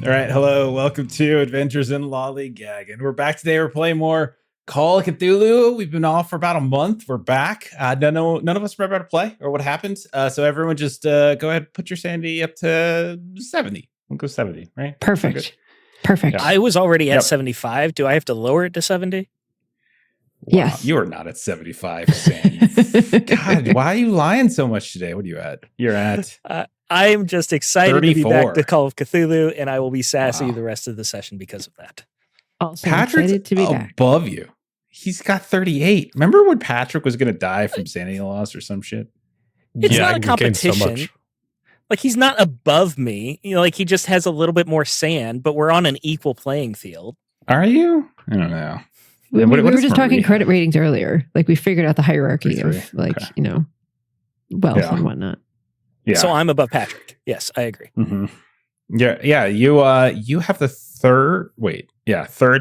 All right, hello, welcome to Adventures in Lollygagging. We're back today. We're playing more Call of Cthulhu. We've been off for about a month. We're back. None of us remember how to play or what happened. So everyone just go ahead, put your sanity up to 70. We'll go 70, right? Perfect. Yeah. I was already at 75. Do I have to lower it to 70? Wow, Yes. you are not at 75, Sam. God, why are you lying so much today? What are you at? You're at... I'm just excited 34. to be back to Call of Cthulhu, and I will be sassy Wow. the rest of the session because of that. Also Patrick's excited to be back. above you. He's got 38. Remember when Patrick was going to die from sanity loss or some shit? It's not a I gained so competition. much. Like, he's not above me. You know, like, he just has a little bit more sand, but we're on an equal playing field. Are you? I don't know. We, What- we what were is just talking Maria? credit ratings earlier. Like, we figured out the hierarchy of, 33. like, Okay. wealth Yeah. and whatnot. Yeah. So I'm above Patrick. Yes, I agree. Mm-hmm. Yeah. You have the third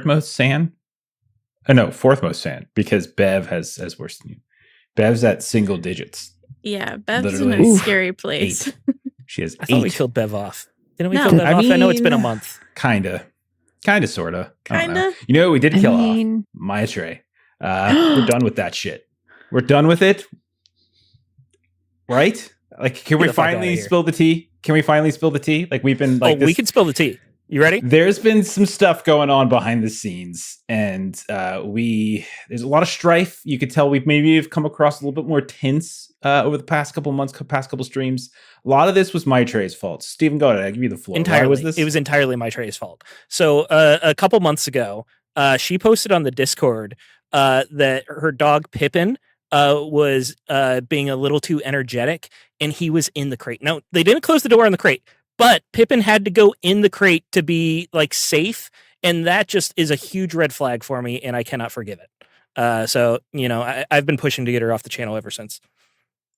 most sand. No, fourth most sand because Bev has worse than you. Bev's at single digits. Yeah, Bev's Literally. in a Oof. scary place. 8. She has I thought we 8. killed Bev off. Didn't we No. kill Bev I off? I know it's been a mean- month. Kinda, sorta. I don't know. Kinda? You know what we did I kill mean- off? Maitreyi. We're done with that shit. We're done with it. Right? Like, can Get we the fuck finally outta here. spill the tea? Can we finally spill the tea? Like, we've been like We can spill the tea. You ready? There's been some stuff going on behind the scenes, and there's a lot of strife. You could tell we've come across a little bit more tense over the past couple months, past couple streams. A lot of this was Maitreyi's fault. Stephen, go ahead. I give you the floor. Entirely. Why was this? It was entirely Maitreyi's fault. So a couple months ago, she posted on the Discord that her dog Pippin was being a little too energetic, and he was in the crate. Now, they didn't close the door on the crate, but Pippin had to go in the crate to be like safe, and that just is a huge red flag for me, and I cannot forgive it. So I've been pushing to get her off the channel ever since.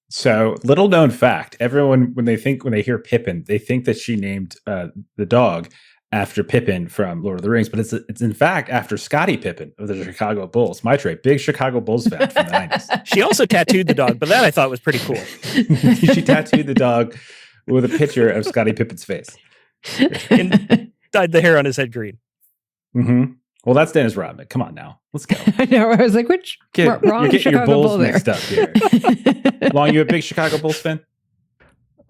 So, little known fact: everyone when they hear Pippin, they think that she named the dog after Pippin from Lord of the Rings, but it's in fact after Scottie Pippen of the Chicago Bulls. Maitreyi, big Chicago Bulls fan from the 90s. She also tattooed the dog, but that I thought was pretty cool. She tattooed the dog with a picture of Scottie Pippen's face. And dyed the hair on his head green. Mm-hmm. Well, that's Dennis Rodman. Come on now, let's go. I know. I was like, which wrong You're getting your Chicago Bulls Bull there. mixed up here. Long, you a big Chicago Bulls fan?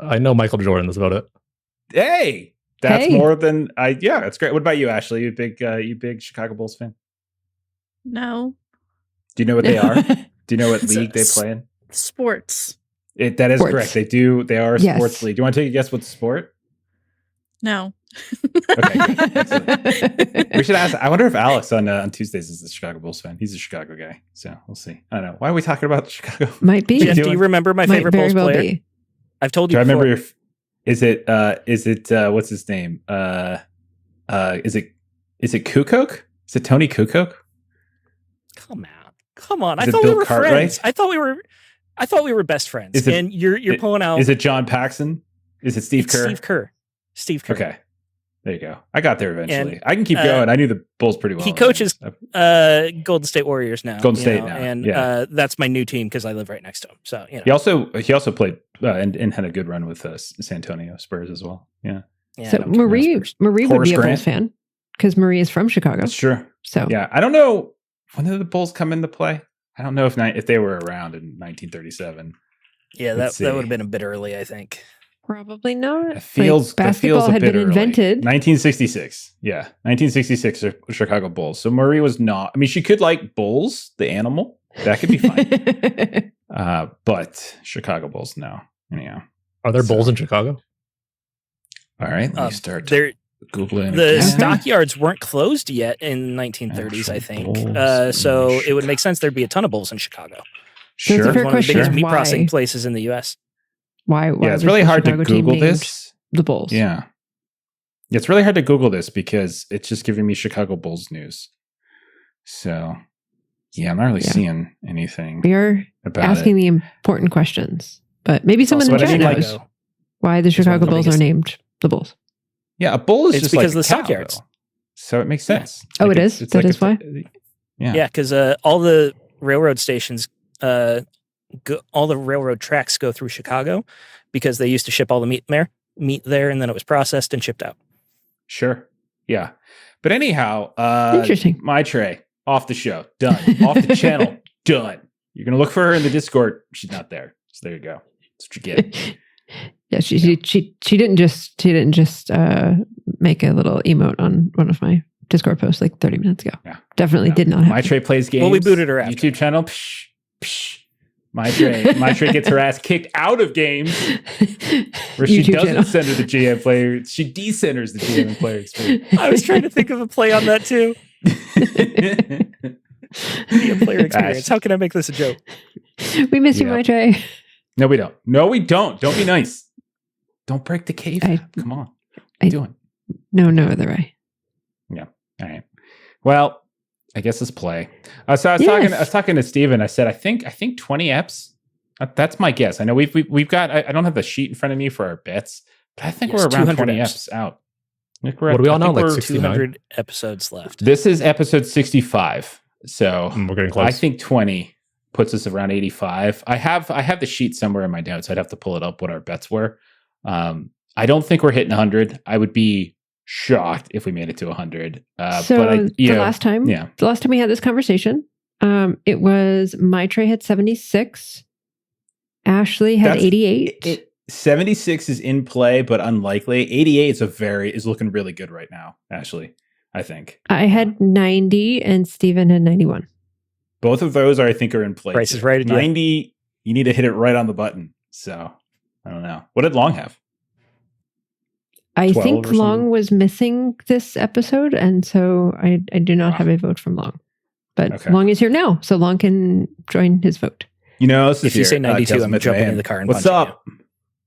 I know Michael Jordan. That's about it. Hey, that's Hey. more than I. Yeah, that's great. What about you, Ashley? You big Chicago Bulls fan? No. Do you know what they are? Do you know what It's league they play in? Sports. That is Sports. correct. They do. They are a Yes. sports league. Do you want to take a guess what sport? No. Okay, good. Excellent. We should ask. I wonder if Alex on Tuesdays is a Chicago Bulls fan. He's a Chicago guy, so we'll see. I don't know. Why are we talking about Chicago? Might be. Jeff, do doing? you remember my Might favorite very Bulls well player? be. I've told Do you I remember before. Is it what's his name? Is it Kukoc? Is it Tony Kukoc? Come on. Is I it thought Bill we were Cartwright? friends. I thought we were best friends. Is it- and you're pulling out Is it John Paxson? Is it Steve it's Kerr? Steve Kerr. Okay. There you go. I got there eventually. And, I can keep going. I knew the Bulls pretty well. He coaches Golden State Warriors now. Golden you State know, now, and yeah. that's my new team because I live right next to him. So He also played and had a good run with San Antonio Spurs as well. Yeah, yeah, So I don't care about Marie Spurs. would Horace be a Grant? Bulls fan because Marie is from Chicago. that's true. So Yeah, I don't know when did the Bulls come into play. I don't know if they were around in 1937. Yeah, Let's that see. would have been a bit early, I think. probably not. It feels Like, basketball that feels a had bit been early. invented. 1966. Yeah, 1966 Chicago Bulls. So Marie was not. I mean, she could like Bulls, the animal. That could be fine. But Chicago Bulls, no. Anyhow. Are there So- Bulls in Chicago? All right, let me start There, Googling. the again. stockyards weren't closed yet in 1930s, I Actual think. Bulls So in it would make sense there'd be a ton of Bulls in Chicago. So it's a Sure. fair One of the question. biggest meat Why? processing places in the U.S. why Yeah, it's was really the hard to Chicago team Google named this. The Bulls. Yeah. It's really hard to Google this because it's just giving me Chicago Bulls news. So, yeah, I'm not really Yeah. seeing anything We are about asking it. the important questions, but maybe someone in Also the what I chat mean, knows like- why the one of Chicago the Bulls are biggest- named the Bulls. Yeah, a bull is It's just because like of the a cow, stockyards. though. So it makes sense. Oh, Like it is? That like is why? Yeah. Yeah, because all the railroad stations, all the railroad tracks go through Chicago because they used to ship all the meat there, and then it was processed and shipped out. Sure. Yeah. But anyhow, Interesting. Maitreyi, off the show. Done. Off the channel. Done. You're going to look for her in the Discord. She's not there. So there you go. That's what you get. Yeah, she didn't just make a little emote on one of my Discord posts like 30 minutes ago. Yeah. Definitely did not happen. Maitreyi plays games. Well, we booted her after. YouTube channel. Psh, psh. Maitreyi gets her ass kicked out of games where she YouTube doesn't channel. center the GM player. She decenters the GM and player experience. I was trying to think of a play on that too. GM player experience. How can I make this a joke? We miss you, Yeah. Maitreyi. No, we don't. No, we don't. Don't be nice. Don't break the cave. Come on. What are you doing? No other way. All right. Well, I guess let's play. So I was Yes. talking to Steven. I said, I think 20 eps. That's my guess. I know we've got. I don't have the sheet in front of me for our bets, but I think Yes, we're around 200 20 eps. eps out. What do we all know? Like 69? 200 episodes left. This is episode 65. So We're getting close. I think 20 puts us around 85. I have the sheet somewhere in my notes. I'd have to pull it up what our bets were. I don't think we're hitting 100. I would be shocked if we made it to 100. So but the last time we had this conversation, it was Maitreyi had 76, Ashley had 88. 76 is in play, but unlikely. 88 is looking really good right now, Ashley, I think. I had 90 and Steven had 91. Both of those I think are in play. Price is right. 90, you need to hit it right on the button. So I don't know. What did Long have? I 12 think or Long something? was missing this episode, and so I do not have a vote from Long. But Okay. Long is here now, so Long can join his vote. You know, this If is you here. say 92, Tales of I'm Myth jumping Mayhem. in the car and What's punching up?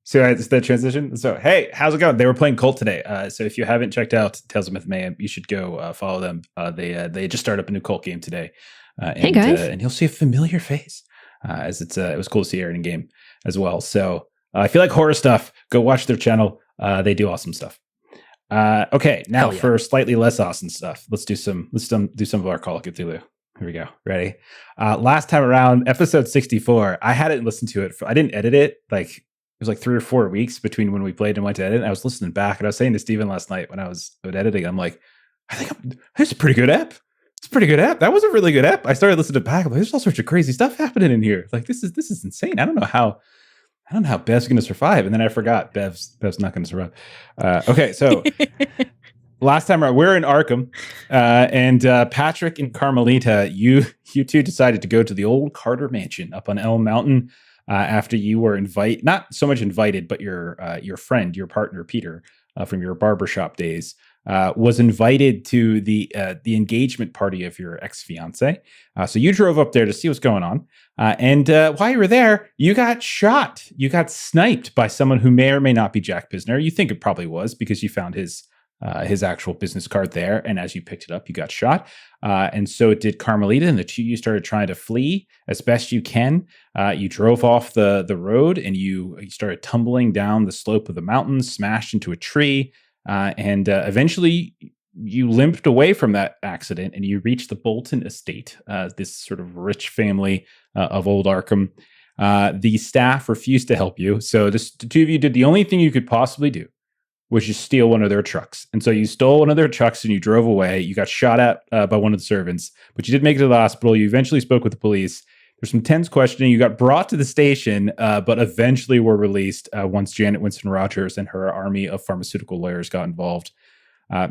So it's the transition. So hey, how's it going? They were playing Cult today. So if you haven't checked out Tales of Myth Mayhem, you should go follow them. They just started up a new Cult game today. Hey, guys. And you'll see a familiar face. As it was cool to see Aaron in game as well. So if you like horror stuff, go watch their channel. They do awesome stuff. Okay, now Hell yeah. for slightly less awesome stuff, let's do some of our Call of Cthulhu. Here we go. Ready? Last time around, episode 64. I hadn't listened to it. I didn't edit it. Like it was like 3 or 4 weeks between when we played and went to edit. And I was listening back, and I was saying to Steven last night when I was editing, I'm like, it's a pretty good ep. It's a pretty good ep. That was a really good ep. I started listening back. I'm like, there's all sorts of crazy stuff happening in here. Like this is insane. I don't know how Bev's going to survive. And then I forgot Bev's not going to survive. Okay, so last time around, we're in Arkham, and Patrick and Carmelita, you two decided to go to the old Carter Mansion up on Elm Mountain after you were not so much invited, but your friend, your partner Peter from your barbershop days, was invited to the engagement party of your ex-fiance. So you drove up there to see what's going on. And while you were there, you got shot. You got sniped by someone who may or may not be Jack Pisner. You think it probably was because you found his actual business card there. And as you picked it up, you got shot. And so did Carmelita, and the two of you started trying to flee as best you can. You drove off the road, and you started tumbling down the slope of the mountain, smashed into a tree. And eventually you limped away from that accident, and you reached the Bolton estate, this sort of rich family of old Arkham. The staff refused to help you. So the two of you did the only thing you could possibly do, which is steal one of their trucks. And so you stole one of their trucks and you drove away. You got shot at by one of the servants, but you did make it to the hospital. You eventually spoke with the police. There's some tense questioning. You got brought to the station, but eventually were released once Janet Winston Rogers and her army of pharmaceutical lawyers got involved.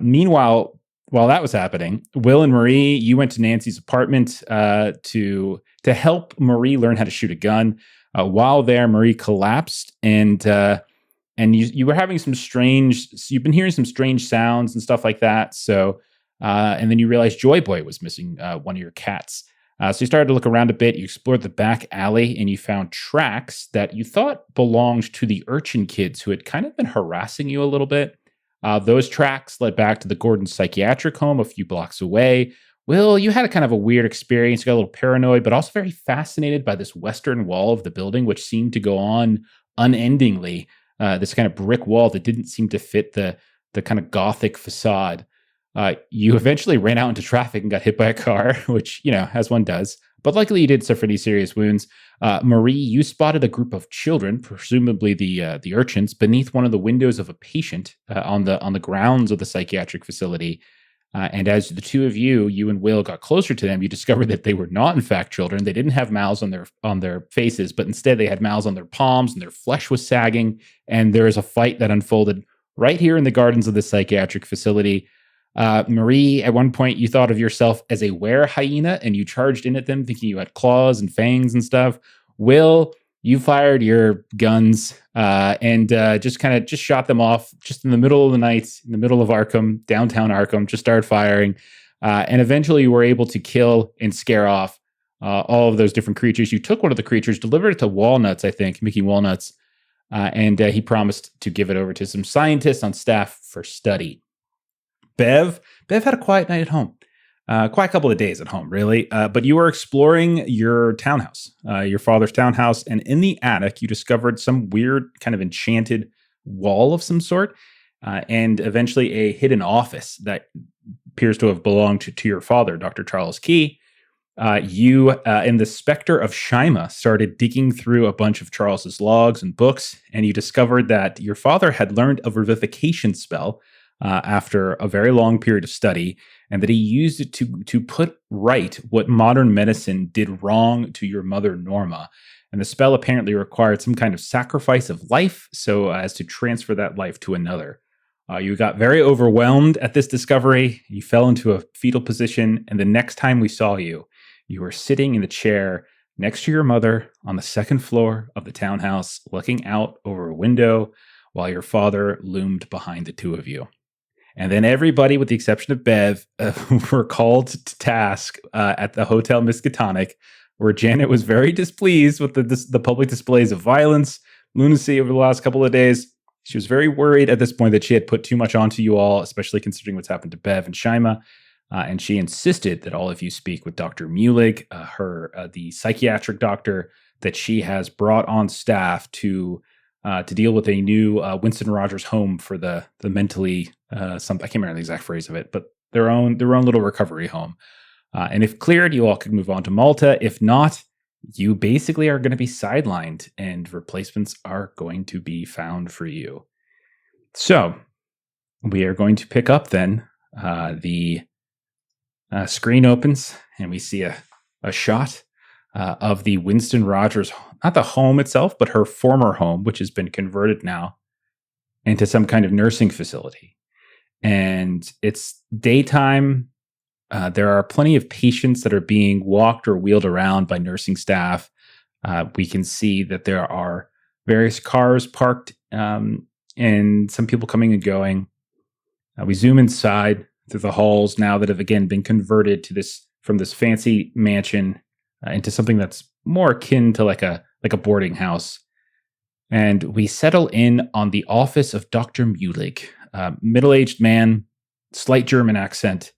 Meanwhile, while that was happening, Will and Marie, you went to Nancy's apartment to help Marie learn how to shoot a gun. While there, Marie collapsed, and you were having you've been hearing some strange sounds and stuff like that. So, and then you realized Joy Boy was missing one of your cats. So you started to look around a bit. You explored the back alley, and you found tracks that you thought belonged to the urchin kids who had kind of been harassing you a little bit. Those tracks led back to the Gordon Psychiatric Home a few blocks away. Will, you had a kind of a weird experience. You got a little paranoid, but also very fascinated by this western wall of the building, which seemed to go on unendingly. This kind of brick wall that didn't seem to fit the kind of gothic facade. You eventually ran out into traffic and got hit by a car, which, as one does. but luckily you didn't suffer any serious wounds. Marie, you spotted a group of children, presumably the urchins, beneath one of the windows of a patient on the grounds of the psychiatric facility. And as the two of you and Will got closer to them, you discovered that they were not, in fact, children. They didn't have mouths on their faces, but instead they had mouths on their palms, and their flesh was sagging. And there is a fight that unfolded right here in the gardens of the psychiatric facility. Marie, at one point, you thought of yourself as a were hyena, and you charged in at them, thinking you had claws and fangs and stuff. Will, you fired your guns and just shot them off just in the middle of the night, in the middle of Arkham, downtown Arkham, just started firing. And eventually you were able to kill and scare off all of those different creatures. You took one of the creatures, delivered it to Walnuts, I think, Mickey Walnuts, and he promised to give it over to some scientists on staff for study. Bev had a quiet night at home. Quite a couple of days at home, really. But you were exploring your townhouse, your father's townhouse, and in the attic, you discovered some weird kind of enchanted wall of some sort, and eventually a hidden office that appears to have belonged to your father, Dr. Charles Key. You and the Spectre of Shima started digging through a bunch of Charles's logs and books, and you discovered that your father had learned a revivification spell after a very long period of study, and that he used it to put right what modern medicine did wrong to your mother, Norma. And the spell apparently required some kind of sacrifice of life so as to transfer that life to another. You got very overwhelmed at this discovery. You fell into a fetal position, and the next time we saw you, you were sitting in the chair next to your mother on the second floor of the townhouse, looking out over a window while your father loomed behind the two of you. And then everybody, with the exception of Bev, were called to task at the Hotel Miskatonic, where Janet was very displeased with the public displays of violence, lunacy over the last couple of days. She was very worried at this point that she had put too much onto you all, especially considering what's happened to Bev and Shima. And she insisted that all of you speak with Dr. Mulig, the psychiatric doctor that she has brought on staff to deal with a new Winston Rogers home for the mentally I can't remember the exact phrase of it, but their own little recovery home. And if cleared, you all could move on to Malta. If not, you basically are going to be sidelined, and replacements are going to be found for you. So we are going to pick up then. The screen opens, and we see a shot of the Winston Rogers, not the home itself, but her former home, which has been converted now into some kind of nursing facility. And it's daytime. There are plenty of patients that are being walked or wheeled around by nursing staff. We can see that there are various cars parked and some people coming and going. We zoom inside through the halls now that have again been converted to from this fancy mansion into something that's more akin to like a boarding house. And we settle in on the office of Dr. Mulig, middle-aged man, slight German accent,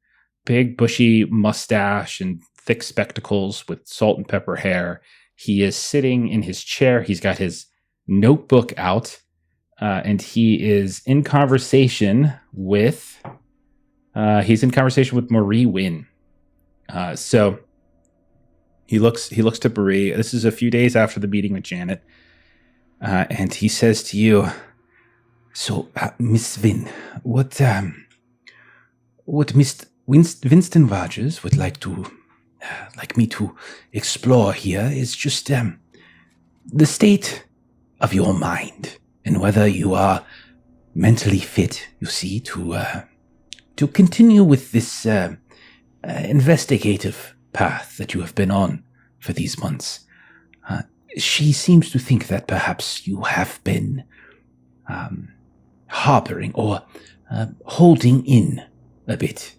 big bushy mustache and thick spectacles with salt and pepper hair. He is sitting in his chair. He's got his notebook out, and he is in conversation with Marie Wynn. So he looks to Marie. This is a few days after the meeting with Janet. And he says to you, "So, Miss Wynn, what Winston Rogers would like me to explore here is just the state of your mind and whether you are mentally fit, you see, to continue with this investigative path that you have been on for these months. She seems to think that perhaps you have been harboring or holding in a bit,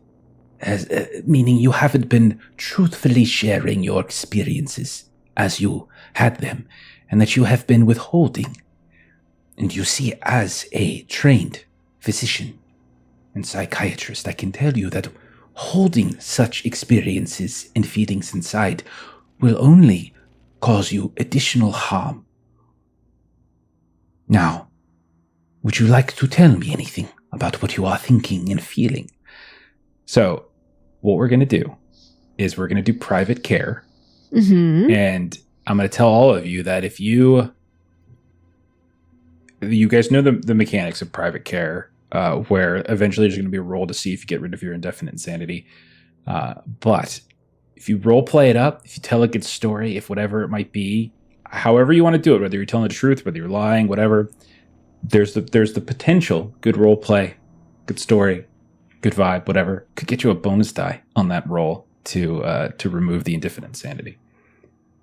as meaning you haven't been truthfully sharing your experiences as you had them, and that you have been withholding. And you see, as a trained physician and psychiatrist, I can tell you that holding such experiences and feelings inside will only cause you additional harm. Now, would you like to tell me anything about what you are thinking and feeling?" So, what we're going to do is we're going to do private care Mm-hmm. And I'm going to tell all of you that if you guys know the mechanics of private care, where eventually there's going to be a roll to see if you get rid of your indefinite insanity. But if you role play it up, if you tell a good story, if whatever it might be, however you want to do it, whether you're telling the truth, whether you're lying, whatever, there's the potential, good role play, good story, good vibe, whatever, could get you a bonus die on that roll to remove the indefinite insanity.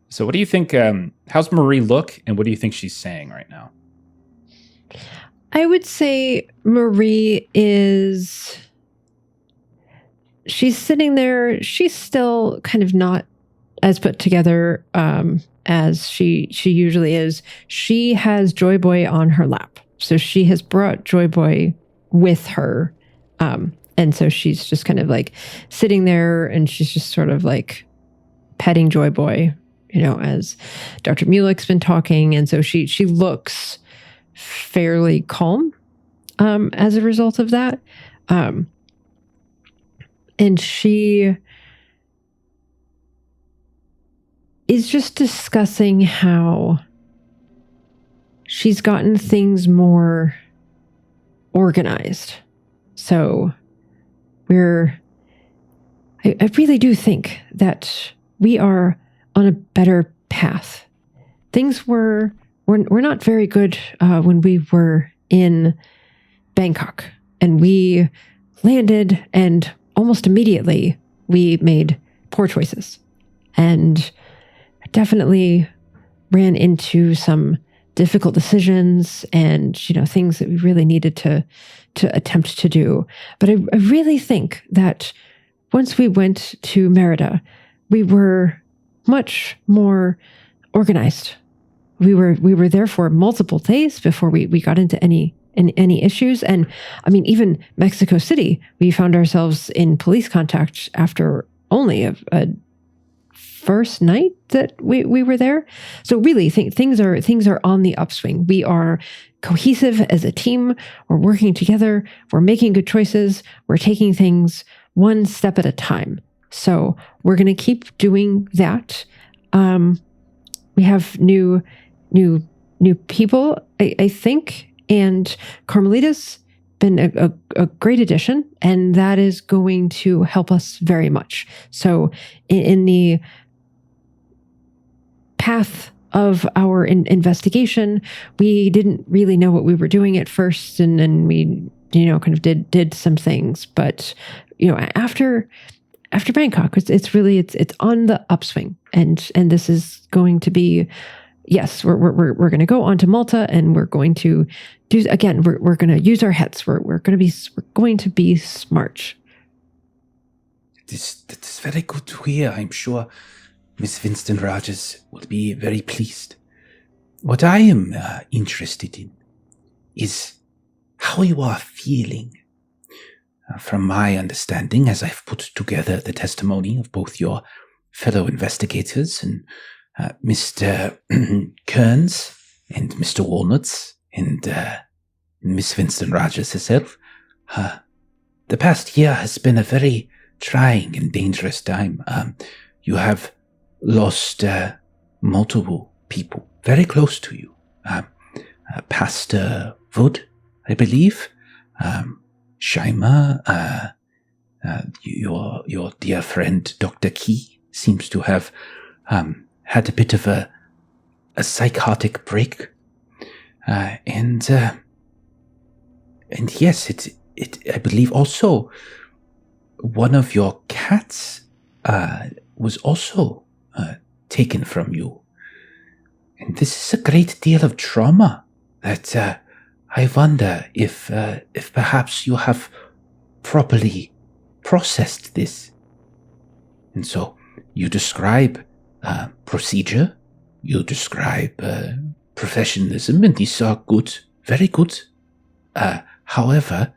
So what do you think, how's Marie look, and what do you think she's saying right now? I would say Marie she's sitting there. She's still kind of not as put together as she usually is. She has Joy Boy on her lap. So she has brought Joy Boy with her. And so she's just kind of like sitting there, and she's just sort of like petting Joy Boy, as Dr. Mulek's been talking. And so she looks fairly calm as a result of that. And she is just discussing how she's gotten things more organized. So I really do think that we are on a better path. Things were not very good when we were in Bangkok, and we landed, and almost immediately we made poor choices and definitely ran into some difficult decisions and, things that we really needed to attempt to do. But I really think that once we went to Merida, we were much more organized. We were there for multiple days before we got into any issues. And I mean, even Mexico City, we found ourselves in police contact after only a first night that we were there. So really, things are on the upswing. We are cohesive as a team. We're working together. We're making good choices. We're taking things one step at a time. So we're going to keep doing that. We have new people, I think, and Carmelita's been a great addition, and that is going to help us very much. So in the path of our investigation, we didn't really know what we were doing at first, and then we kind of did some things. But after Bangkok, it's on the upswing, and this is going to be. Yes, we're going to go on to Malta, and we're going to do again. We're going to use our heads. We're going to be smart. That's very good to hear. I'm sure Miss Winston Rogers will be very pleased. What I am interested in is how you are feeling. From my understanding, as I've put together the testimony of both your fellow investigators and Mr. Kearns and Mr. Walnuts and Miss Winston Rogers herself, the past year has been a very trying and dangerous time. You have lost multiple people very close to you. Pastor Wood, I believe, Shaima, your dear friend Dr. Key seems to have had a bit of a psychotic break, and yes, it I believe also one of your cats was also taken from you, and this is a great deal of trauma that I wonder if perhaps you have properly processed this. And so you describe procedure, you describe professionalism, and these are good, very good. However,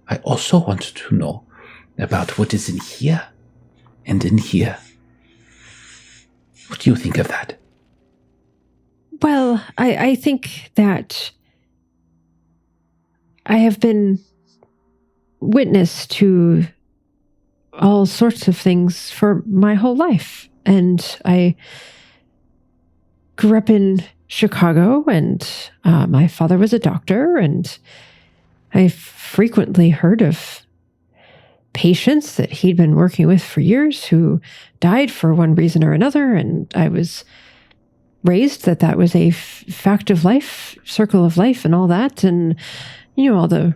I also want to know about what is in here and in here. What do you think of that? Well, I think that I have been witness to all sorts of things for my whole life. And I grew up in Chicago, and my father was a doctor, and I frequently heard of patients that he'd been working with for years who died for one reason or another, and I was raised that was a fact of life, circle of life, and all that, and all the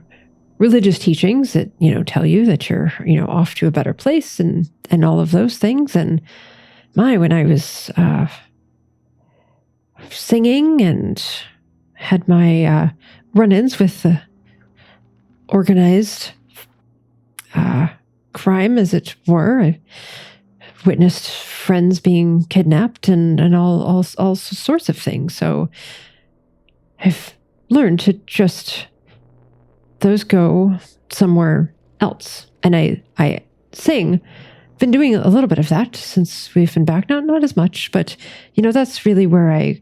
religious teachings that tell you that you're off to a better place, and all of those things. And when I was singing and had my run-ins with the organized crime, as it were, I witnessed friends being kidnapped and all sorts of things. So I've learned to just those go somewhere else. And I sing. Been doing a little bit of that since we've been back. Not as much, but that's really where I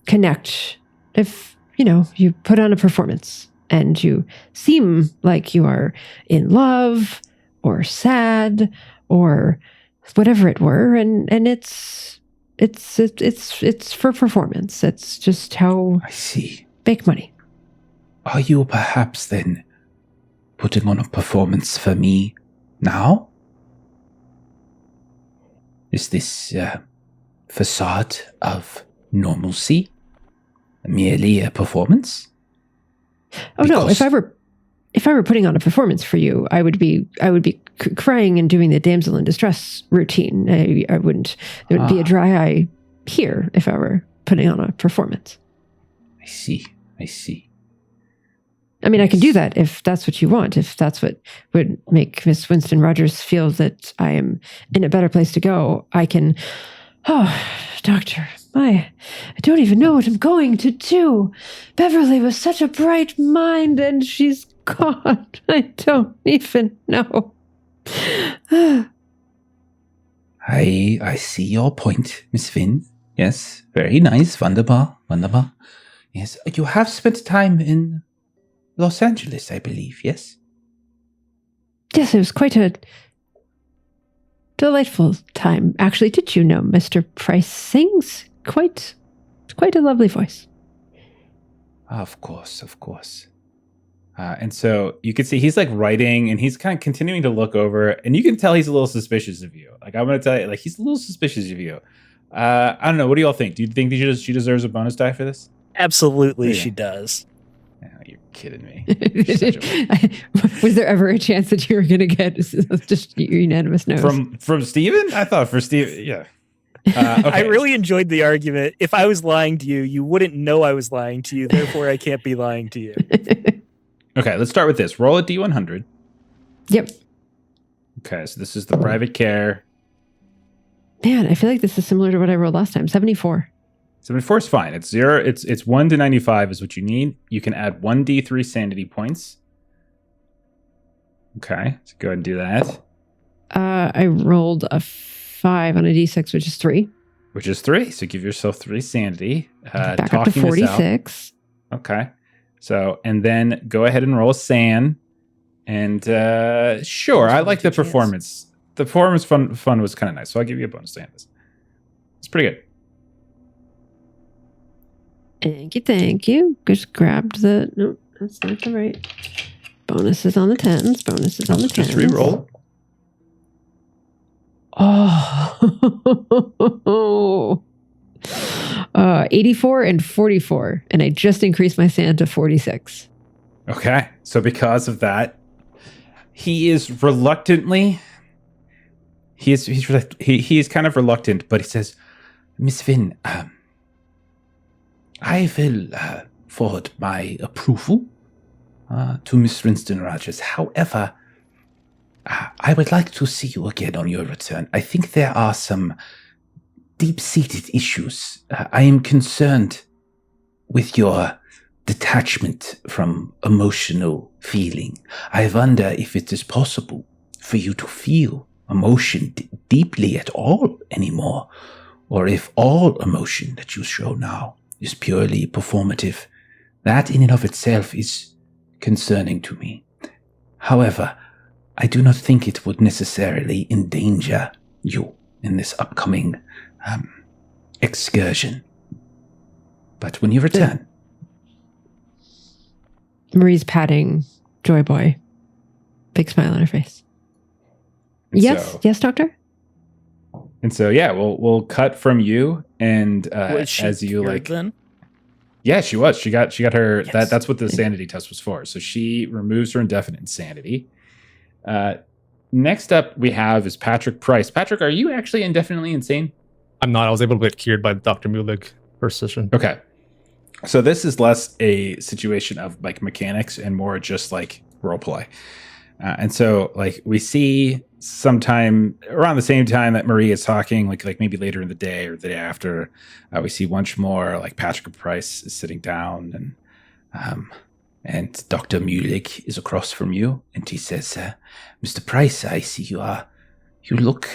connect. If you put on a performance and you seem like you are in love or sad or whatever it were, and it's for performance. It's just how I see. Make money. Are you perhaps then putting on a performance for me now? Is this facade of normalcy merely a performance? Oh no! If I were putting on a performance for you, I would be crying and doing the damsel in distress routine. I wouldn't. There would be a dry eye here if I were putting on a performance. I see. I mean, I can do that if that's what you want. If that's what would make Miss Winston Rogers feel that I am in a better place to go, I can. Oh, Doctor, I don't even know what I'm going to do. Beverly was such a bright mind, and she's gone. I don't even know. I see your point, Miss Finn. Yes, very nice. Wunderbar. Yes, you have spent time in Los Angeles, I believe, yes? Yes, it was quite a delightful time. Actually, did you know Mr. Price sings quite a lovely voice? Of course. And so you can see he's like writing, and he's kind of continuing to look over, and you can tell he's a little suspicious of you. Like, I'm going to tell you, like, he's a little suspicious of you. I don't know. What do y'all think? Do you think she deserves a bonus die for this? Absolutely, she does. Oh, you're kidding me. Was there ever a chance that you were going to get just unanimous no's? From Steven? I thought for Steven, yeah. Okay. I really enjoyed the argument. If I was lying to you, you wouldn't know I was lying to you. Therefore, I can't be lying to you. Okay, let's start with this. Roll a D100. Yep. Okay, so this is the private care. Man, I feel like this is similar to what I rolled last time. 74. 74 is fine. It's 0. It's 1 to 95 is what you need. You can add 1d3 sanity points. Okay, so go ahead and do that. I rolled a 5 on a d6, which is 3. Which is 3. So give yourself 3 sanity. Back up to 46. Okay. So, and then go ahead and roll a SAN. And sure, I like the performance. The performance fun was kind of nice. So I'll give you a bonus to this. It's pretty good. Thank you. Just grabbed the... No, that's not the right. Bonuses on the 10s. Bonuses on the 10s. Just re-roll. Oh. 84 and 44. And I just increased my SAN to 46. Okay. So because of that, he is reluctantly... He is kind of reluctant, but he says, Miss Finn, I will forward my approval to Miss Winston Rogers. However, I would like to see you again on your return. I think there are some deep-seated issues. I am concerned with your detachment from emotional feeling. I wonder if it is possible for you to feel emotion deeply at all anymore, or if all emotion that you show now is purely performative. That in and of itself is concerning to me. However, I do not think it would necessarily endanger you. in this upcoming excursion. But when you return... Marie's patting Joy Boy. Big smile on her face. And Yes, so- yes, Doctor? And so, yeah, we'll cut from you, and Was she as you cured like, then? yeah, she was. She got her. Yes. That's what the sanity test was for. So she removes her indefinite insanity. Next up, we have is Patrick Price. Patrick, are you actually indefinitely insane? I'm not. I was able to get cured by Dr. Mulig first session. Okay. So this is less a situation of like mechanics and more just like role play. And so like we see sometime around the same time that Marie is talking, like maybe later in the day or the day after, we see once more like Patrick Price is sitting down and Dr. Mulig is across from you, and he says, Mr. Price, I see you look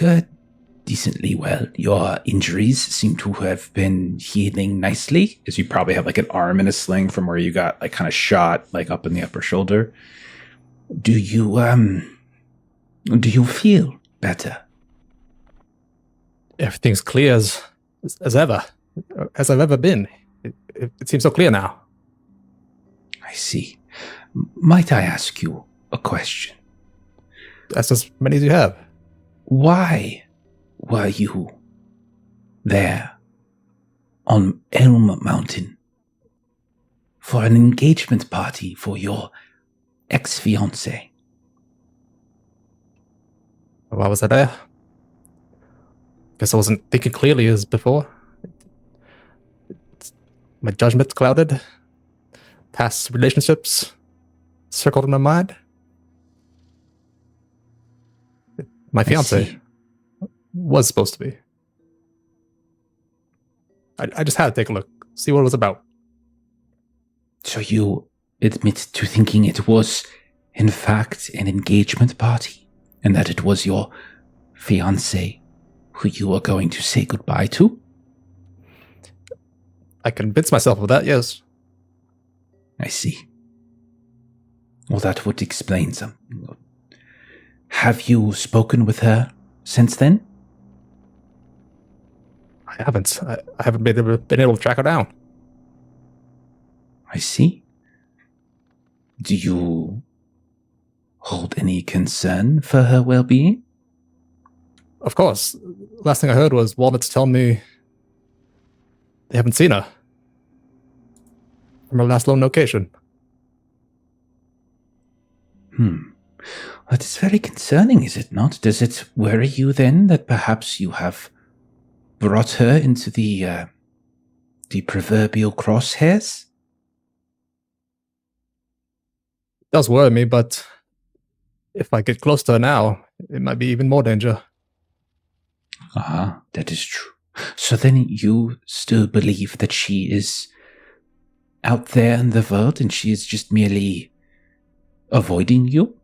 decently well. Your injuries seem to have been healing nicely, as you probably have like an arm in a sling from where you got like kind of shot like up in the upper shoulder. Do you feel better? Everything's clear as ever, as I've ever been. It seems so clear now. I see. Might I ask you a question? That's as many as you have. Why were you there on Elm Mountain for an engagement party for your ex-fiancée? Why was I there? Guess I wasn't thinking clearly as before. My judgment clouded. Past relationships circled in my mind. My I fiance see. was supposed to be. I just had to take a look, see what it was about. So you admit to thinking it was, in fact, an engagement party, and that it was your fiancée who you were going to say goodbye to? I convinced myself of that, yes. I see. Well, that would explain something. Have you spoken with her since then? I haven't. I haven't been able to track her down. I see. Do you hold any concern for her well-being? Of course. Last thing I heard was Walnuts tell me they haven't seen her from her last lone location. That is very concerning, is it not? Does it worry you then that perhaps you have brought her into the proverbial crosshairs? It does worry me, but if I get close to her now, it might be even more danger. That is true. So then you still believe that she is out there in the world and she is just merely avoiding you?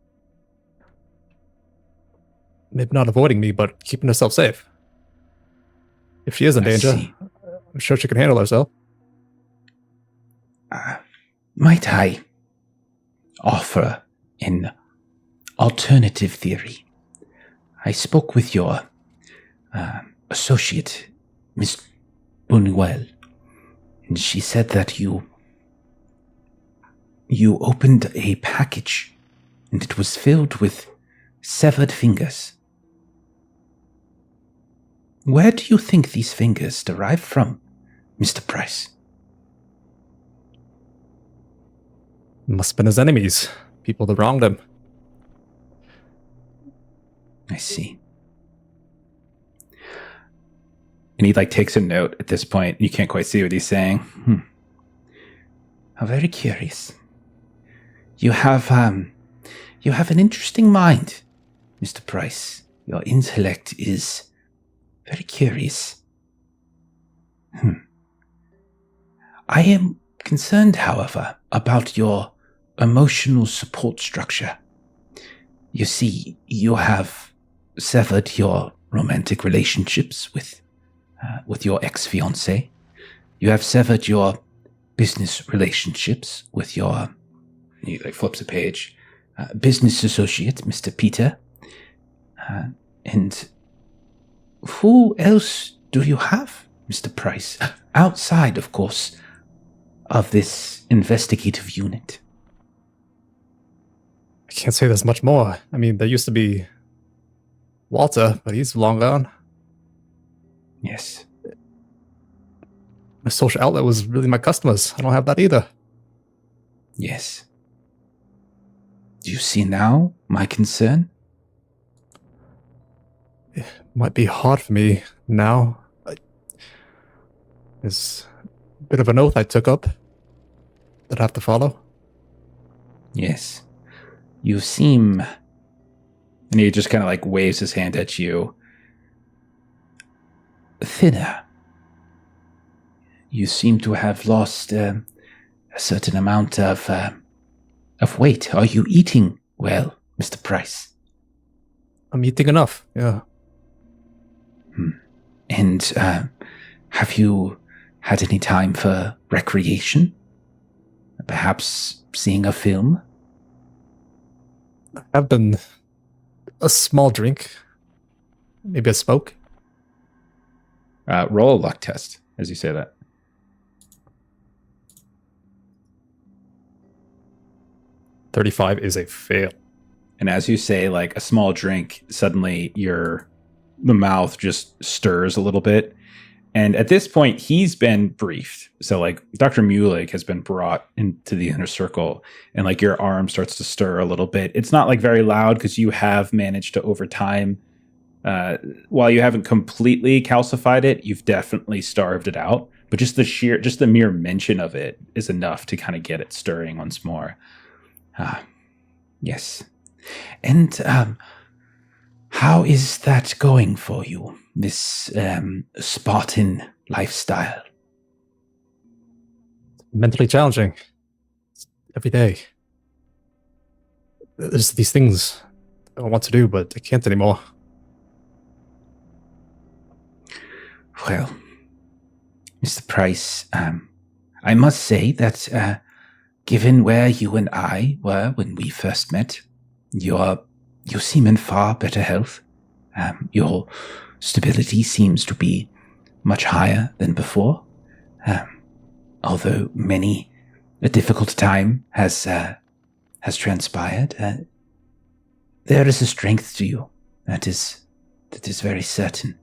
Maybe not avoiding me, but keeping herself safe. If she is in I danger, see. I'm sure she can handle herself. Might I offer an alternative theory? I spoke with your associate, Miss Buñuel, and she said that you opened a package and it was filled with severed fingers. Where do you think these fingers derive from, Mr. Price? Must have been his enemies, people that wronged him. I see. And he like takes a note at this point. You can't quite see what he's saying. How very curious. You have an interesting mind, Mr. Price. Your intellect is very curious. I am concerned, however, about your emotional support structure. You see, you have severed your romantic relationships with your ex-fiancée. You have severed your business relationships with your, he like flips a page, business associate, Mr. Peter, and who else do you have, Mr. Price? Outside, of course, of this investigative unit. I can't say there's much more. I mean, there used to be Walter, but he's long gone. Yes. My social outlet was really my customers. I don't have that either. Yes. Do you see now my concern? It might be hard for me now. It's a bit of an oath I took up that I have to follow. Yes. You seem... And he just kind of like waves his hand at you. Thinner. You seem to have lost a certain amount of weight. Are you eating well, Mr. Price? I'm eating enough, yeah. And have you had any time for recreation? Perhaps seeing a film? I've done a small drink. Maybe a smoke. Roll a luck test as you say that. 35 is a fail. And as you say, like a small drink, suddenly the mouth just stirs a little bit. And at this point, he's been briefed. So like Dr. Mulig has been brought into the inner circle and like your arm starts to stir a little bit. It's not like very loud because you have managed to over time, while you haven't completely calcified it, you've definitely starved it out. But just the mere mention of it is enough to kind of get it stirring once more. Yes. And how is that going for you, this Spartan lifestyle? Mentally challenging. Every day. There's these things I want to do, but I can't anymore. Well, Mr. Price, I must say that given where you and I were when we first met, you seem in far better health. Your stability seems to be much higher than before. Although many a difficult time has transpired, there is a strength to you that is very certain.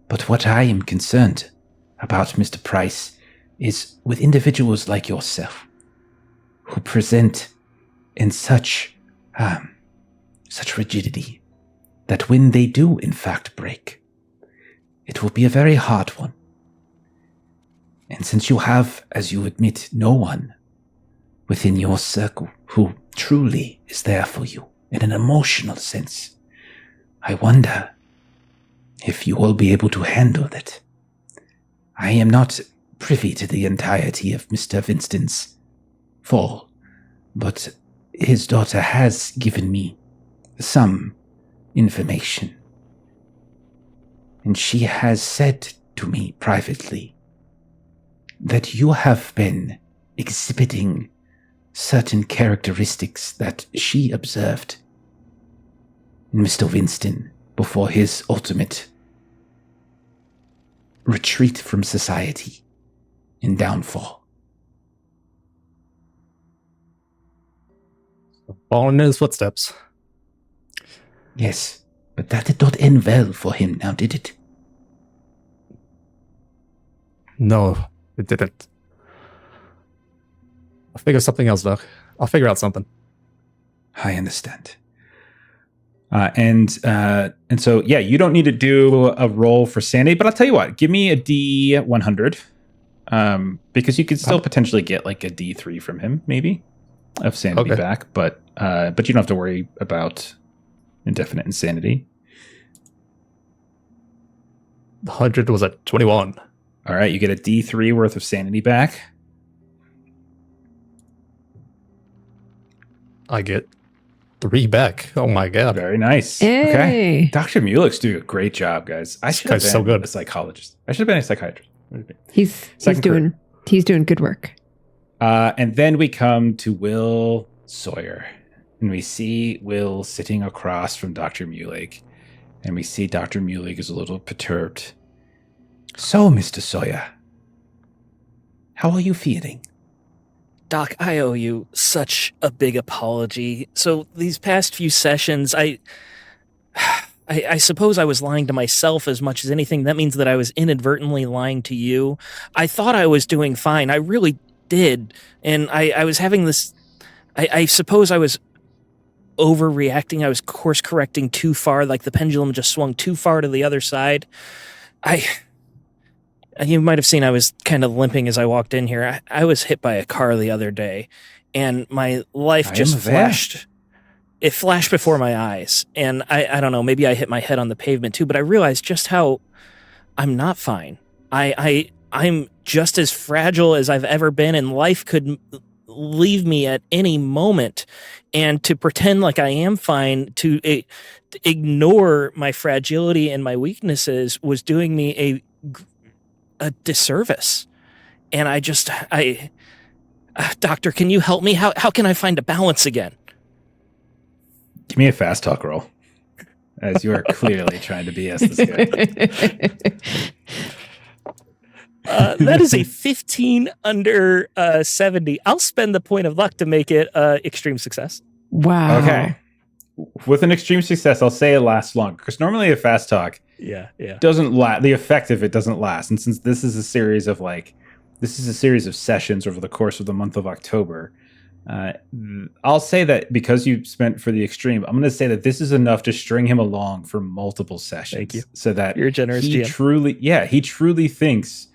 But what I am concerned about, Mr. Price, is with individuals like yourself who present in such rigidity that when they do in fact break, it will be a very hard one. And since you have, as you admit, no one within your circle who truly is there for you in an emotional sense, I wonder if you will be able to handle that. I am not privy to the entirety of Mr. Winston's fall, but his daughter has given me some information. And she has said to me privately that you have been exhibiting certain characteristics that she observed in Mr. Winston before his ultimate retreat from society and downfall. Following in his footsteps. Yes, but that did not end well for him now, did it? No, it didn't. I'll figure something else, Doc. I'll figure out something. I understand. And so, yeah, you don't need to do a roll for sanity, but I'll tell you what, give me a D100, because you could still potentially get like a D3 from him, maybe, of sanity back, but you don't have to worry about indefinite insanity. The 100 was at 21. All right, you get a D3 worth of sanity back. I get 3 back. Oh my god. Very nice. Hey. Okay. Dr. Mulick's doing a great job, guys. I should have been so good. a psychologist. I should have been a psychiatrist. He's doing good work. And then we come to Will Sawyer. And we see Will sitting across from Dr. Mulick. And we see Dr. Muley is a little perturbed. So, Mr. Sawyer, how are you feeling? Doc, I owe you such a big apology. So these past few sessions, I suppose I was lying to myself as much as anything. That means that I was inadvertently lying to you. I thought I was doing fine. I really did. And I was having this... I suppose I was overreacting. I was course correcting too far. Like the pendulum just swung too far to the other side. You might have seen I was kind of limping as I walked in here. I was hit by a car the other day, and my life just flashed. It flashed before my eyes, and I don't know, maybe I hit my head on the pavement too, but I realized just how I'm not fine. I'm just as fragile as I've ever been, and life could leave me at any moment. And to pretend like I am fine, to ignore my fragility and my weaknesses was doing me a disservice. And Doctor, can you help me? How can I find a balance again? Give me a fast talk roll, as you are clearly trying to BS this guy. That is a 15 under 70. I'll spend the point of luck to make it extreme success. Wow. Okay. With an extreme success, I'll say it lasts longer, because normally a fast talk doesn't last. The effect of it doesn't last. And since this is a series of sessions over the course of the month of October, I'll say that because you spent for the extreme, I'm going to say that this is enough to string him along for multiple sessions. Thank you. So that you're a generous he GM. he truly thinks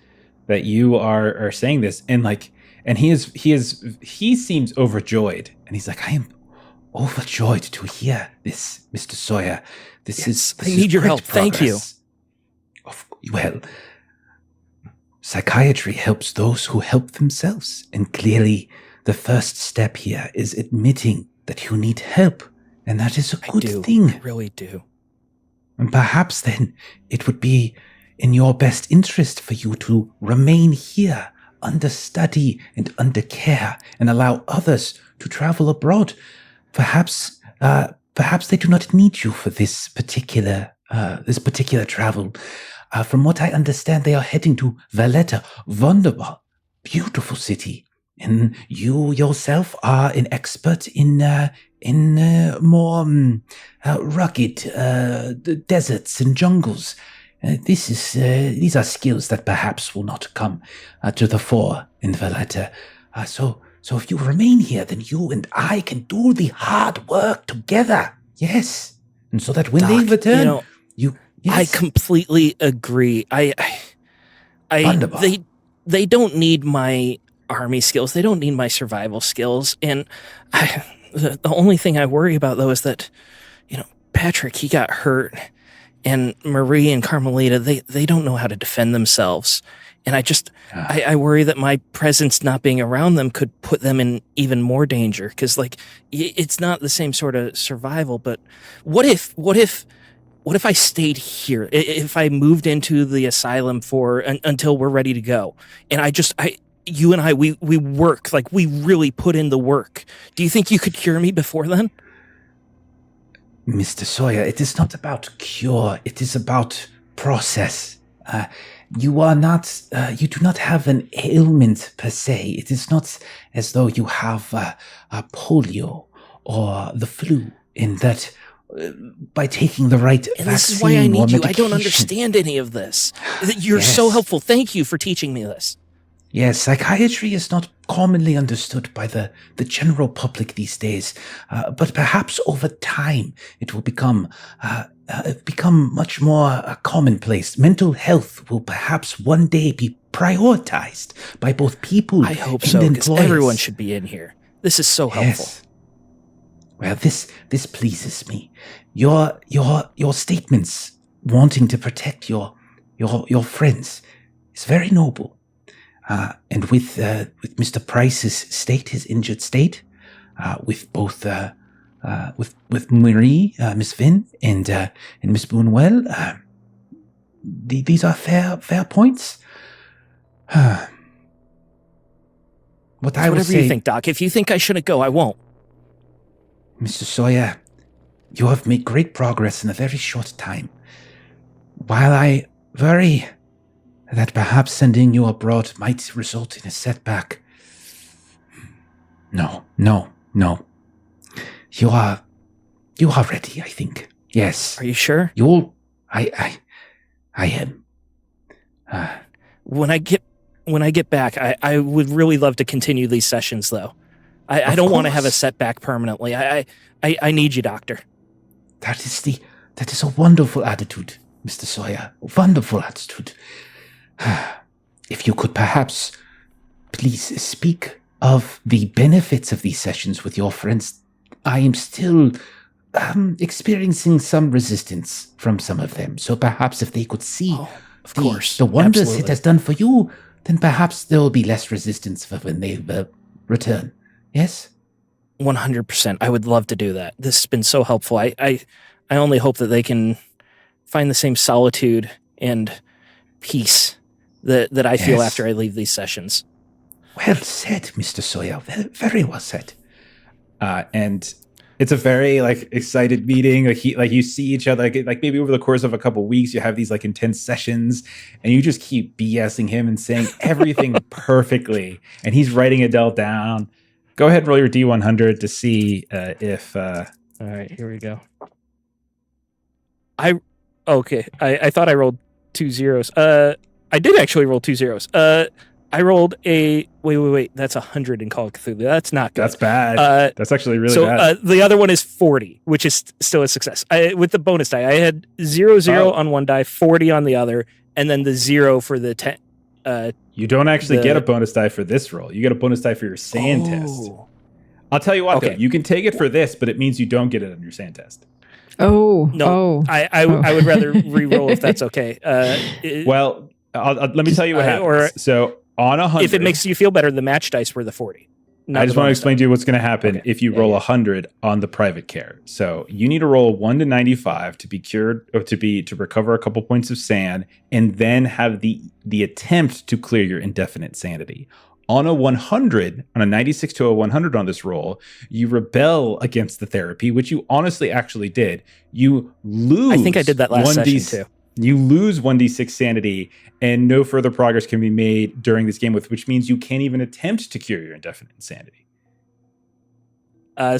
that you are saying this, and he seems overjoyed, and he's like, I am overjoyed to hear this, Mr. Sawyer. I need your help. Thank you. Well, psychiatry helps those who help themselves, and clearly the first step here is admitting that you need help, and that is a good thing. I really do. And perhaps then it would be in your best interest for you to remain here under study and under care, and allow others to travel abroad. Perhaps they do not need you for this particular travel. From what I understand, they are heading to Valletta, wonderful, beautiful city, and you yourself are an expert in more rugged deserts and jungles. These are skills that perhaps will not come to the fore in Valletta. So if you remain here, then you and I can do the hard work together. Yes, and so that when Doc, they return, yes. I completely agree. They don't need my army skills. They don't need my survival skills. And the only thing I worry about though is that, Patrick, he got hurt, and Marie and Carmelita, they don't know how to defend themselves. And I worry that my presence not being around them could put them in even more danger. Cause it's not the same sort of survival, but what if I stayed here? If I moved into the asylum until we're ready to go, and you and I, we work, like we really put in the work. Do you think you could cure me before then? Mr. Sawyer, it is not about cure. It is about process. You do not have an ailment per se. It is not as though you have polio or the flu, in that by taking the right vaccine, this is why I need you. I don't medication. understand any of this. You're so helpful. Thank you for teaching me this. Yes, psychiatry is not commonly understood by the general public these days, but perhaps over time it will become much more commonplace. Mental health will perhaps one day be prioritized by both people I hope and so, because employers. everyone should be in here. This is so helpful. Yes. Well, this pleases me. Your statements wanting to protect your friends is very noble. And with Mr. Price's state, his injured state, with both with Marie, Miss Vin, and Miss Buñuel, these are fair points. Whatever you think, Doc. If you think I shouldn't go, I won't. Mr. Sawyer, you have made great progress in a very short time. while I worry that perhaps sending you abroad might result in a setback, no. You are ready, I think. Yes. Are you sure? I am. When I get back, I would really love to continue these sessions, though. I don't want to have a setback permanently. I need you, Doctor. That is a wonderful attitude, Mr. Sawyer. A wonderful attitude. If you could perhaps please speak of the benefits of these sessions with your friends. I am still experiencing some resistance from some of them. So perhaps if they could see of course, the wonders absolutely. it has done for you, then perhaps there will be less resistance for when they return. Yes? 100%. I would love to do that. This has been so helpful. I only hope that they can find the same solitude and peace that I feel after I leave these sessions. Well said, Mr. Sawyer. Very well said. And it's a very excited meeting. You see each other like maybe over the course of a couple weeks, you have these intense sessions, and you just keep BSing him and saying everything perfectly, and he's writing it all down. Go ahead and roll your D100 to see if. All right, here we go. I thought I rolled 2 zeros. I did actually roll 2 zeros. I rolled a wait. That's 100 in Call of Cthulhu. That's not good. That's bad. That's actually really bad. So the other one is 40, which is still a success. With the bonus die, I had 0 on one die, 40 on the other, and then the 0 for the 10. You don't actually get a bonus die for this roll. You get a bonus die for your sand test. I'll tell you what, though, you can take it for this, but it means you don't get it on your sand test. I would rather re-roll if that's okay. Let me tell you what happens. So on 100, if it makes you feel better, the match dice were the 40. I just want to explain to you what's going to happen if you roll 100 on the private care. So you need to roll a 1 to 95 to be cured, or to recover a couple points of sand, and then have the attempt to clear your indefinite sanity. On a 100, on a 96 to a 100 on this roll, you rebel against the therapy, which you honestly actually did. You lose. I think I did that last session too. You lose 1d6 sanity, and no further progress can be made during this game, which means you can't even attempt to cure your indefinite insanity.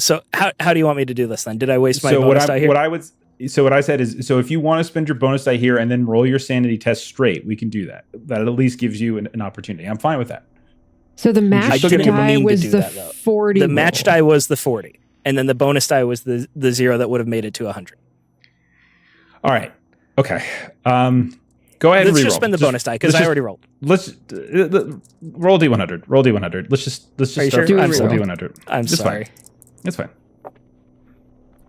So how do you want me to do this then? Did I waste my bonus die here? What I said is, so if you want to spend your bonus die here and then roll your sanity test straight, we can do that. That at least gives you an opportunity. I'm fine with that. So the match die was the 40. The match die was the 40, and then the bonus die was the 0 that would have made it to 100. All right. Okay. Go ahead and let's just spend the bonus die because I already rolled. Let's roll D100. Roll D100. Let's just start. Sure? Roll D100. I'm sorry. It's fine.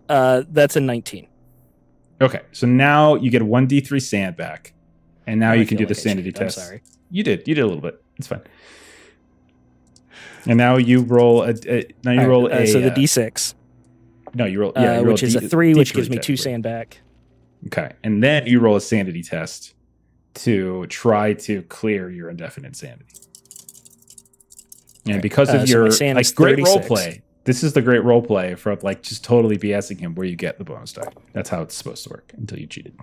That's a 19. Okay. So now you get a 1d3 sand back, and now you can do the sanity test. I'm sorry. You did a little bit. It's fine. And now you roll so the D6. No, you roll which is a 3, which gives me 2 sand back. Okay, and then you roll a sanity test to try to clear your indefinite sanity. And because of your great role play, this is the great role play for just totally BSing him where you get the bonus die. That's how it's supposed to work until you cheated.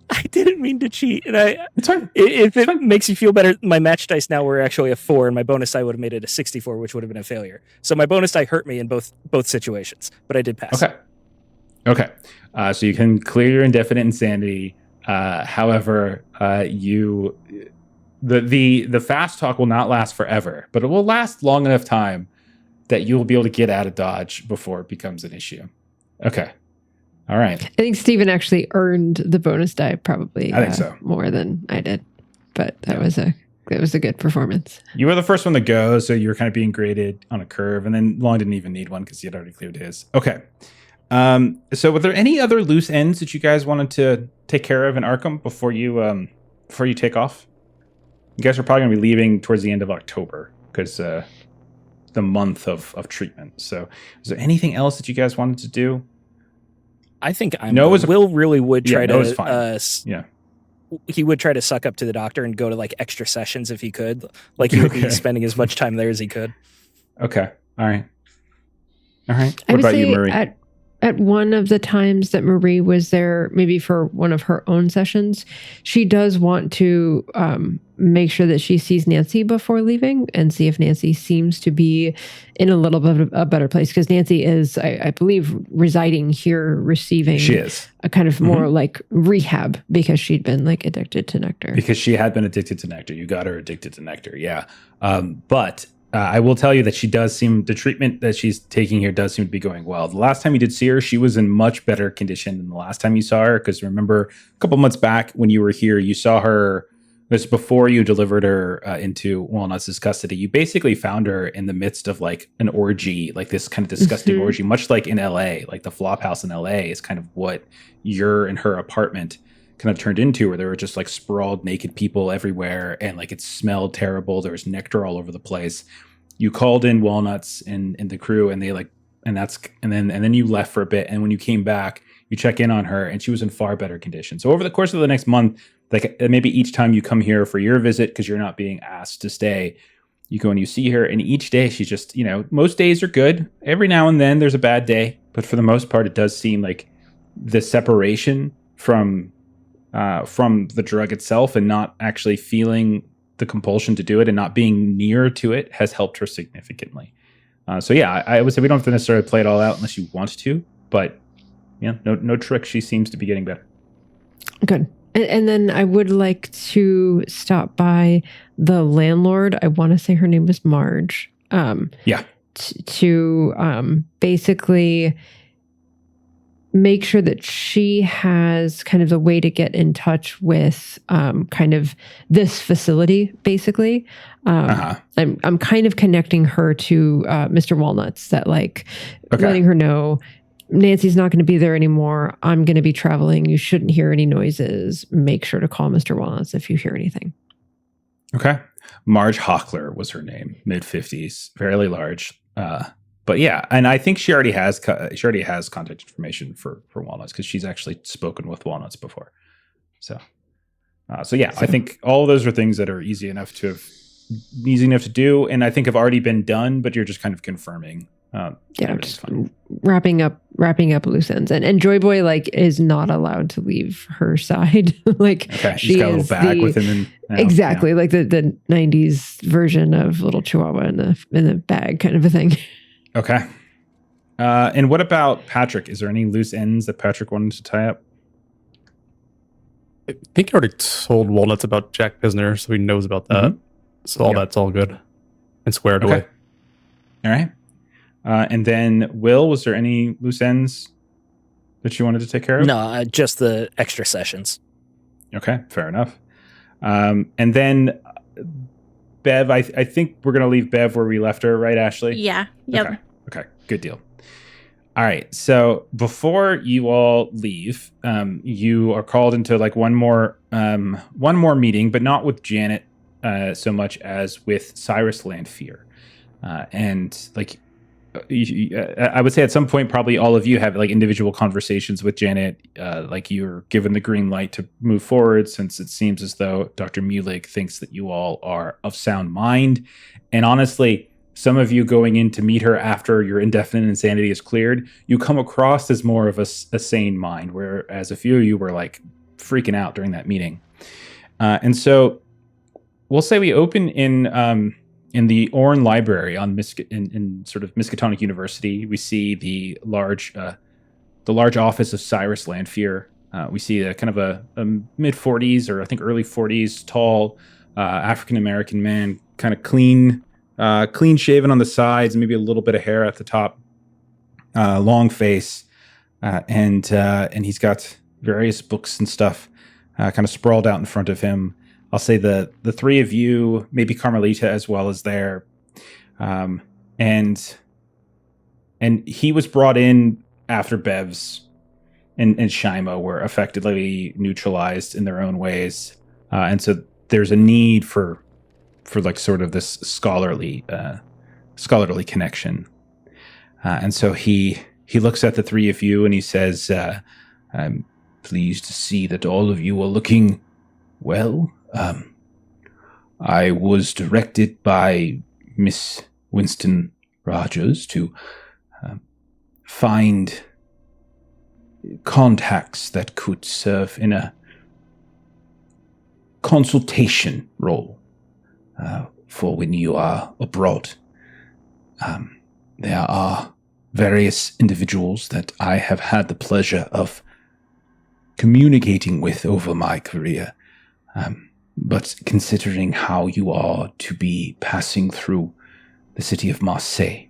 I didn't mean to cheat, and it's fine. If it makes you feel better, my match dice now were actually a 4, and my bonus die would have made it a 64, which would have been a failure. So my bonus die hurt me in both situations, but I did pass. Okay. So you can clear your indefinite insanity. However, the fast talk will not last forever, but it will last long enough time that you will be able to get out of Dodge before it becomes an issue. Okay. All right. I think Steven actually earned the bonus die probably I think so. More than I did. But that was a good performance. You were the first one to go, so you were kind of being graded on a curve, and then Long didn't even need one because he had already cleared his. Okay. So were there any other loose ends that you guys wanted to take care of in Arkham before you take off? You guys are probably going to be leaving towards the end of October because the month of treatment. So is there anything else that you guys wanted to do? I think Will really would try to. Yeah, he would try to suck up to the doctor and go to extra sessions if he could. He would be spending as much time there as he could. Okay. All right. What about you, Marie? at one of the times that Marie was there, maybe for one of her own sessions, she does want to make sure that she sees Nancy before leaving and see if Nancy seems to be in a little bit of a better place. Because Nancy is, I believe, residing here, receiving She is. a kind of more like rehab because she'd been like addicted to nectar. Because she had been addicted to nectar. You got her addicted to nectar, yeah. But I will tell you that the treatment that she's taking here does seem to be going well. The last time you did see her, she was in much better condition than the last time you saw her. Because remember, a couple months back when you were here, you saw her, this before you delivered her into Walnuts' custody. You basically found her in the midst of like an orgy, like this kind of disgusting orgy, much like in LA, like the flop house in LA is kind of what your and her apartment kind of turned into, where there were just like sprawled naked people everywhere and like it smelled terrible. There was nectar all over the place. You called in Walnuts and the crew and they like, and then you left for a bit. And when you came back, you check in on her and she was in far better condition. So over the course of the next month, like maybe each time you come here for your visit, because you're not being asked to stay, you go and you see her, and each day she's just, most days are good. Every now and then there's a bad day, but for the most part, it does seem like the separation from the drug itself and not actually feeling the compulsion to do it and not being near to it has helped her significantly. So yeah, I would say we don't have to necessarily play it all out unless you want to, but no trick. She seems to be getting better. Good. And then I would like to stop by the landlord. I want to say her name was Marge. To basically make sure that she has kind of a way to get in touch with kind of this facility, basically. I'm kind of connecting her to Mr. Walnuts, that letting her know Nancy's not going to be there anymore. I'm going to be traveling. You shouldn't hear any noises. Make sure to call Mr. Walnuts if you hear anything. Okay. Marge Hochler was her name, mid-50s, fairly large. But yeah, and I think she already has contact information for Walnuts because she's actually spoken with Walnuts before. So yeah, I think all of those are things that are easy enough to do, and I think have already been done. But you're just kind of confirming. Just wrapping up loose ends, and Joy Boy is not allowed to leave her side. She's got a little bag with him. Exactly, like the '90s version of Little Chihuahua in the bag, kind of a thing. Okay. And what about Patrick? Is there any loose ends that Patrick wanted to tie up? I think I already told Walnuts about Jack Pisner, so he knows about that. Mm-hmm. So that's all good and squared away. All right. And then, Will, was there any loose ends that you wanted to take care of? No, just the extra sessions. Okay, fair enough. And then, Bev, I think we're going to leave Bev where we left her, right, Ashley? Yeah. Yep. Okay, good deal. All right, so before you all leave, you are called into one more meeting, but not with Janet so much as with Cyrus Landfear. I would say at some point, probably all of you have individual conversations with Janet. You're given the green light to move forward, since it seems as though Dr. Mulig thinks that you all are of sound mind. And honestly, some of you going in to meet her after your indefinite insanity is cleared, you come across as more of a sane mind, whereas a few of you were freaking out during that meeting. And so we'll say we open in the Orne Library in sort of Miskatonic University. We see the large office of Cyrus Landfear. We see a kind of a mid-40s or I think early 40s tall African-American man, kind of clean shaven on the sides, maybe a little bit of hair at the top, long face, and he's got various books and stuff kind of sprawled out in front of him. I'll say the three of you, maybe Carmelita as well, is there, and he was brought in after Bev's and Shima were effectively neutralized in their own ways, and so there's a need for sort of this scholarly connection, and so he looks at the three of you and he says, "I'm pleased to see that all of you are looking well. I was directed by Miss Winston Rogers to find contacts that could serve in a consultation role for when you are abroad. There are various individuals that I have had the pleasure of communicating with over my career. But considering how you are to be passing through the city of Marseille,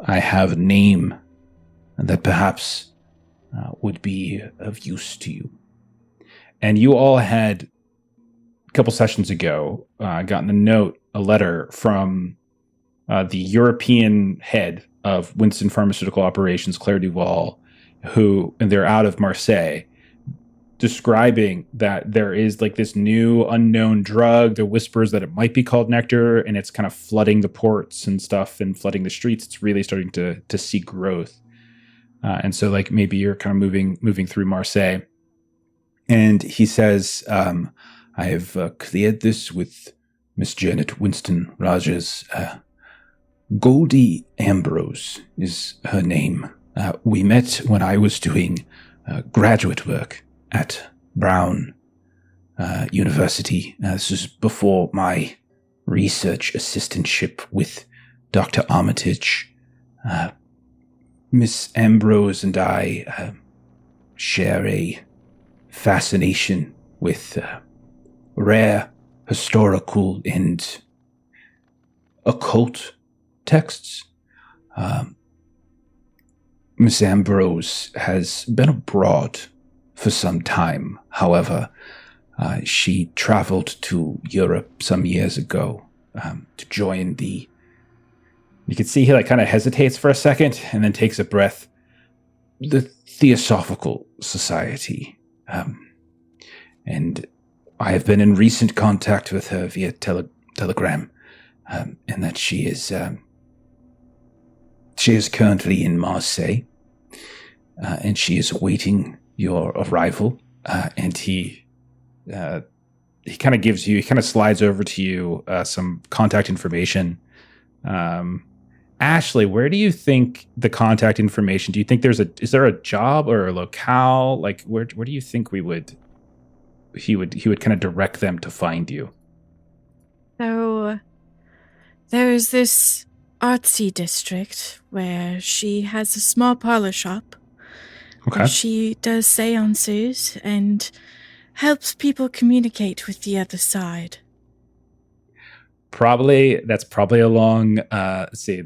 I have a name that perhaps would be of use to you. And you all had, a couple sessions ago, gotten a letter from the European head of Winston Pharmaceutical Operations, Claire Duval, and they're out of Marseille, describing that there is like this new unknown drug. There are whispers that it might be called nectar, and it's kind of flooding the ports and stuff and flooding the streets. It's really starting to see growth. And so like maybe you're kind of moving through Marseille. And he says, I have cleared this with Miss Janet Winston Rogers. Goldie Ambrose is her name. We met when I was doing graduate work at Brown University. This was before my research assistantship with Dr. Armitage. Miss Ambrose and I share a fascination with rare historical and occult texts. Miss Ambrose has been abroad for some time. However, she traveled to Europe some years ago to join the... You can see he like kind of hesitates for a second and then takes a breath. The Theosophical Society. And I have been in recent contact with her via telegram, and that she is currently in Marseille, and she is awaiting your arrival. And he kind of slides over to you some contact information. Ashley, where do you think the contact information? Do you think is there a job or a locale? Like where do you think he would kind of direct them to find you? So there is this artsy district where she has a small parlor shop. Okay. Where she does seances and helps people communicate with the other side. That's probably along, let's see,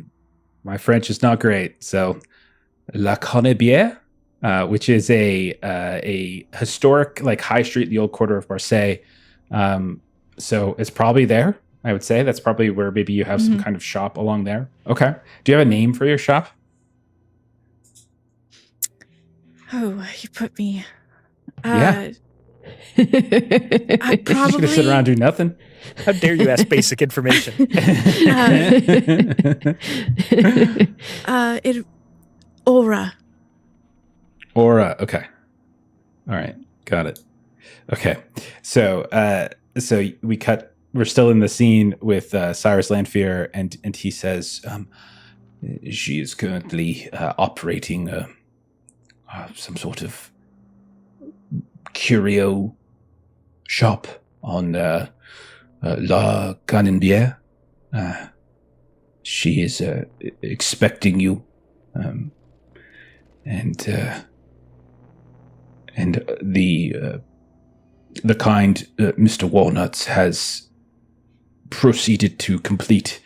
my French is not great. So La Connebière, which is a historic like high street in the old quarter of Marseille. So it's probably there. I would say that's probably where maybe you have some kind of shop along there. Okay. Do you have a name for your shop? Oh, you put me. Yeah. I You're just gonna sit around and do nothing. How dare you ask basic information? Aura. Aura. Okay. All right. Got it. Okay. So we're still in the scene with Cyrus Lanfear, and he says she is currently operating some sort of curio shop on La Cannebière. She is expecting you, and the kind Mr. Walnuts has proceeded to complete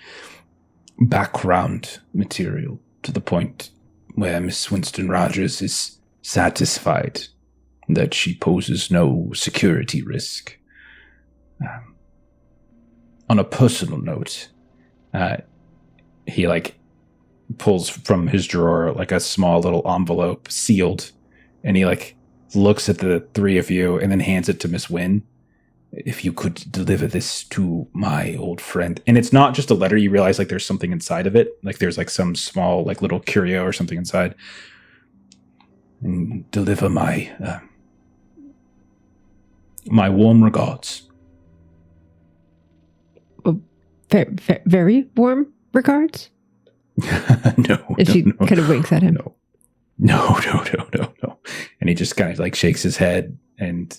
background material to the point where Miss Winston Rogers is satisfied that she poses no security risk. On a personal note, he like pulls from his drawer like a small little envelope sealed, and he like looks at the three of you and then hands it to Miss Wynn. If you could deliver this to my old friend. And it's not just a letter. You realize like there's something inside of it. Like there's like some small like little curio or something inside. And deliver my my warm regards. Very warm regards? No. And she no. kind of winks at him. No. No. And he just kind of like shakes his head and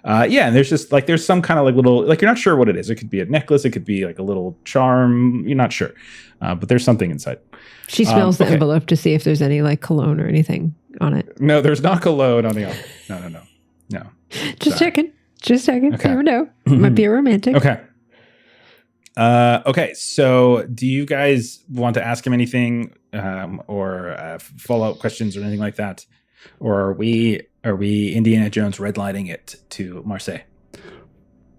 and there's just like there's some kind of like little like you're not sure what it is. It could be a necklace, it could be like a little charm, you're not sure. But there's something inside. She smells the envelope to see if there's any like cologne or anything on it. No, there's not cologne on the envelope. No. Just checking. Okay. You never know. Mm-hmm. Might be a romantic. Okay. Okay. So, do you guys want to ask him anything, or follow-up questions or anything like that, or are we Indiana Jones redlining it to Marseille?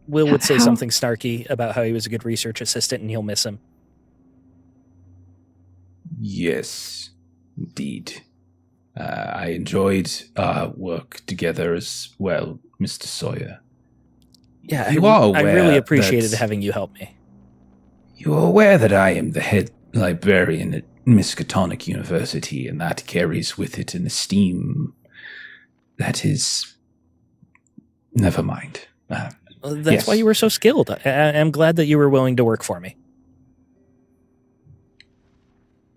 Will would say How- something snarky about how he was a good research assistant and he'll miss him. Yes, indeed. I enjoyed our work together as well, Mr. Sawyer. Yeah, You are I aware really appreciated that- having you help me. You are aware that I am the head librarian at Miskatonic University, and that carries with it an esteem that is... Never mind. That's Yes. why you were so skilled. I'm glad that you were willing to work for me.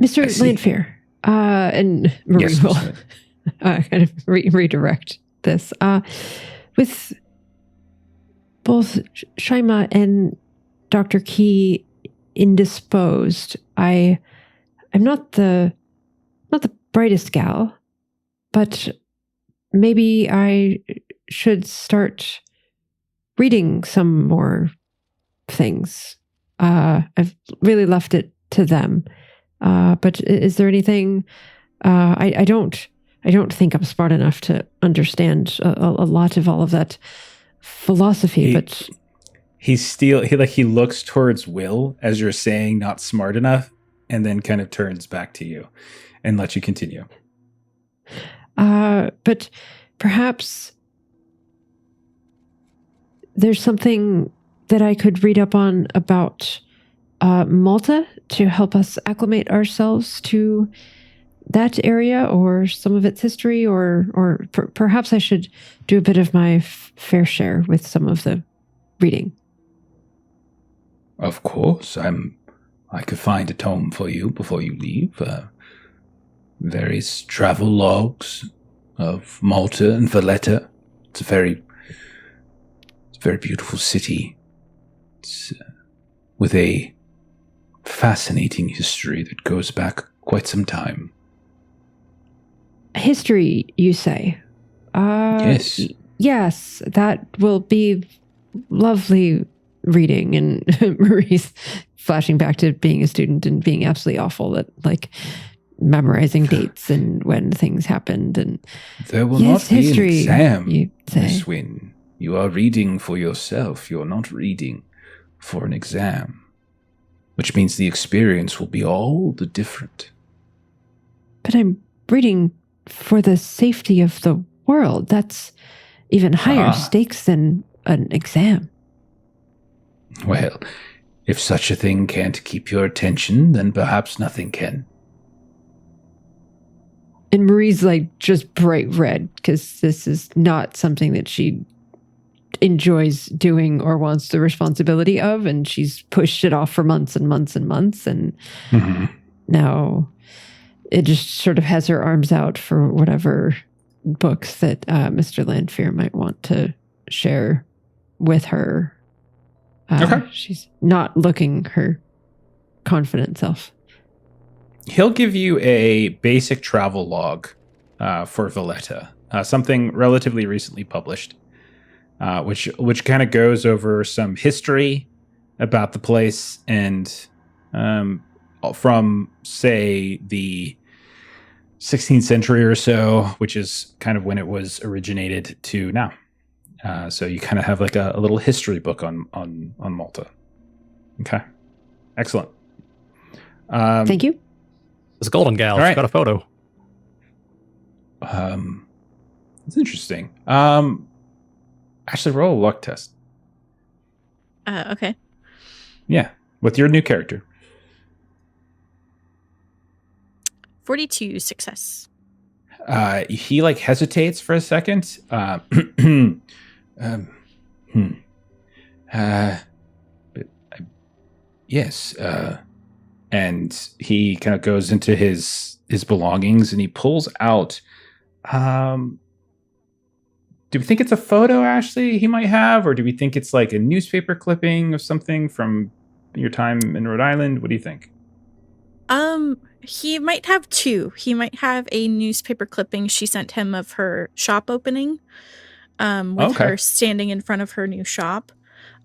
Mr. I see. Lanfear, and Marie Yes, will Mr. kind of redirect this. With both Shaima and Dr. Key indisposed, I'm not the brightest gal, but maybe I should start reading some more things. I've really left it to them. But is there anything? I don't think I'm smart enough to understand a lot of all of that philosophy. But He looks towards Will as you're saying not smart enough, and then kind of turns back to you and lets you continue. but perhaps there's something that I could read up on about Malta to help us acclimate ourselves to that area or some of its history, or perhaps I should do a bit of my fair share with some of the reading. Of course, I could find a tome for you before you leave. Various travel logs of Malta and Valletta. It's a very beautiful city. It's with a fascinating history that goes back quite some time. History, you say? Yes. Yes, that will be lovely reading. And Marie's flashing back to being a student and being absolutely awful at like memorizing dates and when things happened. And There will yes, not be history, an exam, you say. Miss Wynne. You are reading for yourself. You're not reading for an exam. Which means the experience will be all the different. But I'm reading for the safety of the world. That's even higher stakes than an exam. Well, if such a thing can't keep your attention, then perhaps nothing can. And Marie's like just bright red because this is not something that she enjoys doing or wants the responsibility of. And she's pushed it off for months and months and months. And now it just sort of has her arms out for whatever books that Mr. Lanfear might want to share with her. Okay. She's not looking her confident self. He'll give you a basic travel log for Valletta, something relatively recently published, which kind of goes over some history about the place and from, say, the 16th century or so, which is kind of when it was originated, to now. So you kind of have like a little history book on Malta. Okay, excellent. Thank you. This golden gal, All right. she's got a photo. That's interesting. Actually, roll a luck test. Okay. Yeah, with your new character. 42 success. He like hesitates for a second. But yes. and he kind of goes into his belongings and he pulls out. Do we think it's a photo, Ashley, he might have, or do we think it's like a newspaper clipping of something from your time in Rhode Island? What do you think? He might have two. He might have a newspaper clipping she sent him of her shop opening, with her standing in front of her new shop,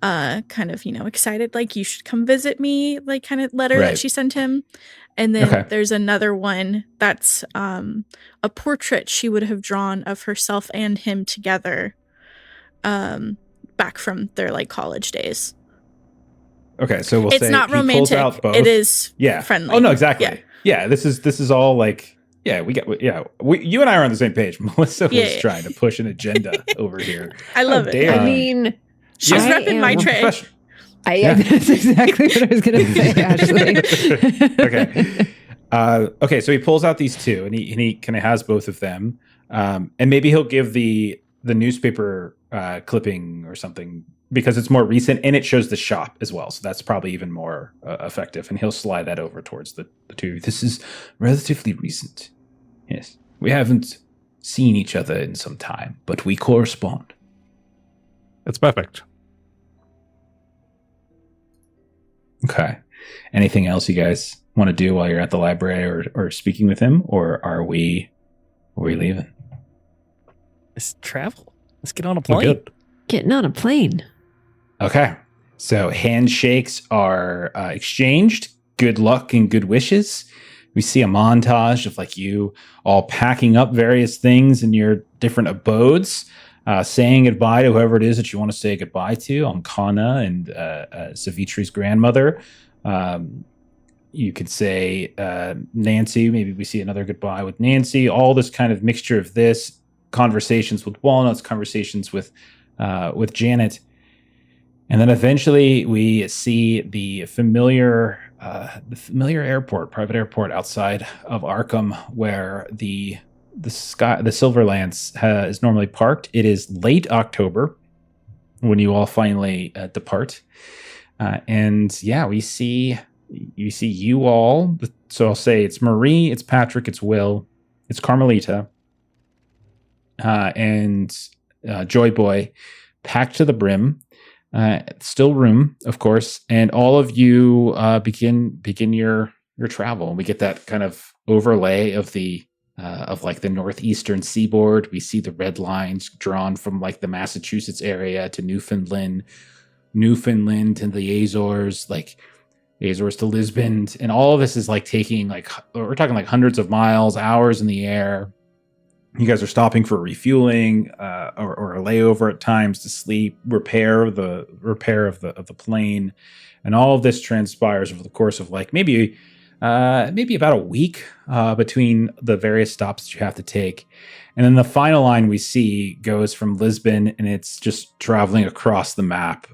kind of, excited, like, you should come visit me, like, kind of letter that she sent him. And then there's another one that's a portrait she would have drawn of herself and him together, back from their like college days. Okay, so it's not romantic. It is friendly. Oh no, exactly. Yeah, this is all like you and I are on the same page. Melissa was trying to push an agenda over here. I love it. I mean, she's repping Maitreyi. That's exactly what I was going to say, Ashley. Okay, so he pulls out these two, and he kind of has both of them, and maybe he'll give the newspaper clipping or something because it's more recent and it shows the shop as well, so that's probably even more effective. And he'll slide that over towards the two. This is relatively recent. Yes, we haven't seen each other in some time, but we correspond. It's perfect. Okay. Anything else you guys want to do while you're at the library or speaking with him, or are we leaving? Let's travel. Let's get on a plane. Getting on a plane. Okay. So handshakes are exchanged. Good luck and good wishes. We see a montage of like you all packing up various things in your different abodes, saying goodbye to whoever it is that you want to say goodbye to, Ankana and Savitri's grandmother. You could say Nancy. Maybe we see another goodbye with Nancy. All this kind of mixture of this, conversations with Walnuts, conversations with Janet. And then eventually we see the familiar airport, private airport outside of Arkham, where the Silverlance is normally parked. It is late October when you all finally depart, and we see you all. So I'll say it's Marie, it's Patrick, it's Will, it's Carmelita, and Joy Boy, packed to the brim. Still room, of course, and all of you begin your travel. We get that kind of overlay of the northeastern seaboard. We see the red lines drawn from like the Massachusetts area to Newfoundland to the Azores, like Azores to Lisbon, and all of this is like taking we're talking like hundreds of miles, hours in the air. You guys are stopping for refueling or a layover at times to sleep, repair of the plane, and all of this transpires over the course of like maybe about a week between the various stops that you have to take. And then the final line we see goes from Lisbon, and it's just traveling across the map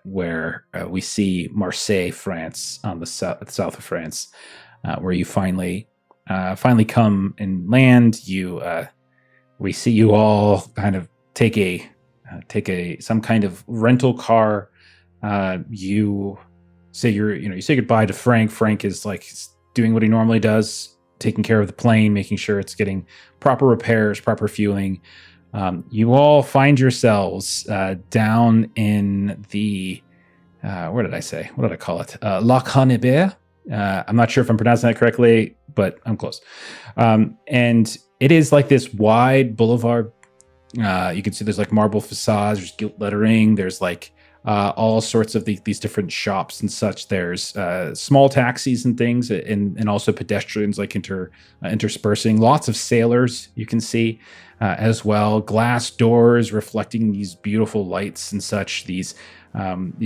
where we see Marseille, France, on the south of France, where you finally come and land. We see you all kind of take some kind of rental car. You say goodbye to Frank. Frank is like doing what he normally does, taking care of the plane, making sure it's getting proper repairs, proper fueling. You all find yourselves down in the where did I say? What did I call it? La Canibert. I'm not sure if I'm pronouncing that correctly, but I'm close. And it is like this wide boulevard. You can see there's like marble facades, there's gilt lettering, there's like all sorts of these different shops and such. There's small taxis and things, and also pedestrians like interspersing. Lots of sailors you can see as well. Glass doors reflecting these beautiful lights and such. These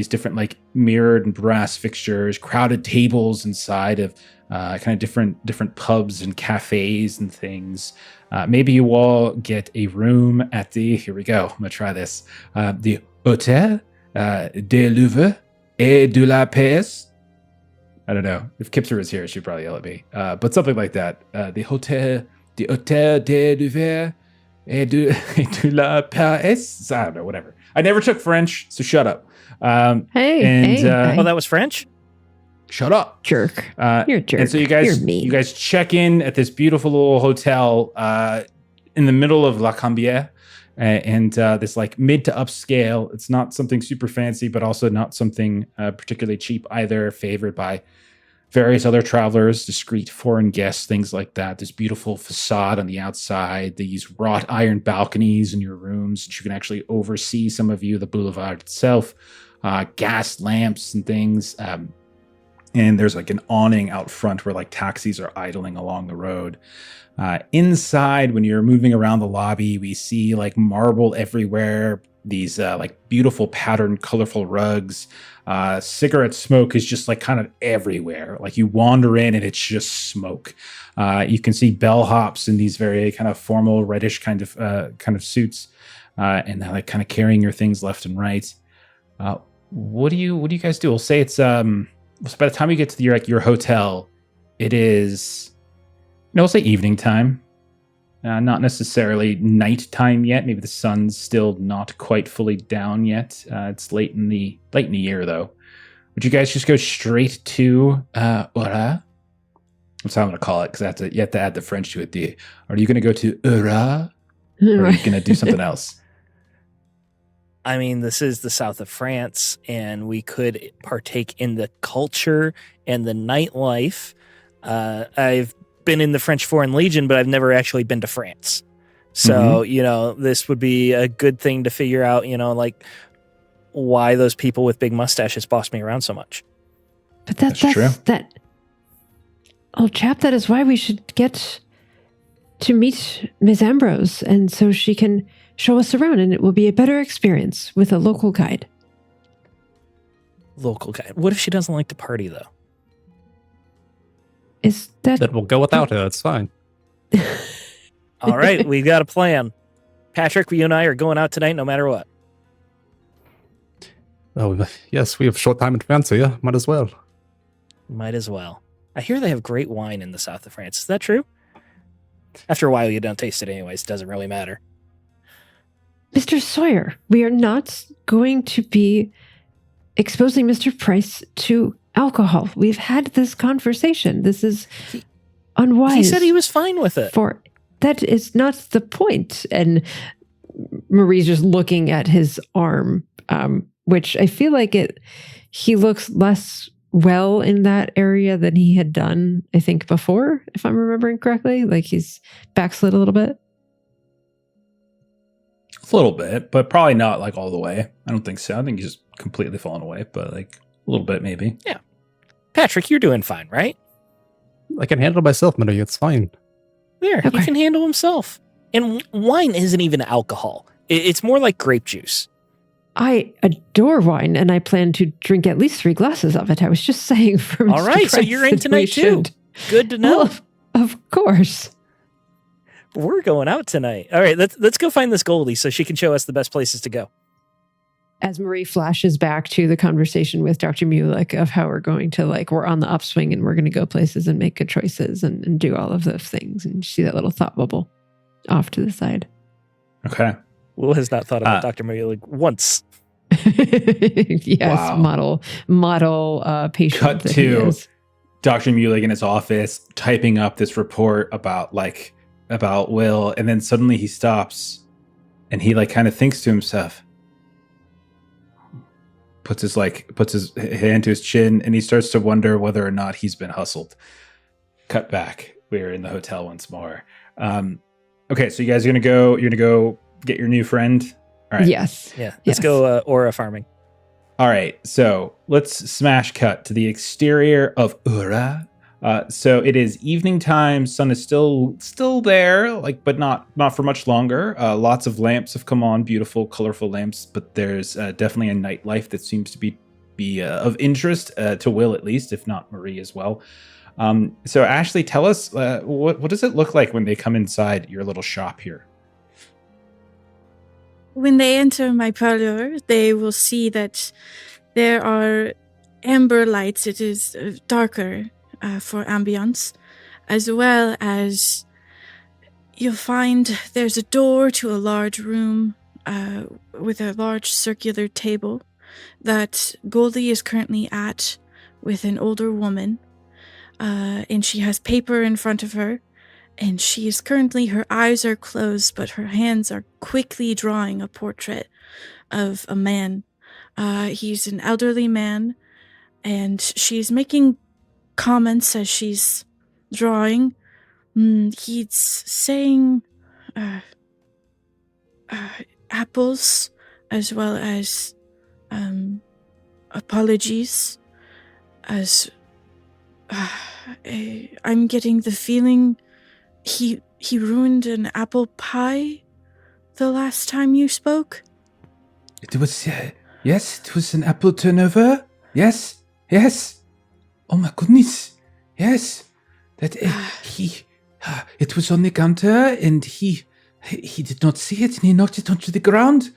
different like mirrored and brass fixtures, crowded tables inside of kind of different pubs and cafes and things. Maybe you all get a room at here we go. I'm gonna try this. The Hôtel de Louvre et de la Paix. I don't know. If Kipser was here, she'd probably yell at me. But something like that. The Hôtel de Louvre et de la Paix. I don't know, whatever. I never took French, so shut up. Oh, that was French? shut up. Jerk. You're a jerk. And so you mean. guys check in at this beautiful little hotel in the middle of La Cambière, and this like mid to upscale. It's not something super fancy, but also not something particularly cheap either. Favored by various other travelers, discreet foreign guests, things like that. This beautiful facade on the outside, these wrought iron balconies in your rooms that you can actually oversee some of the boulevard itself, gas lamps and things. And there's like an awning out front where like taxis are idling along the road. Inside, when you're moving around the lobby, we see like marble everywhere, these like beautiful patterned, colorful rugs. Cigarette smoke is just like kind of everywhere. Like you wander in and it's just smoke. You can see bellhops in these very kind of formal reddish kind of suits, and they're like kind of carrying your things left and right. What do you guys do? We'll say it's so by the time you get to your hotel, it is, we'll say evening time. Not necessarily nighttime yet. Maybe the sun's still not quite fully down yet. It's late in the year, though. Would you guys just go straight to Ura? That's how I'm going to call it, because you have to add the French to it. Are you going to go to Ura? Or are you going to do something else? I mean, this is the south of France, and we could partake in the culture and the nightlife. I've been in the French Foreign Legion, but I've never actually been to France. So, this would be a good thing to figure out, like why those people with big mustaches boss me around so much. But that's true. That old chap, that is why we should get to meet Ms. Ambrose, and so she can show us around, and it will be a better experience with a local guide. Local guide? What if she doesn't like to party, though? Is that... Then we'll go without her. It's fine. All right, we got a plan. Patrick, you and I are going out tonight no matter what. Oh, yes, we have short time in France, so yeah, might as well. Might as well. I hear they have great wine in the south of France. Is that true? After a while, you don't taste it anyways. It doesn't really matter. Mr. Sawyer, we are not going to be exposing Mr. Price to alcohol. We've had this conversation. This is unwise. He said he was fine with it. That is not the point. And Marie's just looking at his arm, which I feel like he looks less well in that area than he had done, I think, before, if I'm remembering correctly. Like he's backslid a little bit. A little bit, but probably not like all the way. I don't think so. I think he's just completely fallen away, but like a little bit maybe. Yeah. Patrick, you're doing fine, right? I can handle myself, Maitreyi. It's fine. There, okay. He can handle himself. And wine isn't even alcohol. It's more like grape juice. I adore wine, and I plan to drink at least 3 glasses of it. I was just saying for Mr. All right, Price, so you're in tonight too. Good to know. Well, of course. We're going out tonight. All right, let's go find this Goldie so she can show us the best places to go. As Marie flashes back to the conversation with Dr. Mulek of how we're going to, we're on the upswing and we're going to go places and make good choices and do all of those things, and see that little thought bubble off to the side. Okay. Will has not thought about Dr. Mulek once. Yes, wow. model patient. Cut to Dr. Mulek in his office typing up this report about Will, and then suddenly he stops and he kind of thinks to himself, puts his hand to his chin, and he starts to wonder whether or not he's been hustled. Cut back. We're in the hotel once more. Okay, so you guys you're gonna go get your new friend. All right. Yes. Yeah. Let's go aura farming. All right. So let's smash cut to the exterior of Ura. So it is evening time. Sun is still there, but not for much longer. Lots of lamps have come on, beautiful, colorful lamps. But there's definitely a nightlife that seems to be of interest to Will, at least, if not Marie as well. So Ashley, tell us what does it look like when they come inside your little shop here? When they enter my parlor, they will see that there are amber lights. It is darker for ambience, as well as you'll find there's a door to a large room with a large circular table that Goldie is currently at with an older woman, and she has paper in front of her, and she is currently, her eyes are closed, but her hands are quickly drawing a portrait of a man. He's an elderly man, and she's making comments as she's drawing. He's saying apples as well as apologies, as I'm getting the feeling he ruined an apple pie the last time you spoke. It was, yes, it was an apple turnover. Yes. Oh my goodness. Yes. That it was on the counter, and he did not see it, and he knocked it onto the ground.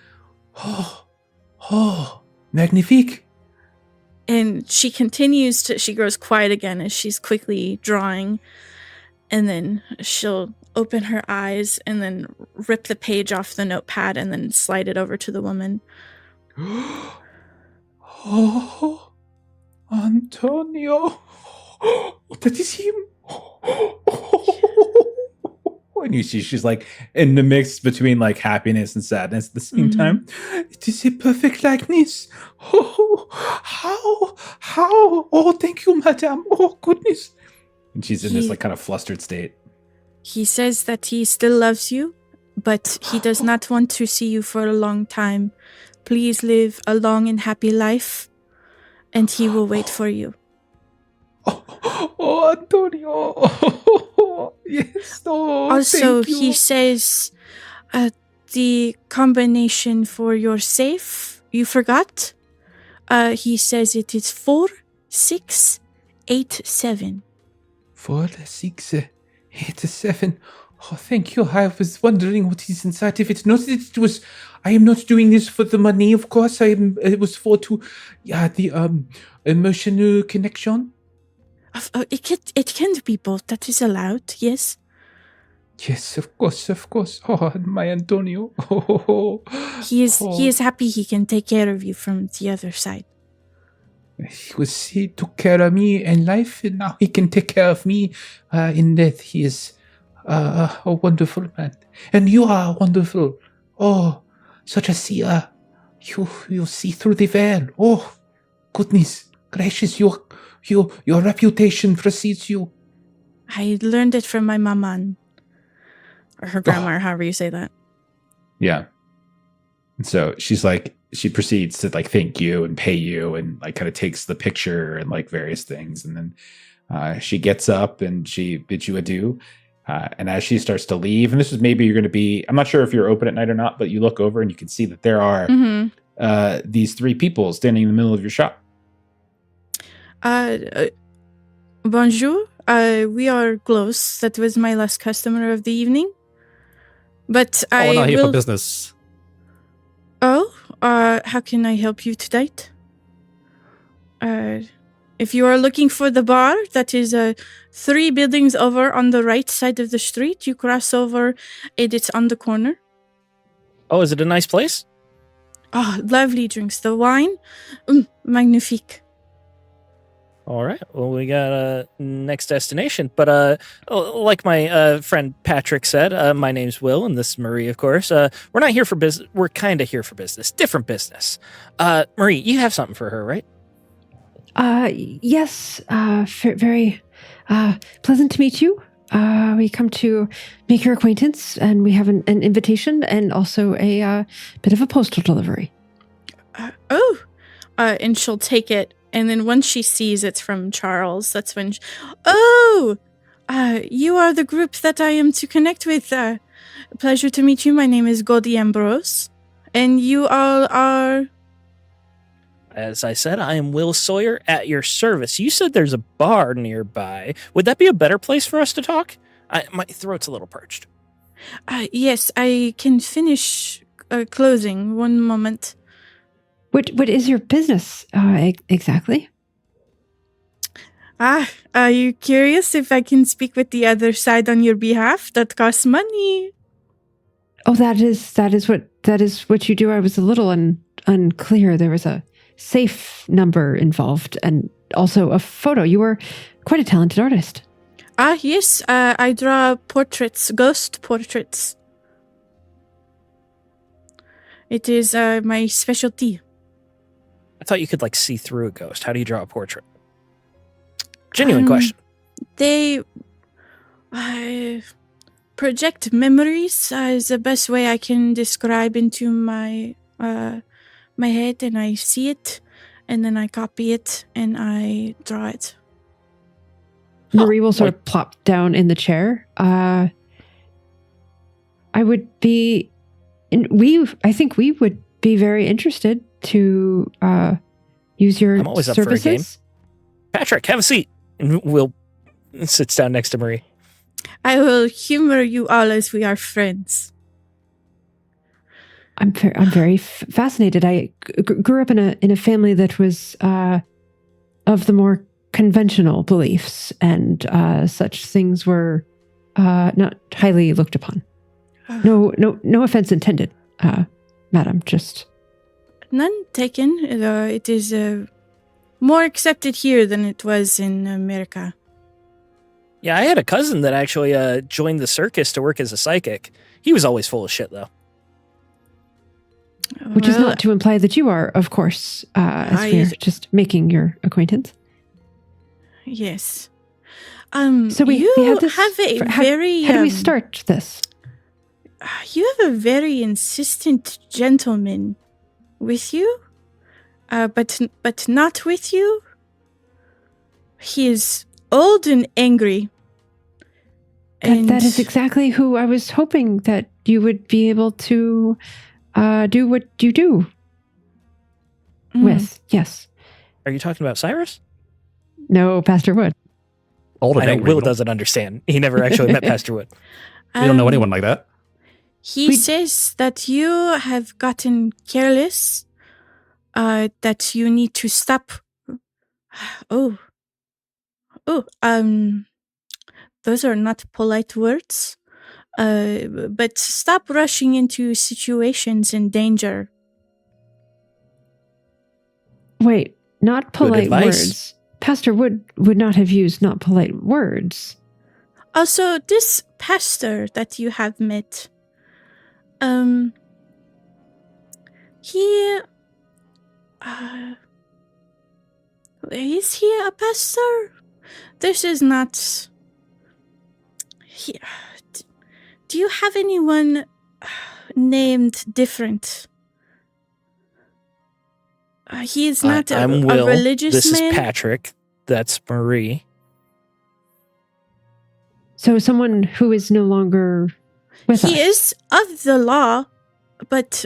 Oh, magnifique. And she continues she grows quiet again as she's quickly drawing, and then she'll open her eyes and then rip the page off the notepad and then slide it over to the woman. Oh, Antonio. That is him. And you see she's like in the mix between like happiness and sadness at the same time. It is a perfect likeness. Oh, how? Oh, thank you, madame. Oh, goodness. And she's in this like kind of flustered state. He says that he still loves you, but he does not want to see you for a long time. Please live a long and happy life, and he will wait for you. Oh, Antonio. Yes. Oh, also, thank you. he says the combination for your safe, you forgot? He says it is 4687. 4687. Oh, thank you. I was wondering what is inside of it. Not that it was. I am not doing this for the money, of course. It was for the emotional connection. It can be both. That is allowed. Yes. Yes, of course. Oh, my Antonio. Oh. He is happy he can take care of you from the other side. He took care of me in life, and now he can take care of me in death. He is a wonderful man, and you are wonderful. Oh, such a seer! You see through the veil. Oh, goodness gracious! Your reputation precedes you. I learned it from my mama, or her grandma, or however you say that. Yeah. And so she's like, she proceeds to like thank you and pay you and like kind of takes the picture and like various things. And then she gets up and she bids you adieu. And as she starts to leave, and this is maybe you're going to be, I'm not sure if you're open at night or not, but you look over and you can see that there are these three people standing in the middle of your shop. Bonjour. We are close. That was my last customer of the evening. But I'm not here for business. Oh, how can I help you tonight? If you are looking for the bar, that is 3 buildings over on the right side of the street. You cross over, and it's on the corner. Oh, is it a nice place? Oh, lovely drinks. The wine, magnifique. All right. Well, we got a next destination. But like my friend Patrick said, my name's Will, and this is Marie, of course. We're not here for business. We're kind of here for business. Different business. Marie, you have something for her, right? Yes. Very pleasant to meet you. We come to make your acquaintance, and we have an invitation and also a bit of a postal delivery. And she'll take it. And then once she sees it's from Charles, that's when you are the group that I am to connect with. Pleasure to meet you. My name is Goldie Ambrose. And you all are... As I said, I am Will Sawyer at your service. You said there's a bar nearby. Would that be a better place for us to talk? My throat's a little parched. Yes, I can finish closing. One moment. What is your business exactly? Are you curious if I can speak with the other side on your behalf? That costs money. Oh, that is what you do. I was a little unclear. There was a safe number involved, and also a photo. You were quite a talented artist. Yes. I draw portraits, ghost portraits. It is my specialty. I thought you could like see through a ghost. How do you draw a portrait? Genuine question. They project memories is the best way I can describe into my my head, and I see it, and then I copy it, and I draw it. Marie will sort of plop down in the chair. I think we would be very interested to use your I'm always services. up for a game. Patrick, have a seat. And Will sits down next to Marie. I will humor you all as we are friends. I'm very fascinated. I grew up in a family that was of the more conventional beliefs, and such things were not highly looked upon. No offense intended, madam. Just none taken. It is more accepted here than it was in America. Yeah, I had a cousin that actually joined the circus to work as a psychic. He was always full of shit, though. Which is not to imply that you are, of course, as we're just making your acquaintance. Yes. So we have this. Have a very. How do we start this? You have a very insistent gentleman with you, but not with you. He is old and angry. That is exactly who I was hoping that you would be able to do what you do with. Yes. Are you talking about Cyrus? No, Pastor Wood. Old and I know angry. Will doesn't understand. He never actually met Pastor Wood. We don't know anyone like that. He says that you have gotten careless, that you need to stop. Those are not polite words. But stop rushing into situations in danger. Wait, not polite advice. words. Pastor Wood would not have used not polite words. Also, this pastor that you have met, is he a pastor? This is not. Do you have anyone named different? He is not I'm Will. a religious this man. This is Patrick. That's Marie. So someone who is no longer with us. He is of the law, but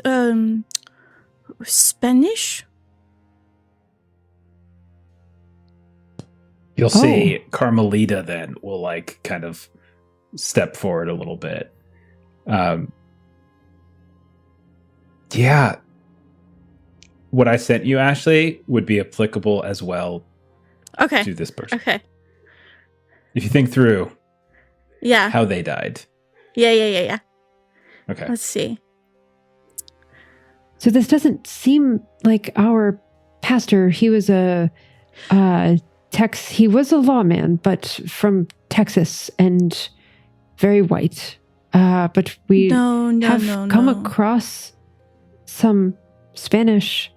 Spanish? You'll see Carmelita then will like kind of step forward a little bit. Yeah. What I sent you, Ashley, would be applicable as well to this person. Okay. If you think through how they died. Yeah. Okay. Let's see. So this doesn't seem like our pastor. He was he was a lawman, but from Texas and very white. But we have come across some Spanish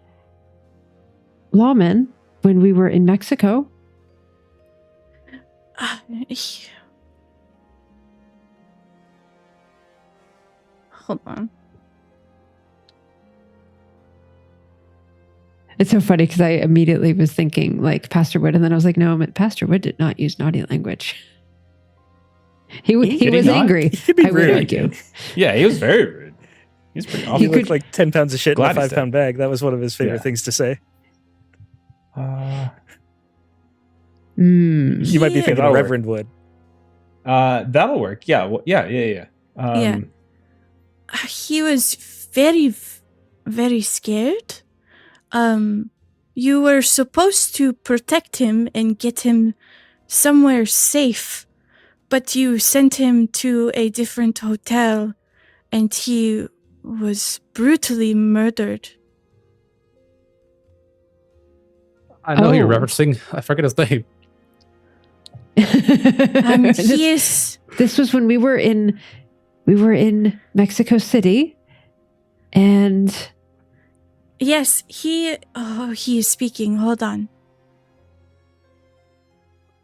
lawmen when we were in Mexico. Hold on. It's so funny because I immediately was thinking like Pastor Wood, and then I was like, no, Pastor Wood did not use naughty language. He was angry. I would argue. Yeah, he was very rude. He's pretty awful. He looked like 10 pounds of shit in a Glad he's 5-pound bag. That was one of his favorite things to say. You might be thinking of Reverend Wood. That'll work. Yeah. Yeah. He was very, very scared. You were supposed to protect him and get him somewhere safe, but you sent him to a different hotel, and he was brutally murdered. I know you're Oh. referencing. I forget his name. He is. This was when we were in Mexico City, and Yes, he is speaking. Hold on.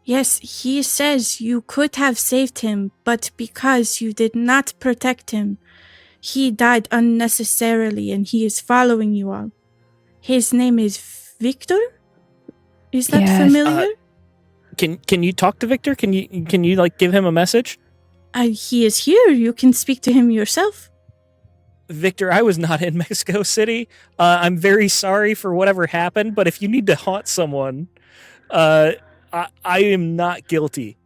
Yes, he says you could have saved him, but because you did not protect him, he died unnecessarily and he is following you all. His name is Victor? Is that Yes. familiar? Can you talk to Victor? Can you like give him a message? He is here. You can speak to him yourself. Victor, I was not in Mexico City. I'm very sorry for whatever happened, but if you need to haunt someone, I am not guilty.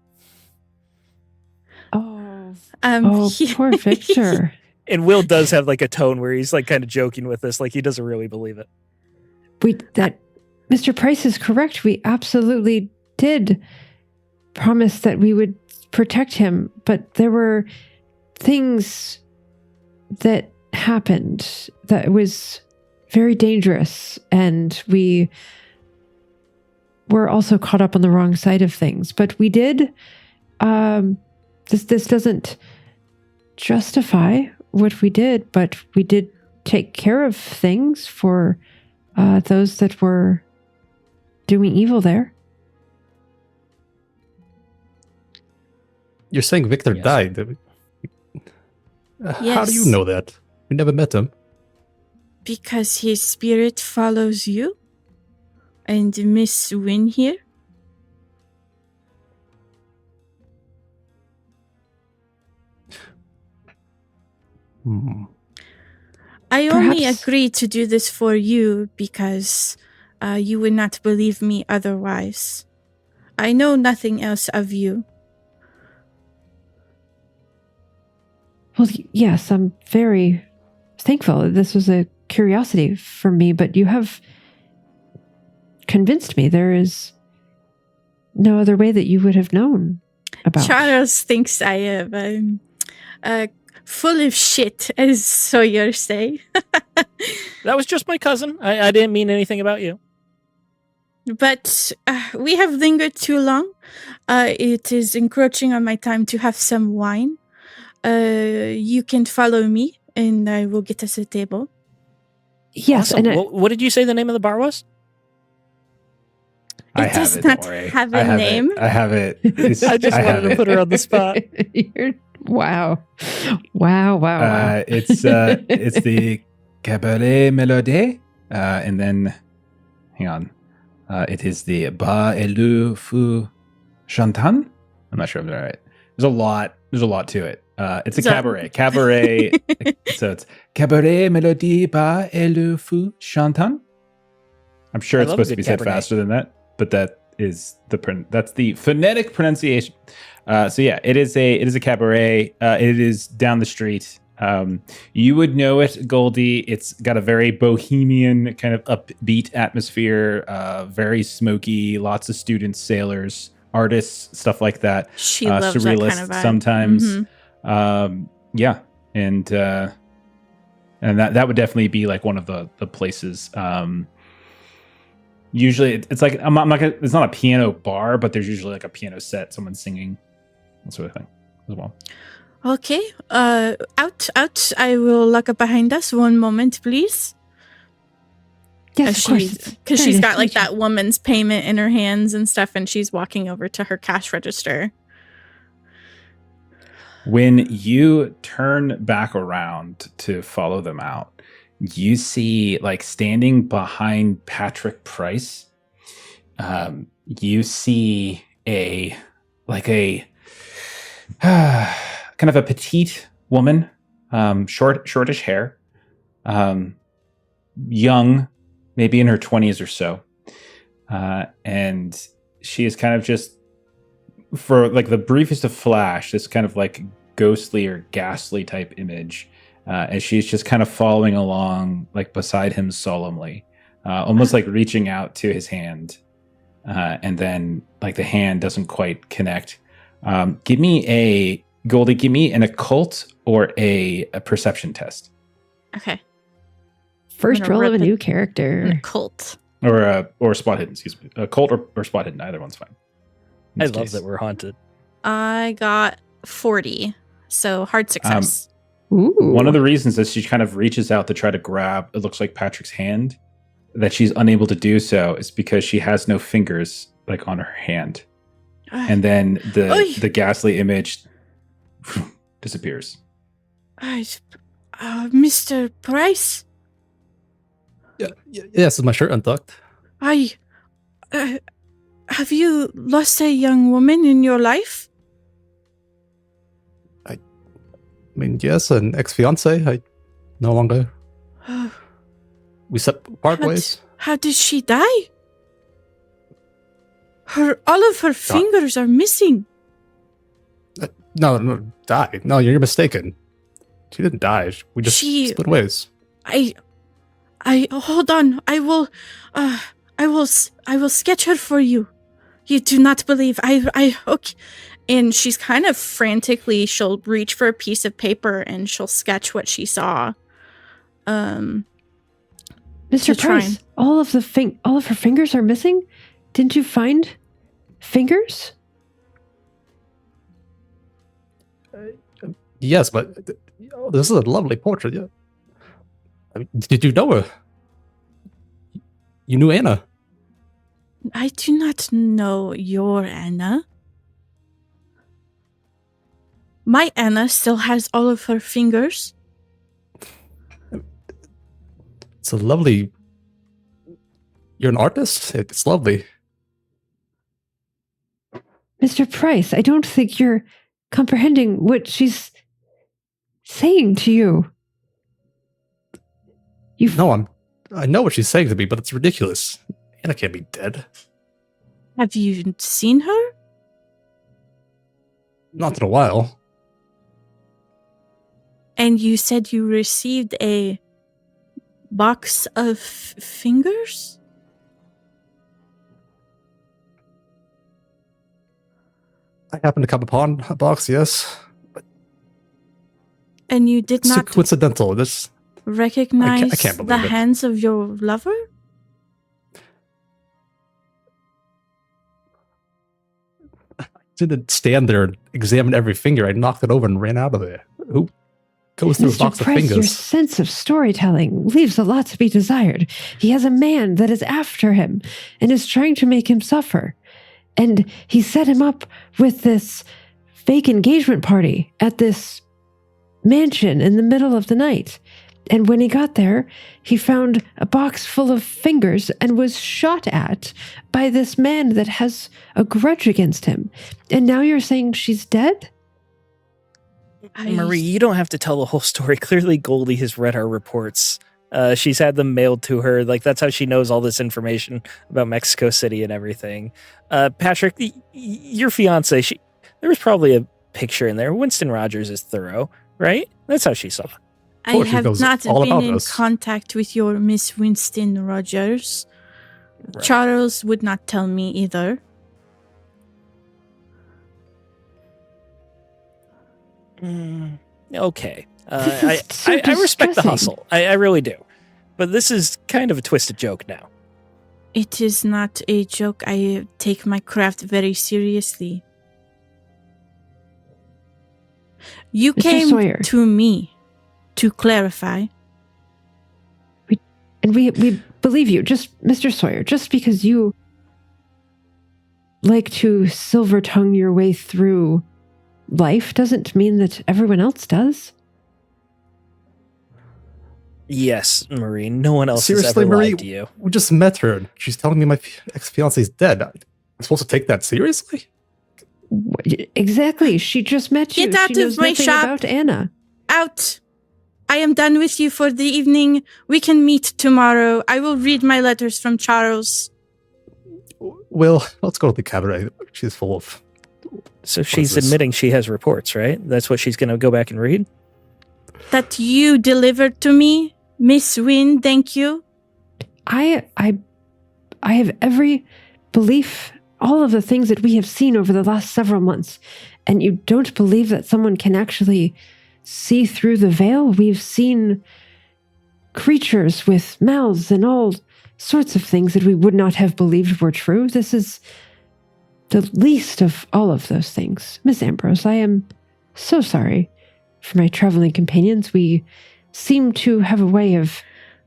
Poor Victor. And Will does have like a tone where he's like kind of joking with this, like he doesn't really believe it. Mr. Price is correct. We absolutely did promise that we would protect him, but there were things that happened that was very dangerous, and we were also caught up on the wrong side of things. But we did. This doesn't justify what we did, but we did take care of things for those that were doing evil there. You're saying Victor Yes. died. How do you Yes. know that? We never met him. Because his spirit follows you and Miss Wynn here. I only Perhaps- agreed to do this for you because you would not believe me otherwise. I know nothing else of you. Well, yes, I'm very thankful. This was a curiosity for me, but you have convinced me there is no other way that you would have known about. Charles thinks I am full of shit, as Sawyer say. That was just my cousin. I didn't mean anything about you. But we have lingered too long. It is encroaching on my time to have some wine. You can follow me, and I will get us a table. Yes, Awesome. and What did you say the name of the bar was? I It have does it, not don't worry. have I a have name. It. I have it. It's- I just I wanted have to it. put her on the spot. wow. Wow. It's the Cabaret Melodie, and then hang on, it is the Bar et le Fou Chantan. I'm not sure if I'm right. There's a lot to it. It's a So- cabaret. So it's Cabaret Melodie Bar et le Fou Chantan. I'm sure I it's love a supposed to good be said Cabernet. faster than that, but that's the phonetic pronunciation. So yeah, it is a cabaret. It is down the street. You would know it, Goldie. It's got a very bohemian kind of upbeat atmosphere. Very smoky. Lots of students, sailors, artists, stuff like that. She loves that surrealists kind of vibe. sometimes. Mhm. Yeah, and that would definitely be like one of the places. Usually it's like I'm not gonna, it's not a piano bar, but there's usually like a piano set, someone singing, that sort of thing as well. Okay. Out. I will lock up behind us. One moment, please. Yes, of course. It's Because very she's nice got to like meet you. that woman's payment in her hands and stuff, and she's walking over to her cash register. When you turn back around to follow them out, you see like standing behind Patrick Price, you see a kind of a petite woman, shortish hair, young, maybe in her 20s or so. And she is kind of just, for like the briefest of flash, this kind of like ghostly or ghastly type image, as she's just kind of following along like beside him solemnly, almost like reaching out to his hand, and then like the hand doesn't quite connect. Give me an occult or a perception test. Okay. First I'm gonna roll of a rip new An character. occult. or spot hidden. Excuse me, occult or spot hidden. Either one's fine. I love that we're haunted. I got 40, so hard success. Ooh. One of the reasons that she kind of reaches out to try to grab, it looks like Patrick's hand, that she's unable to do so is because she has no fingers like on her hand, and then the ghastly image disappears. Mr. Price? Yes, is my shirt untucked? Have you lost a young woman in your life? I mean, yes, an ex-fiance. I no longer. We part ways. How did she die? All of her fingers are missing. No, die. No, you're mistaken. She didn't die. We just split ways. I hold on. I will sketch her for you. You do not believe. Okay. And she's kind of frantically, she'll reach for a piece of paper and she'll sketch what she saw. Mr. Price, all of her fingers are missing? Didn't you find fingers? Yes, but this is a lovely portrait. Yeah. I mean, did you know her? You knew Anna. I do not know your Anna. My Anna still has all of her fingers. It's a lovely... You're an artist? It's lovely. Mr. Price, I don't think you're comprehending what she's saying to you. No, I know what she's saying to me, but it's ridiculous. Anna can't be dead. Have you seen her? Not in a while. And you said you received a box of fingers? I happened to come upon a box, yes. But and you did not coincidental. recognize I can't believe the it. hands of your lover? I didn't stand there and examine every finger. I knocked it over and ran out of there. Who goes through a box of Price, fingers? Your sense of storytelling leaves a lot to be desired. He has a man that is after him and is trying to make him suffer. And he set him up with this fake engagement party at this mansion in the middle of the night. And when he got there, he found a box full of fingers and was shot at by this man that has a grudge against him. And now you're saying she's dead? Marie, you don't have to tell the whole story. Clearly, Goldie has read our reports. She's had them mailed to her. Like, that's how she knows all this information about Mexico City and everything. Patrick, your fiance, there was probably a picture in there. Winston Rogers is thorough, right? That's how she saw it. I have not been in contact with your Miss Winston Rogers. Right. Charles would not tell me either. Okay. I respect the hustle. I really do. But this is kind of a twisted joke now. It is not a joke. I take my craft very seriously. You Mr. came Sawyer. to me to clarify. We believe you. Just, Mr. Sawyer, just because you like to silver tongue your way through life doesn't mean that everyone else does. Yes, Marie. No one else Seriously, has ever Marie, lied to you. We just met her. She's telling me my ex-fiance is dead. I'm supposed to take that seriously? Exactly. She just met you. Get out she of my shop. About Anna. Out. I am done with you for the evening. We can meet tomorrow. I will read my letters from Charles. Well, let's go to the cabaret. She's full of... So she's admitting she has reports, right? That's what she's going to go back and read? That you delivered to me, Miss Wynne, thank you. I have every belief, all of the things that we have seen over the last several months, and you don't believe that someone can actually see through the veil? We've seen creatures with mouths and all sorts of things that we would not have believed were true. This is the least of all of those things. Miss Ambrose, I am so sorry for my traveling companions. We seem to have a way of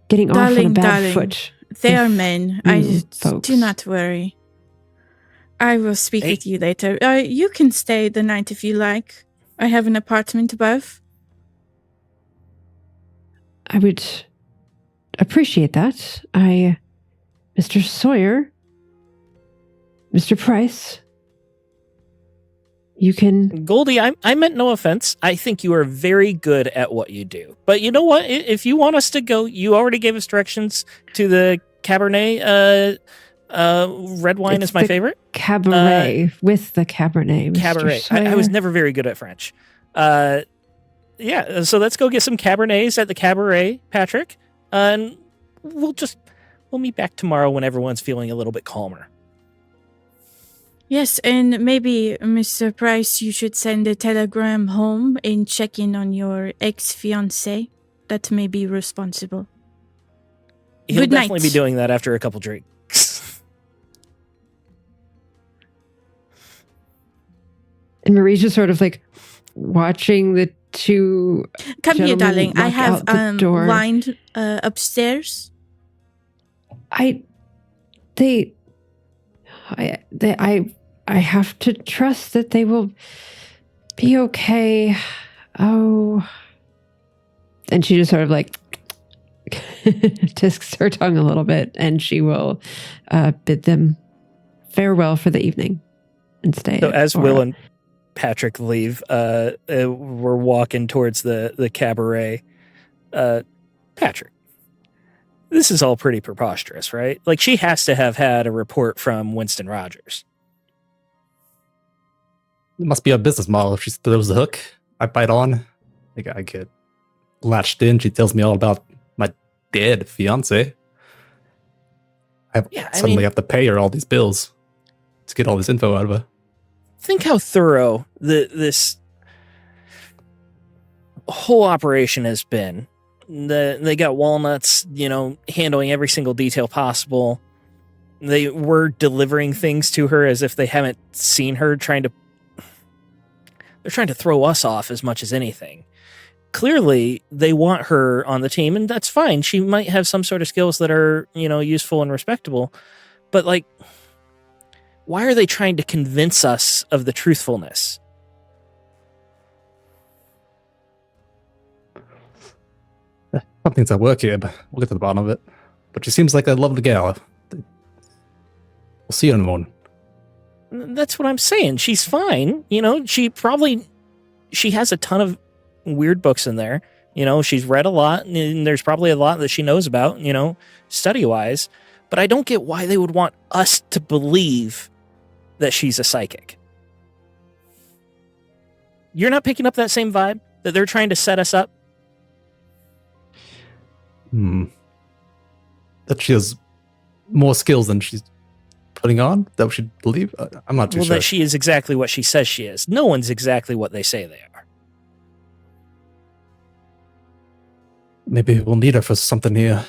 getting off on a bad foot. They are men. Do not worry. I will speak with you later. You can stay the night if you like. I have an apartment above. I would appreciate that. Mr. Sawyer, Mr. Price, you can... Goldie, I meant no offense. I think you are very good at what you do. But you know what? If you want us to go, you already gave us directions to the Cabernet. Red wine is my favorite. Cabaret with the Cabernet. Cabaret. I was never very good at French. Yeah, so let's go get some Cabernets at the Cabaret, Patrick. And we'll meet back tomorrow when everyone's feeling a little bit calmer. Yes, and maybe, Mr. Price, you should send a telegram home and check in on your ex-fiancé. That may be responsible. He'll definitely be doing that after a couple drinks. And Marie's just sort of like watching the two. Come here, darling. I have lined upstairs. I have to trust that they will be okay. Oh. And she just sort of like tisks her tongue a little bit, and she will bid them farewell for the evening and stay. So as Will and Patrick leave, we're walking towards the Cabaret. Patrick, this is all pretty preposterous, right? Like, she has to have had a report from Winston Rogers. It must be a business model. If she throws the hook, I bite on. I get latched in. She tells me all about my dead fiance. I suddenly have to pay her all these bills to get all this info out of her. Think how thorough this whole operation has been. They got Walnuts, handling every single detail possible. They were delivering things to her as if they haven't seen her, they're trying to throw us off as much as anything. Clearly, they want her on the team, and that's fine. She might have some sort of skills that are, useful and respectable. But, like, why are they trying to convince us of the truthfulness? Something's at work here, but we'll get to the bottom of it. But she seems like a lovely gal. We'll see her in the morning. That's what I'm saying. She's fine. She has a ton of weird books in there. She's read a lot, and there's probably a lot that she knows about, study-wise. But I don't get why they would want us to believe that she's a psychic. You're not picking up that same vibe that they're trying to set us up? That she has more skills than she's putting on? That we should believe? I'm not too sure. Well, that she is exactly what she says she is. No one's exactly what they say they are. Maybe we'll need her for something here.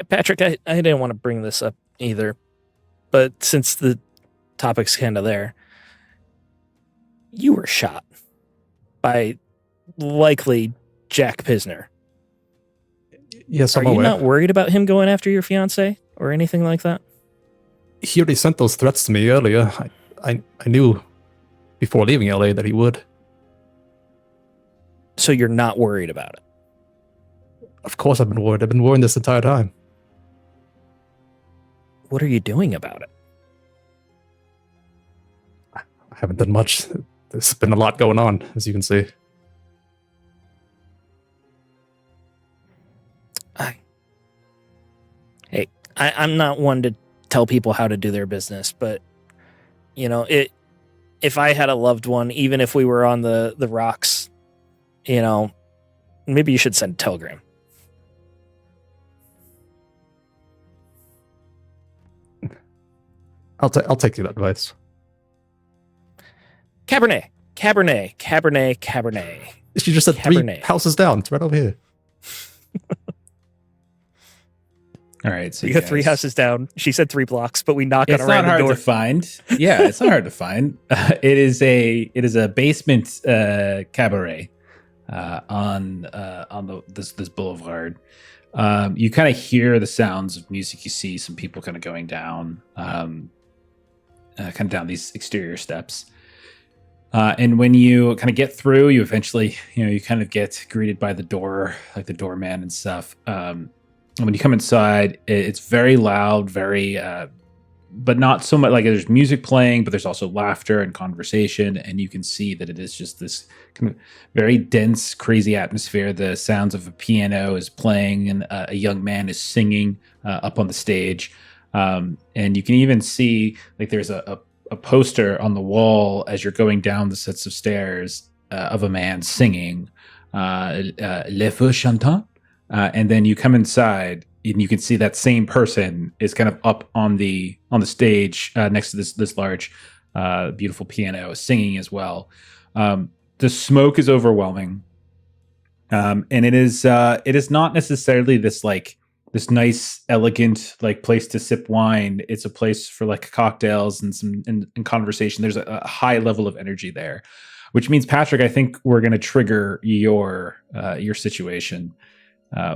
Patrick, I didn't want to bring this up either, but since the topic's kind of there, you were shot by likely Jack Pisner. Yes, I'm aware. Are you aware. not worried about him going after your fiance or anything like that? He already sent those threats to me earlier. I knew before leaving LA that he would. So you're not worried about it? Of course I've been worried. I've been worried this entire time. What are you doing about it? I haven't done much. There's been a lot going on, as you can see. I'm not one to tell people how to do their business, but if I had a loved one, even if we were on the rocks, maybe you should send a telegram. I'll take your advice. Cabernet. She just said Cabernet. 3 houses down. It's right over here. All right, so We got 3 houses down. She said 3 blocks, but we knock on It's a not random hard door. to find. Yeah, it's not hard to find. It is a basement cabaret on this boulevard. You kind of hear the sounds of music. You see some people kind of going down, kind of down these exterior steps. And when you kind of get through, you eventually, you kind of get greeted by the door, like the doorman and stuff. And when you come inside, it's very loud, very, but not so much like there's music playing, but there's also laughter and conversation. And you can see that it is just this kind of very dense, crazy atmosphere. The sounds of a piano is playing and a young man is singing up on the stage. And you can even see like there's a poster on the wall as you're going down the sets of stairs of a man singing Les Feux Chantants. And then you come inside and you can see that same person is kind of up on the stage next to this large, beautiful piano singing as well. The smoke is overwhelming. And it is not necessarily this nice, elegant place to sip wine. It's a place for like cocktails and some and conversation. There's a high level of energy there, which means, Patrick, I think we're going to trigger your situation.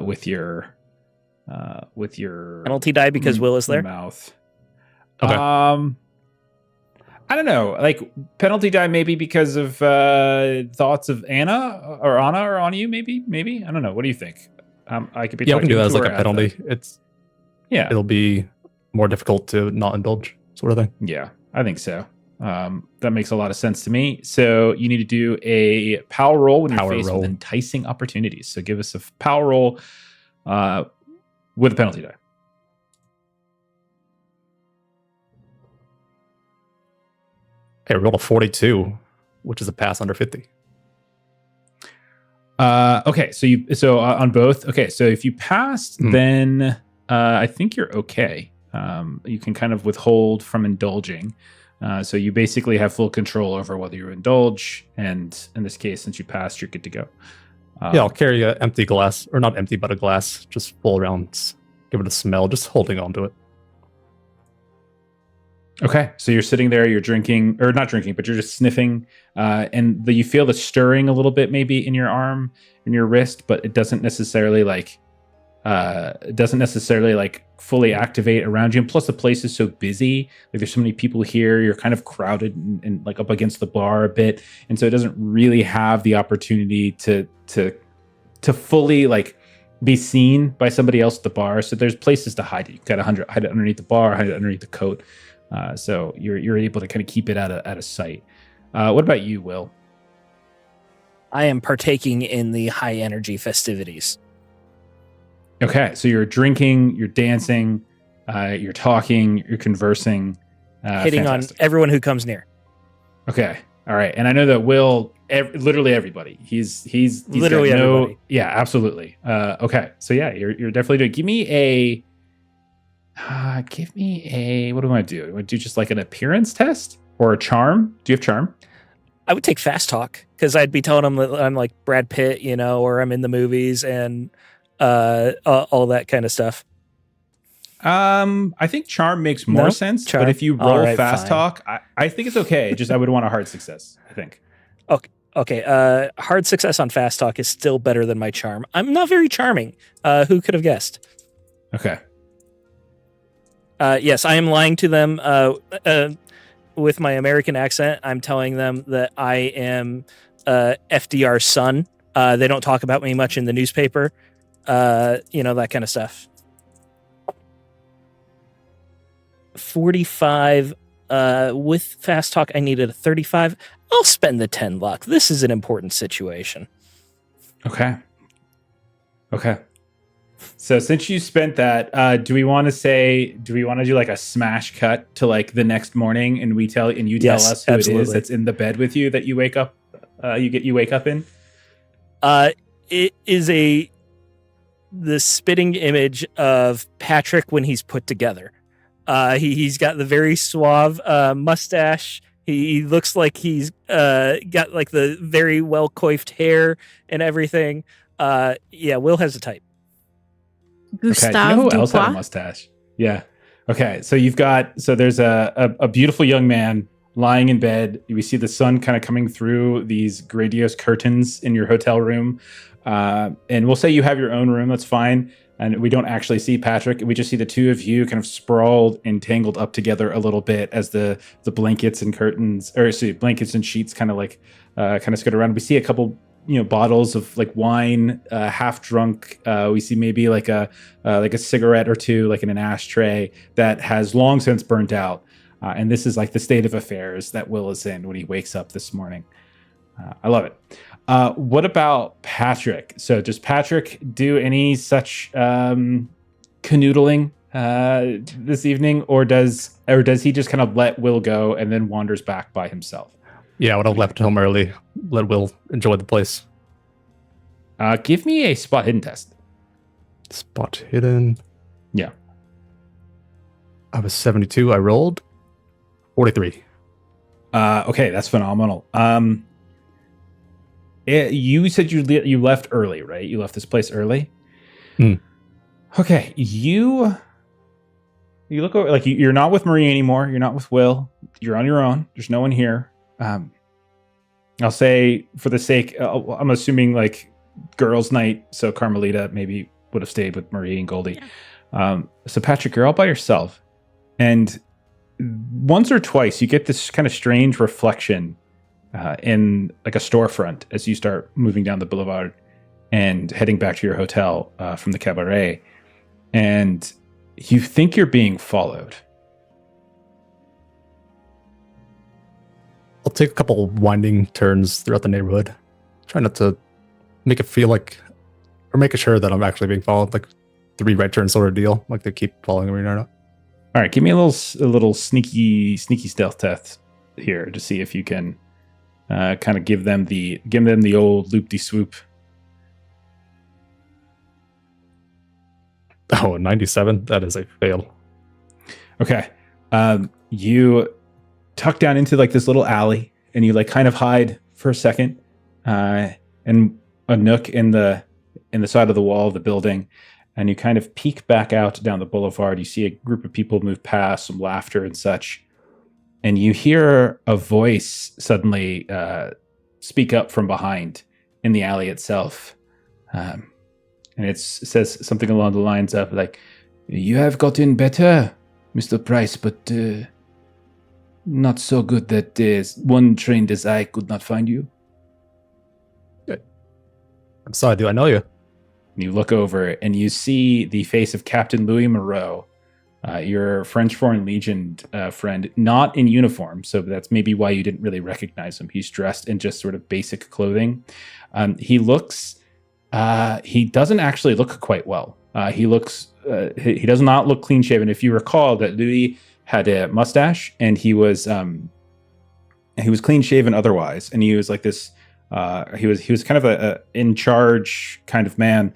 With your Penalty die because Will is there. Mouth. Okay. I don't know. Like penalty die maybe because of thoughts of Anna or on you. Maybe. I don't know. What do you think? I could be. Yeah, we can do that as like a her penalty. It'll be more difficult to not indulge, sort of thing. Yeah, I think so. That makes a lot of sense to me. So you need to do a power roll when you're faced with enticing opportunities. So give us a power roll with a penalty die. Hey, I rolled a 42, which is a pass under 50. Okay, so on both. Okay, so if you passed, then I think you're okay. You can kind of withhold from indulging. So you basically have full control over whether you indulge, and in this case, since you passed, you're good to go. Yeah, I'll carry an empty glass, or not empty, but a glass, just full around, give it a smell, just holding on to it. Okay, so you're sitting there, you're drinking, or not drinking, but you're just sniffing, and you feel the stirring a little bit maybe in your arm, in your wrist, but it doesn't necessarily fully activate around you. And plus the place is so busy, like there's so many people here, you're kind of crowded and like up against the bar a bit, and so it doesn't really have the opportunity to fully like be seen by somebody else at the bar. So there's places to hide it. You've got to hide it underneath the bar, hide it underneath the coat, so you're able to kind of keep it out of sight. What about you, Will? I am partaking in the high energy festivities. Okay, so you're drinking, you're dancing, you're talking, you're conversing, hitting fantastic. on everyone who comes near. Okay, all right, and I know that Will, literally everybody. He's literally everybody. Yeah, absolutely. Okay, so yeah, you're definitely doing. Give me a. What do I want to do? Do I want to do just like an appearance test or a charm? Do you have charm? I would take fast talk because I'd be telling them that I'm like Brad Pitt, or I'm in the movies and all that kind of stuff. I think charm makes more sense, charm. But if you roll fast fine. talk, I think it's okay. Just I would want a hard success, I think. Okay. Hard success on fast talk is still better than my charm. I'm not very charming. Who could have guessed? Okay. Yes, I am lying to them with my American accent. I'm telling them that I am FDR's son. They don't talk about me much in the newspaper. That kind of stuff. 45 with fast talk. I needed a 35. I'll spend the 10 luck. This is an important situation. Okay. So since you spent that, do we want to do like a smash cut to like the next morning, and you tell us who absolutely. it is that's in the bed with you that you wake up, you wake up in? It is the spitting image of Patrick when he's put together. He's got the very suave mustache. He looks like he's got like the very well coiffed hair and everything. Will has a type. Gustave Okay, do you know who else had a Dupois. mustache? Yeah. Okay, so there's a beautiful young man lying in bed. We see the sun kind of coming through these grandiose curtains in your hotel room. And we'll say you have your own room, that's fine. And we don't actually see Patrick. We just see the two of you kind of sprawled and tangled up together a little bit as the blankets and curtains, blankets and sheets kind of scoot around. We see a couple, bottles of like wine, half drunk. We see maybe like a cigarette or two, like in an ashtray that has long since burnt out. And this is like the state of affairs that Will is in when he wakes up this morning. I love it. What about Patrick? So does Patrick do any such canoodling this evening, or does he just kind of let Will go and then wanders back by himself? Yeah, I would have left home early. Let Will enjoy the place. Give me a spot hidden test. Spot hidden. Yeah. I was 72. I rolled 43. Okay, that's phenomenal. You said you left early, right? You left this place early. Okay, you look over, like you're not with Marie anymore. You're not with Will. You're on your own. There's no one here. I'll say for the sake, I'm assuming like girls' night. So Carmelita maybe would have stayed with Marie and Goldie. Yeah. So Patrick, you're all by yourself, and once or twice you get this kind of strange reflection in like a storefront as you start moving down the boulevard and heading back to your hotel from the cabaret, and you think you're being followed. I'll take a couple winding turns throughout the neighborhood. Try not to make it feel like, or make sure that I'm actually being followed, like 3 right turn sort of deal. Like they keep following me or not. All right, give me a little sneaky stealth test here to see if you can kind of give them the old loop-de-swoop. Oh, 97. That is a fail. Okay. You tuck down into like this little alley, and you like kind of hide for a second in a nook in the side of the wall of the building, and you kind of peek back out down the boulevard. You see a group of people move past, some laughter and such, and you hear a voice suddenly speak up from behind in the alley itself. And it says something along the lines of like, "You have gotten better, Mr. Price, but not so good that one trained as I could not find you." I'm sorry, do I know you? You look over and you see the face of Captain Louis Moreau, your French Foreign Legion friend, not in uniform, so that's maybe why you didn't really recognize him. He's dressed in just sort of basic clothing. He doesn't actually look quite well. He does not look clean shaven. If you recall that Louis had a mustache and he was clean shaven otherwise, and he was like this. He was kind of a in charge kind of man,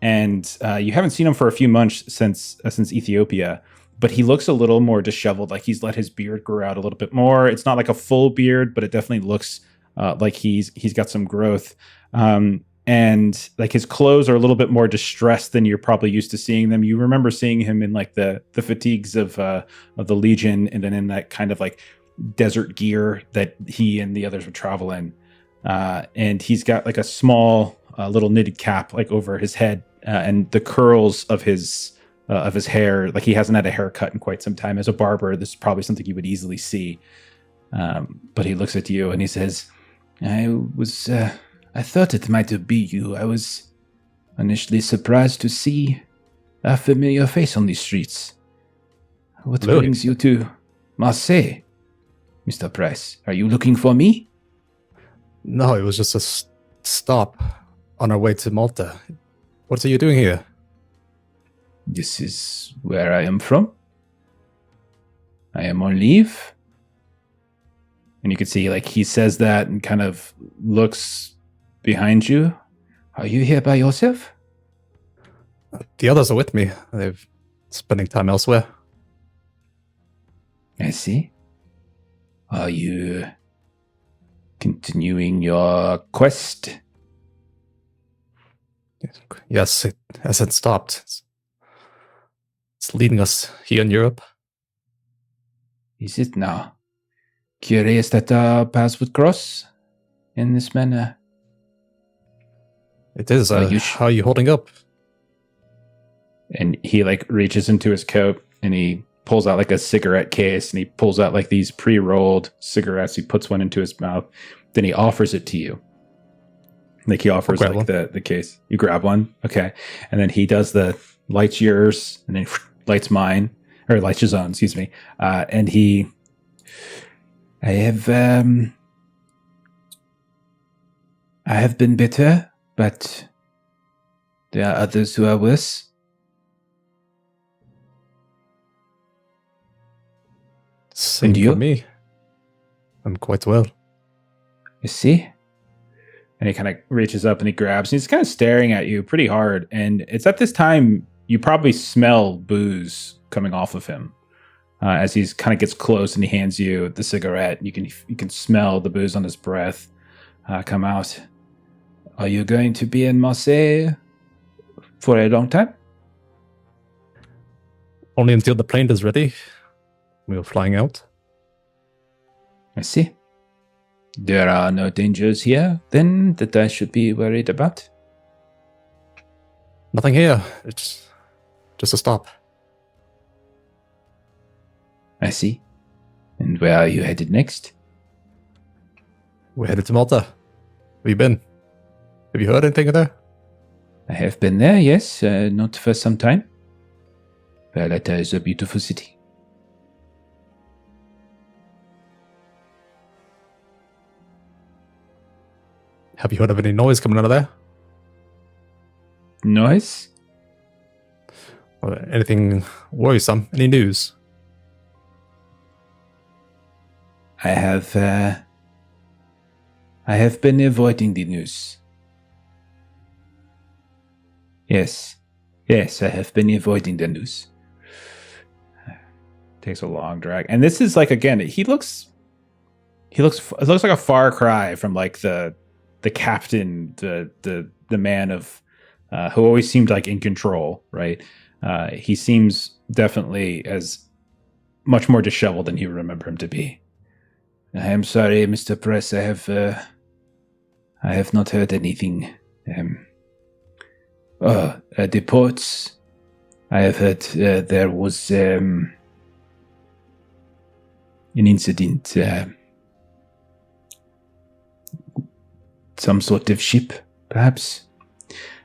and you haven't seen him for a few months since Ethiopia. But he looks a little more disheveled, like he's let his beard grow out a little bit more. It's not like a full beard, but it definitely looks like he's got some growth. And like his clothes are a little bit more distressed than you're probably used to seeing them. You remember seeing him in like the fatigues of the Legion, and then in that kind of like desert gear that he and the others would travel in. And he's got like a small little knitted cap like over his head, and the curls of his hair, like he hasn't had a haircut in quite some time. As a barber, this is probably something you would easily see. But he looks at you and he says, I thought it might be you. I was initially surprised to see a familiar face on these streets. What brings you to Marseille, Mr. Price? Are you looking for me? No, it was just a stop on our way to Malta. What are you doing here? This is where I am from. I am on leave. And you can see like he says that and kind of looks behind you. Are you here by yourself? The others are with me. They're spending time elsewhere. I see. Are you continuing your quest? Yes, it hasn't stopped. It's leading us here in Europe. Is it now? Curious that our paths would cross in this manner. It is. How are you holding up? And he like reaches into his coat and he pulls out like a cigarette case and he pulls out like these pre-rolled cigarettes. He puts one into his mouth. Then he offers it to you. Like he offers like the case. You grab one. Okay. And then he does the lights yours and then lights mine or lights his own, excuse me. And I have been bitter, but there are others who are worse. Same for me. I'm quite well. You see? And he kind of reaches up and he grabs. And he's kind of staring at you pretty hard. And it's at this time you probably smell booze coming off of him as he kind of gets close and he hands you the cigarette. You can smell the booze on his breath come out. Are you going to be in Marseille for a long time? Only until the plane is ready. We are flying out. I see. There are no dangers here, then, that I should be worried about? Nothing here. It's just a stop. I see. And where are you headed next? We're headed to Malta. Have you been? Have you heard anything of there? I have been there, yes. Not for some time. Valletta is a beautiful city. Have you heard of any noise coming out of there? Noise? Or anything worrisome? Any news? I have been avoiding the news. Yes, I have been avoiding the news. Takes a long drag. And this is like, again, it looks like a far cry from like the captain, the man of who always seemed like in control, right? He seems definitely as much more disheveled than you remember him to be. I am sorry, Mr. Press. I have not heard anything. Reports. I have heard there was an incident. Some sort of ship, perhaps.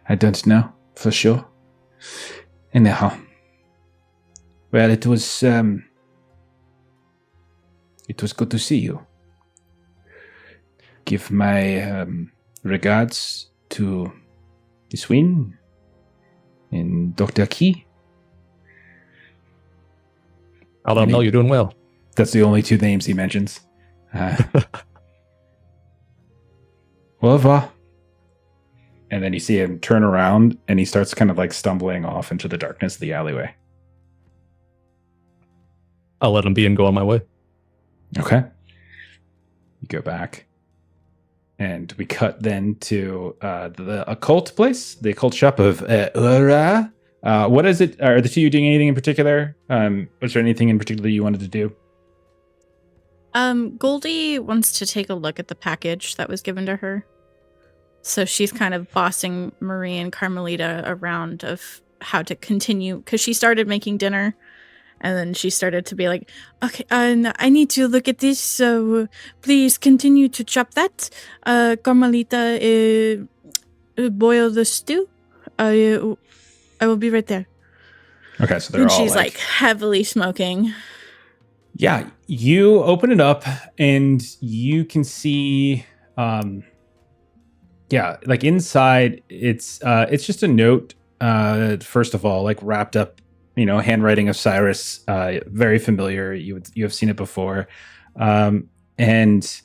I don't know for sure. Anyhow, well, it was good to see you. Give my regards to the Swin and Dr. Key. I'll let him know you're doing well. That's the only two names he mentions. Au revoir. And then you see him turn around and he starts kind of like stumbling off into the darkness of the alleyway. I'll let him be and go on my way. Okay. You go back. And we cut then to the occult place, the occult shop of Ura. What is it? Are the two of you doing anything in particular? Was there anything in particular you wanted to do? Goldie wants to take a look at the package that was given to her. So she's kind of bossing Marie and Carmelita around of how to continue, because she started making dinner and then she started to be like, okay, I need to look at this, so please continue to chop that. Carmelita, boil the stew. I will be right there. Okay, so they're and all she's like heavily smoking. Yeah, you open it up and you can see, like inside it's just a note. First of all, like wrapped up, handwriting of Cyrus, very familiar. You have seen it before, and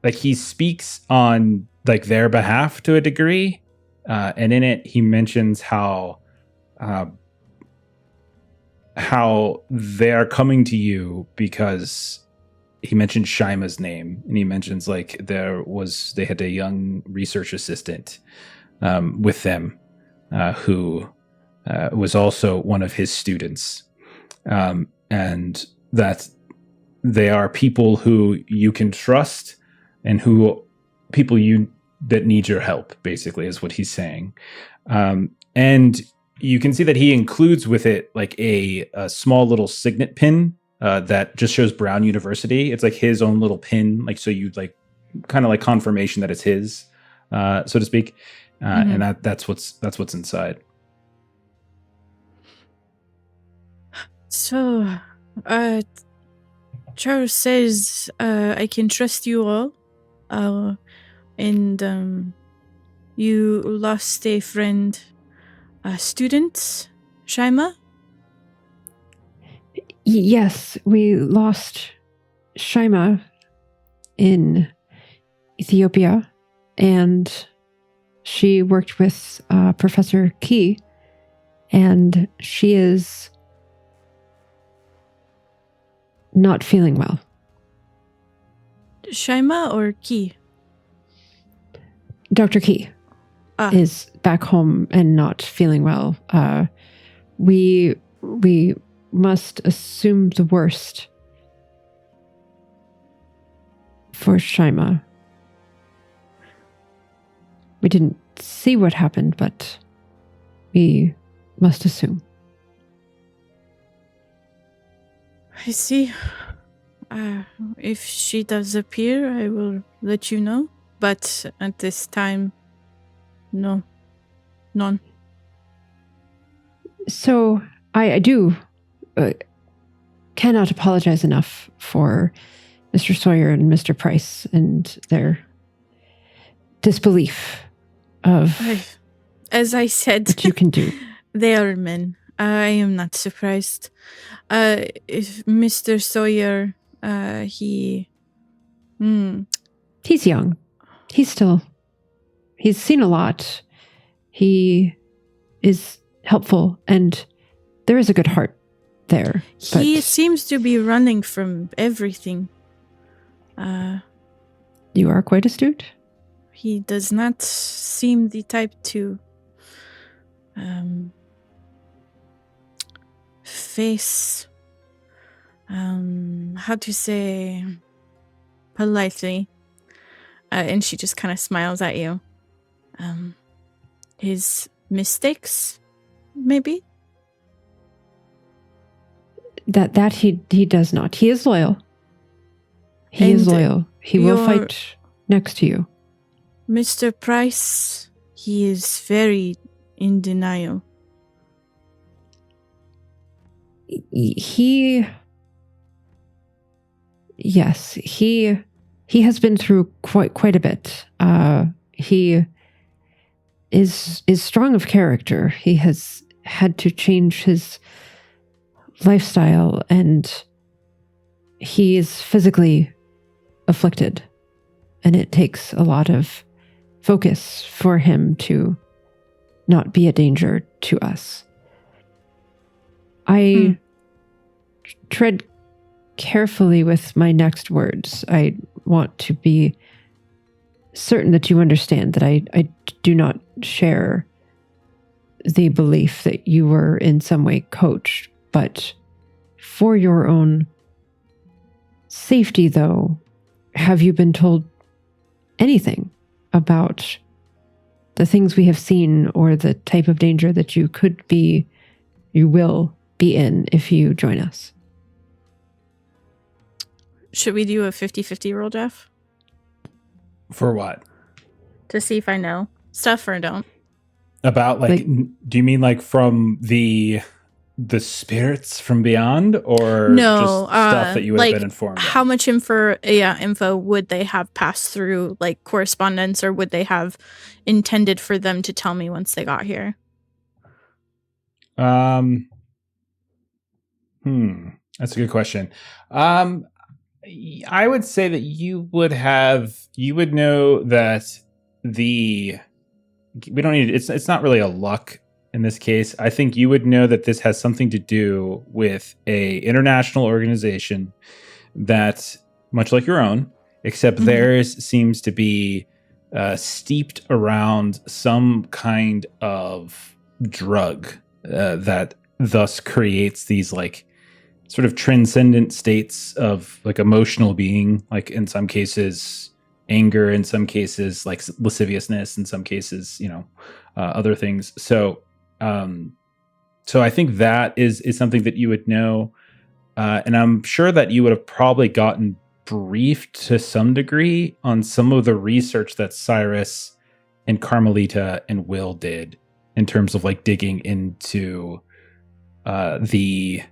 like he speaks on like their behalf to a degree, and in it he mentions how they're coming to you because he mentioned Shima's name, and he mentions like they had a young research assistant with them who was also one of his students, and that they are people who you can trust and people that need your help, basically, is what he's saying. And you can see that he includes with it like a small little signet pin that just shows Brown University. It's like his own little pin, like so you like kind of like confirmation that it's his, so to speak. And that's what's inside. So, Charles says I can trust you all, and you lost a friend, student, Shima? Yes, we lost Shima in Ethiopia, and she worked with Professor Key, and she is not feeling well. Shima or Key? Dr. Key is back home and not feeling well. We must assume the worst for Shima. We didn't see what happened, but we must assume. I see. If she does appear, I will let you know. But at this time, no. None. So I do cannot apologize enough for Mr. Sawyer and Mr. Price and their disbelief of as I said, what you can do. They are men. I am not surprised. If Mr. Sawyer, he's young. He's seen a lot. He is helpful, and there is a good heart there. He seems to be running from everything. You are quite astute. He does not seem the type to face, how to say politely, and she just kind of smiles at you. His mistakes, maybe? That he does not. He is loyal. He is loyal. He will fight next to you. Mr. Price, he is very in denial. He has been through quite a bit. He is strong of character. He has had to change his lifestyle, and he is physically afflicted, and it takes a lot of focus for him to not be a danger to us. I tread carefully with my next words. I want to be certain that you understand that I do not share the belief that you were in some way coached, but for your own safety, though, have you been told anything about the things we have seen or the type of danger that you will be in if you join us? Should we do a 50-50 roll, Jeff? For what? To see if I know stuff or don't. About do you mean like from the spirits from beyond, or no, just stuff that you would have been informed how of? much info would they have passed through, like correspondence, or would they have intended for them to tell me once they got here? That's a good question. I would say that you would know that we don't need it's not really a luck in this case. I think you would know that this has something to do with a international organization that much like your own, except theirs seems to be steeped around some kind of drug that thus creates these like sort of transcendent states of like emotional being, like in some cases anger, in some cases like lasciviousness, in some cases, other things. So I think that is something that you would know. And I'm sure that you would have probably gotten briefed to some degree on some of the research that Cyrus and Carmelita and Will did in terms of like digging into the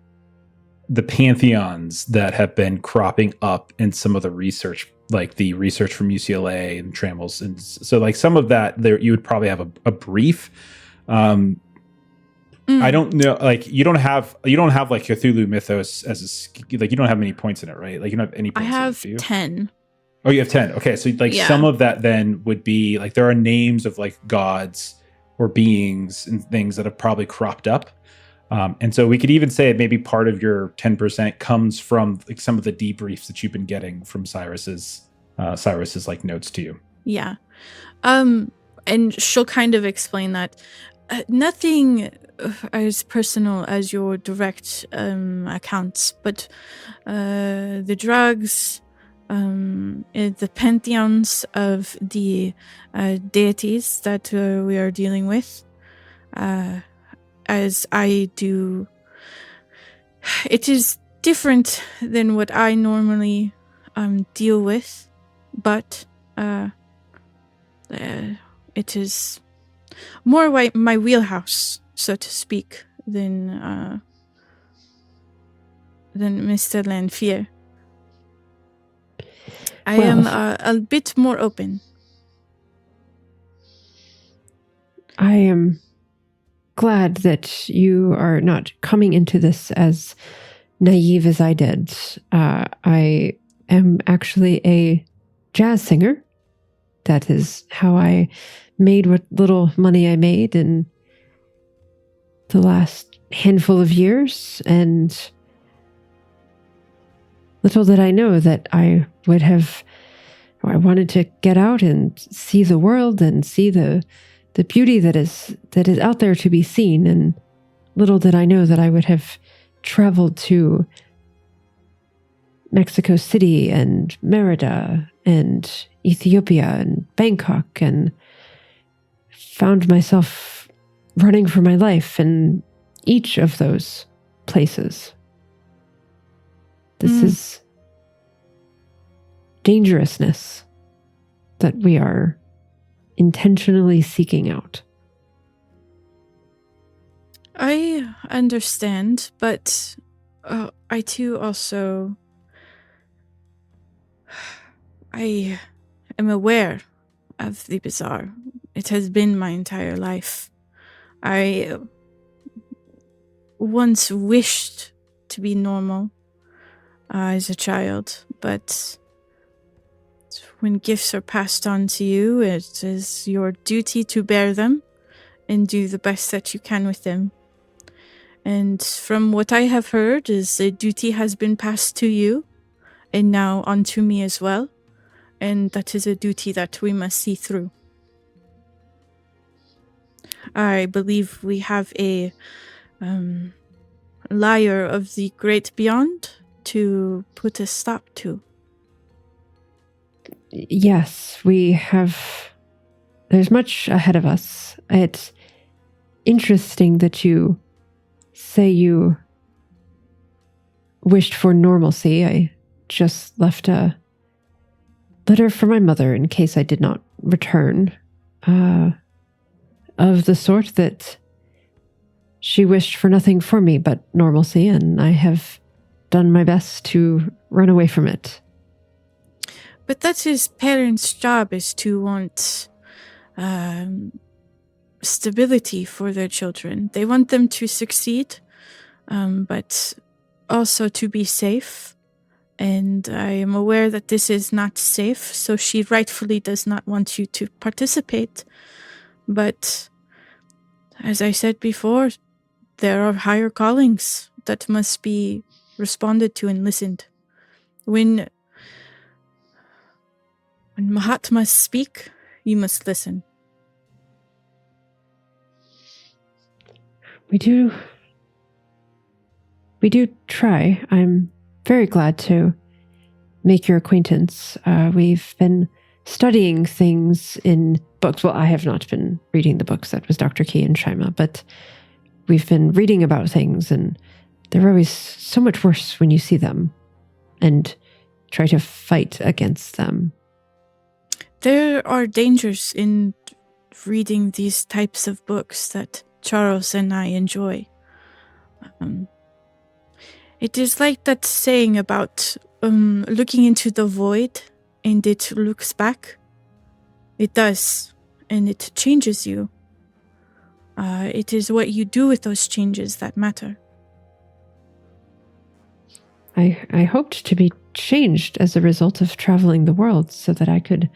pantheons that have been cropping up in some of the research, like the research from UCLA and Trammell's. And so like some of that there, you would probably have a brief. I don't know, like you don't have like Cthulhu mythos as like you don't have many points in it, right? Like you don't have any points. I have in it, 10. Oh, you have 10. Okay, so like some of that then would be like there are names of like gods or beings and things that have probably cropped up. And so we could even say maybe part of your 10% comes from like some of the debriefs that you've been getting from Cyrus's like notes to you. Yeah. And she'll kind of explain that nothing as personal as your direct accounts, but the drugs, the pantheons of the deities that we are dealing with, as I do, it is different than what I normally deal with, but it is more my wheelhouse, so to speak, than Mr. Lanfear. I am a bit more open. I am glad that you are not coming into this as naive as I did. I am actually a jazz singer. That is how I made what little money I made in the last handful of years, and little did I know that I wanted to get out and see the world and see the beauty that is out there to be seen, and little did I know that I would have traveled to Mexico City and Merida and Ethiopia and Bangkok and found myself running for my life in each of those places. This is dangerousness that we are intentionally seeking out. I understand, but I too also... I am aware of the bizarre. It has been my entire life. I once wished to be normal as a child, but when gifts are passed on to you, it is your duty to bear them and do the best that you can with them. And from what I have heard is a duty has been passed to you and now onto me as well. And that is a duty that we must see through. I believe we have a liar of the great beyond to put a stop to. Yes, we have. There's much ahead of us. It's interesting that you say you wished for normalcy. I just left a letter for my mother in case I did not return, of the sort that she wished for nothing for me but normalcy, and I have done my best to run away from it. But that's his parents' job, is to want stability for their children. They want them to succeed, but also to be safe. And I am aware that this is not safe, so she rightfully does not want you to participate. But as I said before, there are higher callings that must be responded to and listened. When When Mahatmas speak, you must listen. We do try. I'm very glad to make your acquaintance. We've been studying things in books. Well, I have not been reading the books. That was Dr. Key and Shaima, but we've been reading about things, and they're always so much worse when you see them and try to fight against them. There are dangers in reading these types of books that Charles and I enjoy. It is like that saying about looking into the void and it looks back. It does, and it changes you. It is what you do with those changes that matter. I hoped to be changed as a result of traveling the world so that I could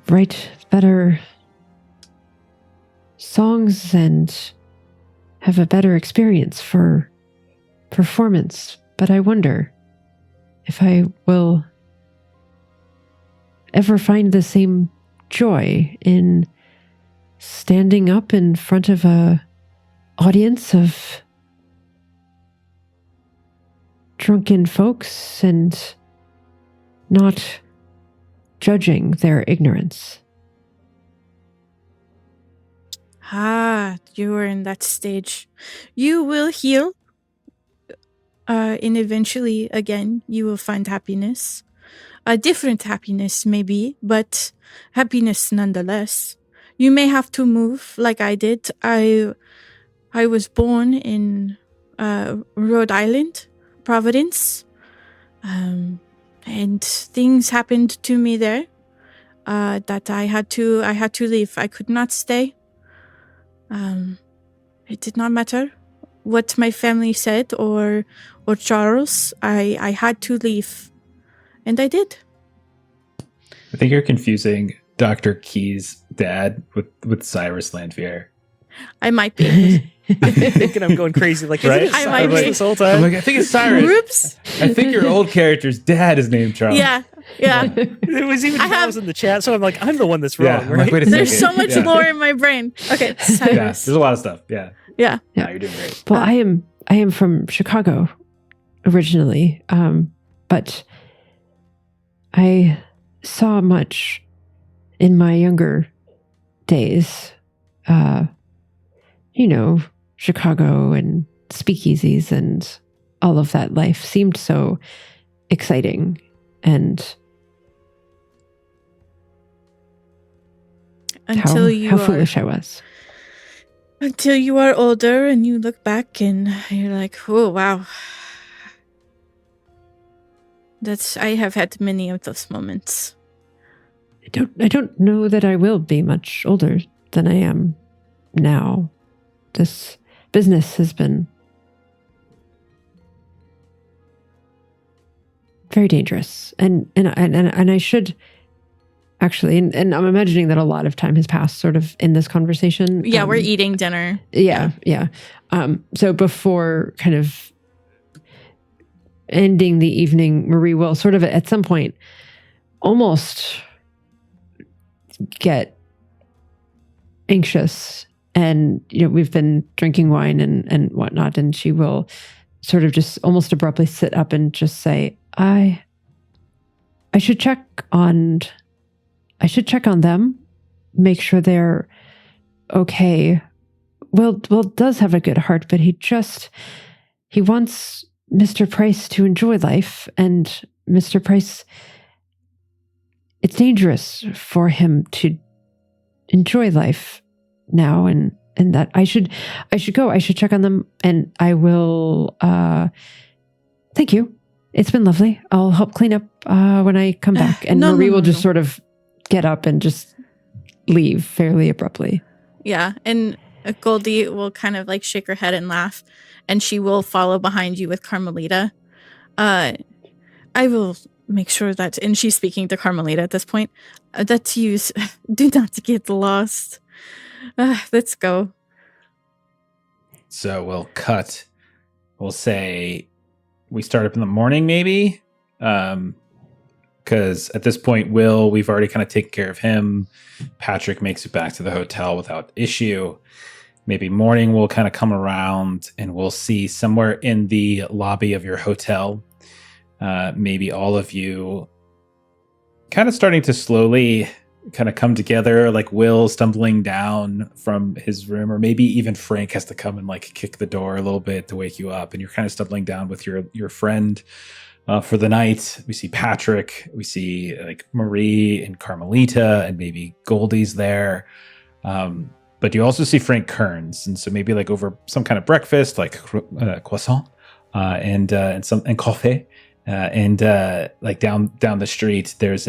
write better songs and have a better experience for performance. But I wonder if I will ever find the same joy in standing up in front of a audience of drunken folks and not judging their ignorance. You are in that stage. You will heal. And eventually, again, you will find happiness. A different happiness, maybe, but happiness nonetheless. You may have to move like I did. I was born in Rhode Island, Providence. And things happened to me there that I had to leave. I could not stay. It did not matter what my family said or Charles. I had to leave, and I did. I think you're confusing Dr. Key's dad with Cyrus Lanfear. I might be. I'm thinking I'm going crazy. Like, right? I might be this whole time. I'm like, I think it's Cyrus. Oops. I think your old character's dad is named Charles. Yeah. It was even I was in the chat, so I'm like, I'm the one that's wrong, Yeah, I'm right? like, wait a There's second. so much lore in my brain. Okay, Yeah, Cyrus. there's a lot of stuff. Yeah. Yeah. No, you're doing great. Well, I am from Chicago originally, but I saw much in my younger days. Chicago and speakeasies and all of that life seemed so exciting and how foolish I was. Until you are older and you look back and you're like, oh wow. I have had many of those moments. I don't know that I will be much older than I am now. This business has been very dangerous, and I should actually, and I'm imagining that a lot of time has passed, sort of in this conversation. Yeah, we're eating dinner. Yeah. So before kind of ending the evening, Marie will sort of at some point almost get anxious. And, we've been drinking wine and whatnot. And she will sort of just almost abruptly sit up and just say, I should check on them, make sure they're okay. Will does have a good heart, but he wants Mr. Price to enjoy life. And Mr. Price, it's dangerous for him to enjoy life now, and that I should go. I should check on them, and I will. Thank you. It's been lovely. I'll help clean up when I come back. And Marie will just sort of get up and just leave fairly abruptly. Yeah, and Goldie will kind of like shake her head and laugh, and she will follow behind you with Carmelita. I will make sure that, and she's speaking to Carmelita at this point, that you do not get lost. Let's go. So we'll cut. We'll say we start up in the morning, maybe. Cut because at this point, Will, we've already kind of taken care of him. Patrick makes it back to the hotel without issue. Maybe morning we'll kind of come around and we'll see somewhere in the lobby of your hotel, maybe all of you kind of starting to slowly kind of come together, like Will stumbling down from his room, or maybe even Frank has to come and like kick the door a little bit to wake you up, and you're kind of stumbling down with your friend for the night. We see Patrick, we see like Marie and Carmelita, and maybe Goldie's there. But you also see Frank Kearns, and so maybe like over some kind of breakfast, like croissant and coffee. Like down the street, there is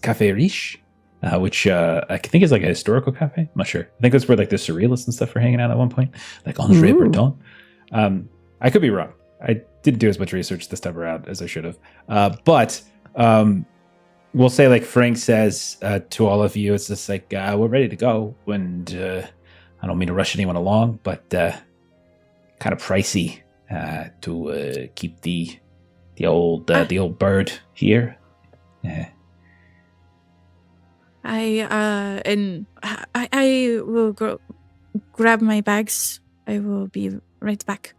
Café Riche, which I think is like a historical cafe. I'm not sure. I think that's where like the surrealists and stuff were hanging out at one point, like André Breton. I could be wrong. I didn't do as much research this time around as I should have. But we'll say like Frank says to all of you, it's just like we're ready to go, and I don't mean to rush anyone along, but kind of pricey. To keep the old bird here. Yeah. I will grab my bags. I will be right back.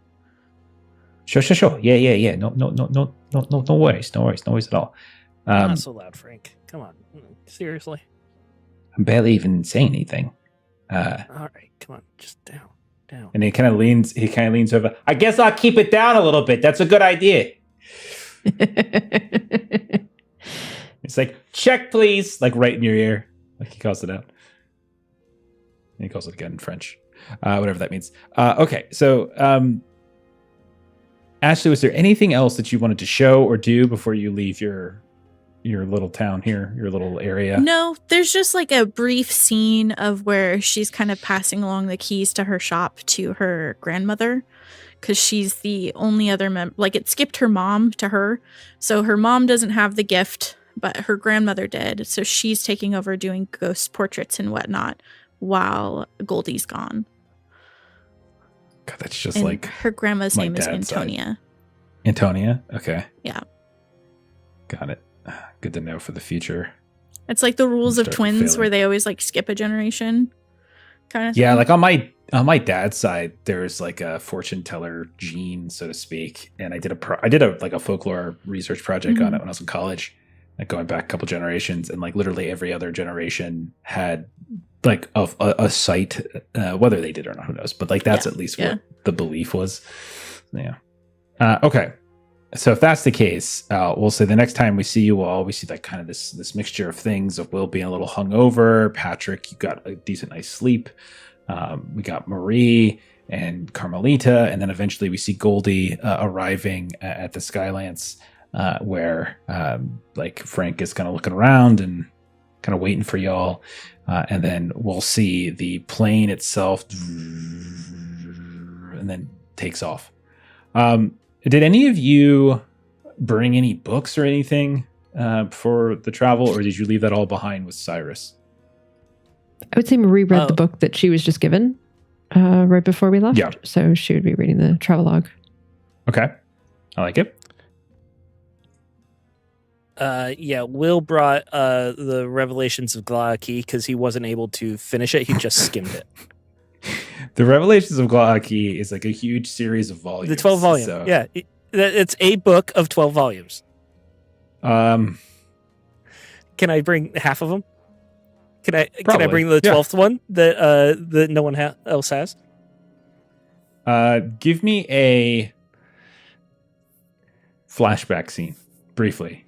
Sure. Yeah. No worries at all. Not so loud, Frank. Come on, seriously. I'm barely even saying anything. All right, come on, just down. And he kind of leans over. I guess I'll keep it down a little bit. That's a good idea. It's like, check, please. Like right in your ear. Like he calls it out. And he calls it again in French. Whatever that means. Okay. So, Ashley, was there anything else that you wanted to show or do before you leave your little town here, your little area? No, there's just like a brief scene of where she's kind of passing along the keys to her shop to her grandmother, because she's the only other like it skipped her mom to her, so her mom doesn't have the gift, but her grandmother did, so she's taking over doing ghost portraits and whatnot while Goldie's gone. God, that's just and like her grandma's name is Antonia. Side. Antonia? Okay. Yeah. Got it. Good to know for the future. It's like the rules of twins where they always like skip a generation kind of thing. Yeah, like on my dad's side, there's like a fortune teller gene, so to speak. And I did a folklore research project on it when I was in college, like going back a couple generations, and like literally every other generation had like a site, whether they did or not, who knows. But like that's at least what the belief was. Yeah. Okay. So if that's the case, we'll say the next time we see you all, we see like kind of this mixture of things of Will being a little hungover. Patrick, you got a decent night's sleep. We got Marie and Carmelita, and then eventually we see Goldie arriving at the Skylance, where like Frank is kind of looking around and kind of waiting for y'all, and then we'll see the plane itself, and then takes off. Did any of you bring any books or anything for the travel, or did you leave that all behind with Cyrus? I would say Marie read the book that she was just given right before we left. Yeah. So she would be reading the travelogue. Okay. I like it. Will brought the Revelations of Glaaki because he wasn't able to finish it. He just skimmed it. The Revelations of Glaaki is like a huge series of volumes. The 12 volume. So. Yeah. It's a book of 12 volumes. Can I bring half of them? Can I bring the 12th one that no one else has? Give me a flashback scene briefly.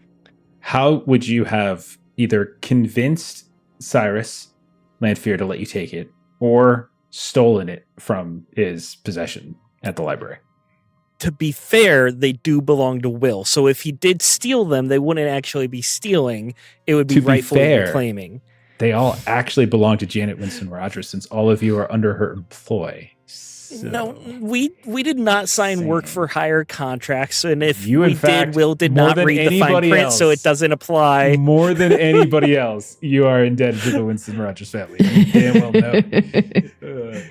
How would you have either convinced Cyrus Lanfear to let you take it, or stolen it from his possession at the library? To be fair, they do belong to Will. So if he did steal them, they wouldn't actually be stealing. It would be rightfully claiming. They all actually belong to Janet Winston Rogers, since all of you are under her employ. So, no, we did not sign work for hire contracts, and if we did, Will did not read the fine print, so it doesn't apply. More than anybody else, you are indebted to the Winston Rogers family. You damn well know.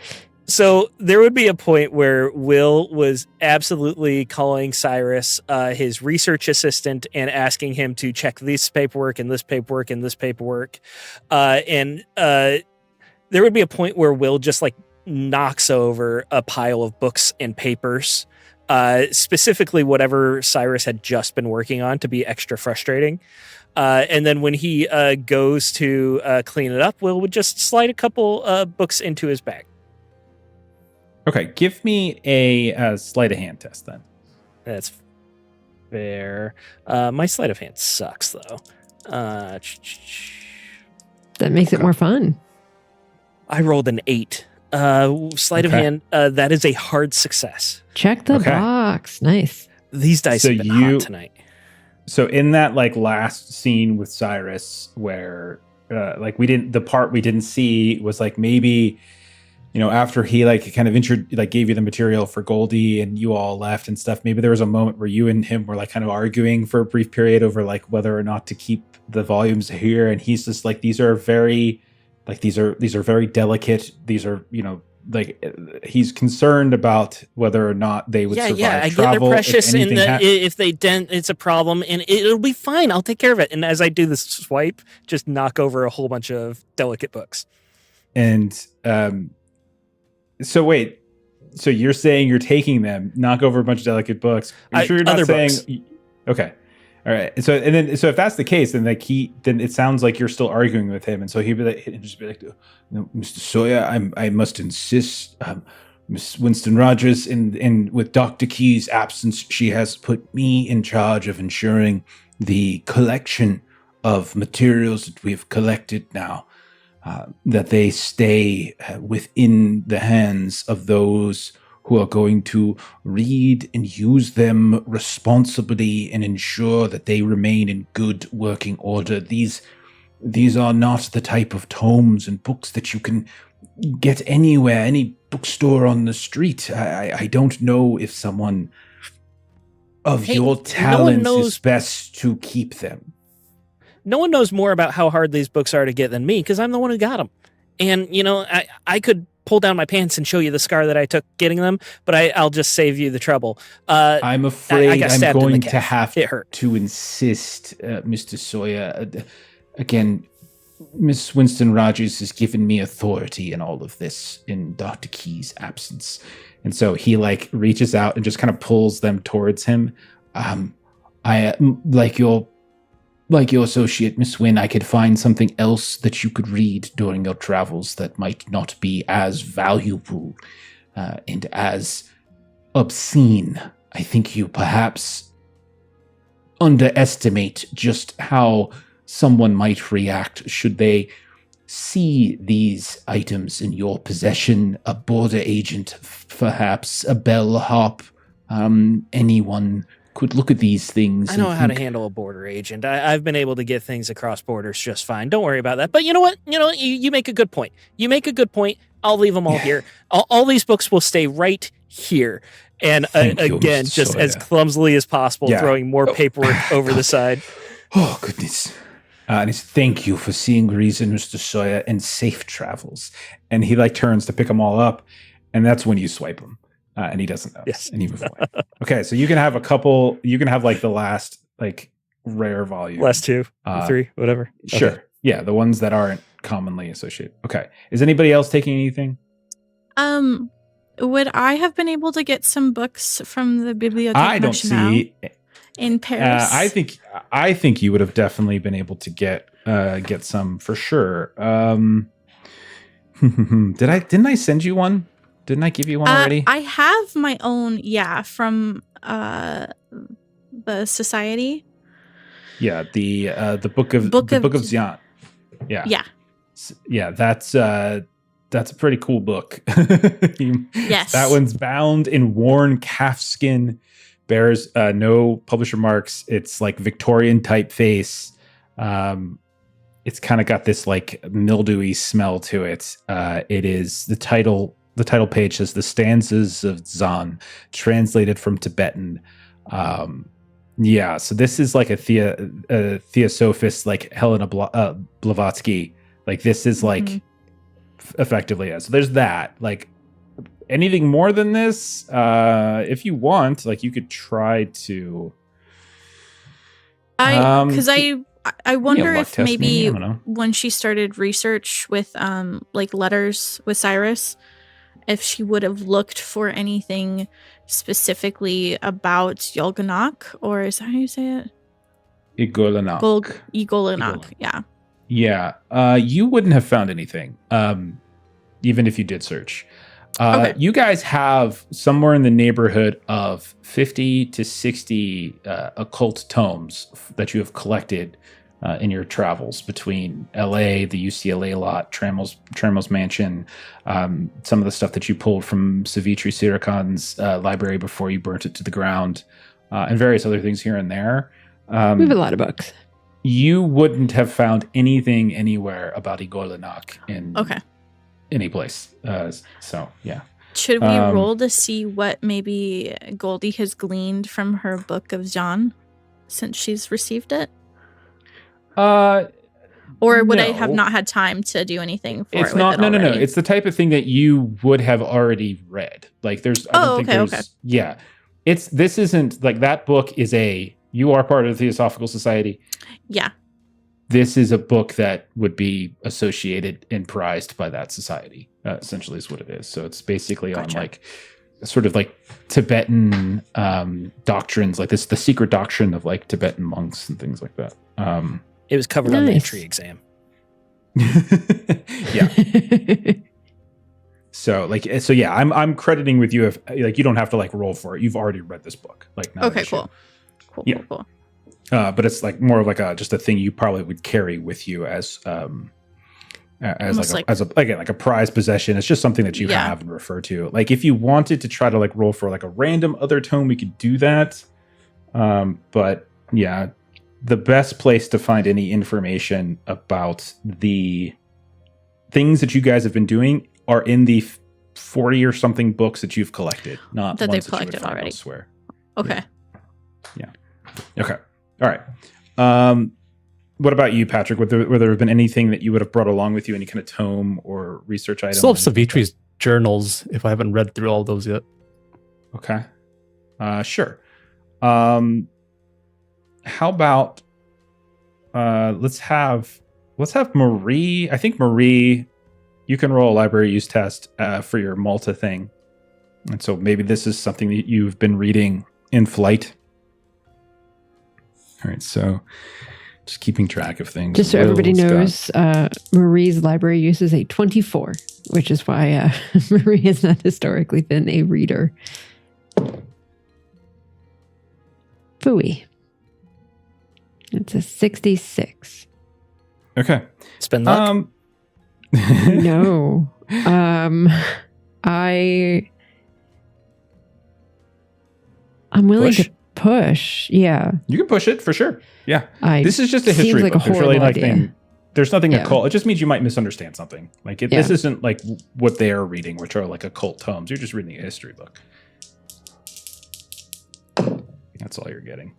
So there would be a point where Will was absolutely calling Cyrus his research assistant and asking him to check this paperwork and this paperwork and this paperwork. And there would be a point where Will just like knocks over a pile of books and papers, specifically whatever Cyrus had just been working on, to be extra frustrating. And then when he goes to clean it up, Will would just slide a couple books into his bag. Okay, give me a sleight of hand test then. That's fair. My sleight of hand sucks, though. That makes it more fun. I rolled an 8. Sleight of hand, that is a hard success. Check the box. Nice. These dice have been hot tonight. So in that like last scene with Cyrus where the part we didn't see was like maybe, you know, after he like kind of gave you the material for Goldie and you all left and stuff, maybe there was a moment where you and him were like kind of arguing for a brief period over like whether or not to keep the volumes here. And he's just like, these are very delicate. These are, you know, like he's concerned about whether or not they would survive I travel. get they're precious, and if they dent, it's a problem, and it'll be fine. I'll take care of it. And as I do this swipe, just knock over a whole bunch of delicate books. And so wait, so you're saying you're taking them, knock over a bunch of delicate books? Are you sure you're not saying? Books. Okay, all right. So if that's the case, then then it sounds like you're still arguing with him, and so he'd just be like, no, Mr. Sawyer, I must insist, Miss Winston Rogers, in with Dr. Key's absence, she has put me in charge of ensuring the collection of materials that we've collected now, that they stay within the hands of those who are going to read and use them responsibly and ensure that they remain in good working order. These are not the type of tomes and books that you can get anywhere, any bookstore on the street. I don't know if someone of your talents is best to keep them. No one knows more about how hard these books are to get than me, because I'm the one who got them. And, you know, I could pull down my pants and show you the scar that I took getting them, but I'll just save you the trouble. I'm afraid I'm going to have to insist, Mr. Sawyer. Again, Miss Winston Rogers has given me authority in all of this in Dr. Key's absence. And so he like reaches out and just kind of pulls them towards him. I like your associate, Miss Wynn, I could find something else that you could read during your travels that might not be as valuable and as obscene. I think you perhaps underestimate just how someone might react should they see these items in your possession. A border agent, perhaps a bellhop, anyone could look at these things. I know how to handle a border agent. I've been able to get things across borders just fine. Don't worry about that. But you know what? You make a good point. I'll leave them all here. All these books will stay right here. And again, just as clumsily as possible, throwing more paperwork over the side. Oh, goodness. And he's, thank you for seeing reason, Mr. Sawyer, and safe travels. And he like turns to pick them all up. And that's when you swipe them. And he doesn't notice. Yes. And you move away. Okay, so you can have a couple. You can have like the last like rare volume. Last 2, 3, whatever. Sure. Okay. Yeah, the ones that aren't commonly associated. Okay. Is anybody else taking anything? Would I have been able to get some books from the Bibliothèque I don't see in Paris? I think you would have definitely been able to get some for sure. Didn't I send you one? Didn't I give you one already? I have my own, from the society. Yeah, the book of Zion. Yeah. Yeah. Yeah, that's a pretty cool book. Yes. That one's bound in worn calfskin, bears no publisher marks. It's like Victorian typeface. It's kind of got this like mildewy smell to it. It is the title page says The Stanzas of Zan, translated from Tibetan. So this is like a theosophist, like Helena Blavatsky. Like this is like effectively, so there's that. Like anything more than this, if you want, like you could try to. I wonder if maybe I when she started research with like letters with Cyrus, if she would have looked for anything specifically about Yolganak, or is that how you say it? Igolanak. Igolanak, yeah. Yeah, you wouldn't have found anything, even if you did search. Okay. You guys have somewhere in the neighborhood of 50 to 60 occult tomes that you have collected in your travels between LA, the UCLA lot, Trammell's Mansion, some of the stuff that you pulled from Savitri Siricon's library before you burnt it to the ground, and various other things here and there. We have a lot of books. You wouldn't have found anything anywhere about Igolanak in any place. So, yeah. Should we roll to see what maybe Goldie has gleaned from her book of Jean since she's received it? Or would I have not had time to do anything for it's it? Not. No. It's the type of thing that you would have already read. Like there's. Okay. Yeah. This isn't like that book is you are part of the Theosophical Society. Yeah. This is a book that would be associated and prized by that society, essentially is what it is. So it's basically on like sort of like Tibetan doctrines, like the secret doctrine of like Tibetan monks and things like that. It was covered on the entry exam. Yeah. So yeah, I'm crediting with you if like you don't have to like roll for it. You've already read this book. Like cool. Cool. But it's like more of like just a thing you probably would carry with you as like a prized possession. It's just something that you have and refer to. Like if you wanted to try to like roll for like a random other tome, we could do that. But yeah, the best place to find any information about the things that you guys have been doing are in the 40 or something books that you've collected, not that ones they've collected already. Elsewhere. Okay. Yeah. Okay. All right. What about you, Patrick? Would there have been anything that you would have brought along with you, any kind of tome or research item? Still have Savitri's journals if I haven't read through all those yet. Okay. Sure. How about let's have Marie. I think Marie, you can roll a library use test for your Malta thing. And so maybe this is something that you've been reading in flight. All right, so just keeping track of things. Just so everybody knows, Marie's library use is a 24, which is why Marie has not historically been a reader. Phooey. It's a 66. Okay. Spend luck? No. I'm willing to push. Yeah. You can push it for sure. Yeah. This is just a seems history like book. a horrible idea. There's nothing occult. It just means you might misunderstand something. Like this isn't like what they are reading, which are like occult tomes. You're just reading a history book. That's all you're getting.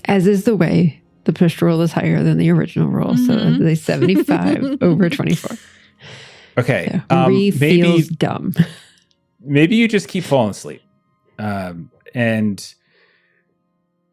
As is the way, the pushed roll is higher than the original roll. So it's a 75 over 24. Okay. So Marie feels dumb. Maybe you just keep falling asleep. And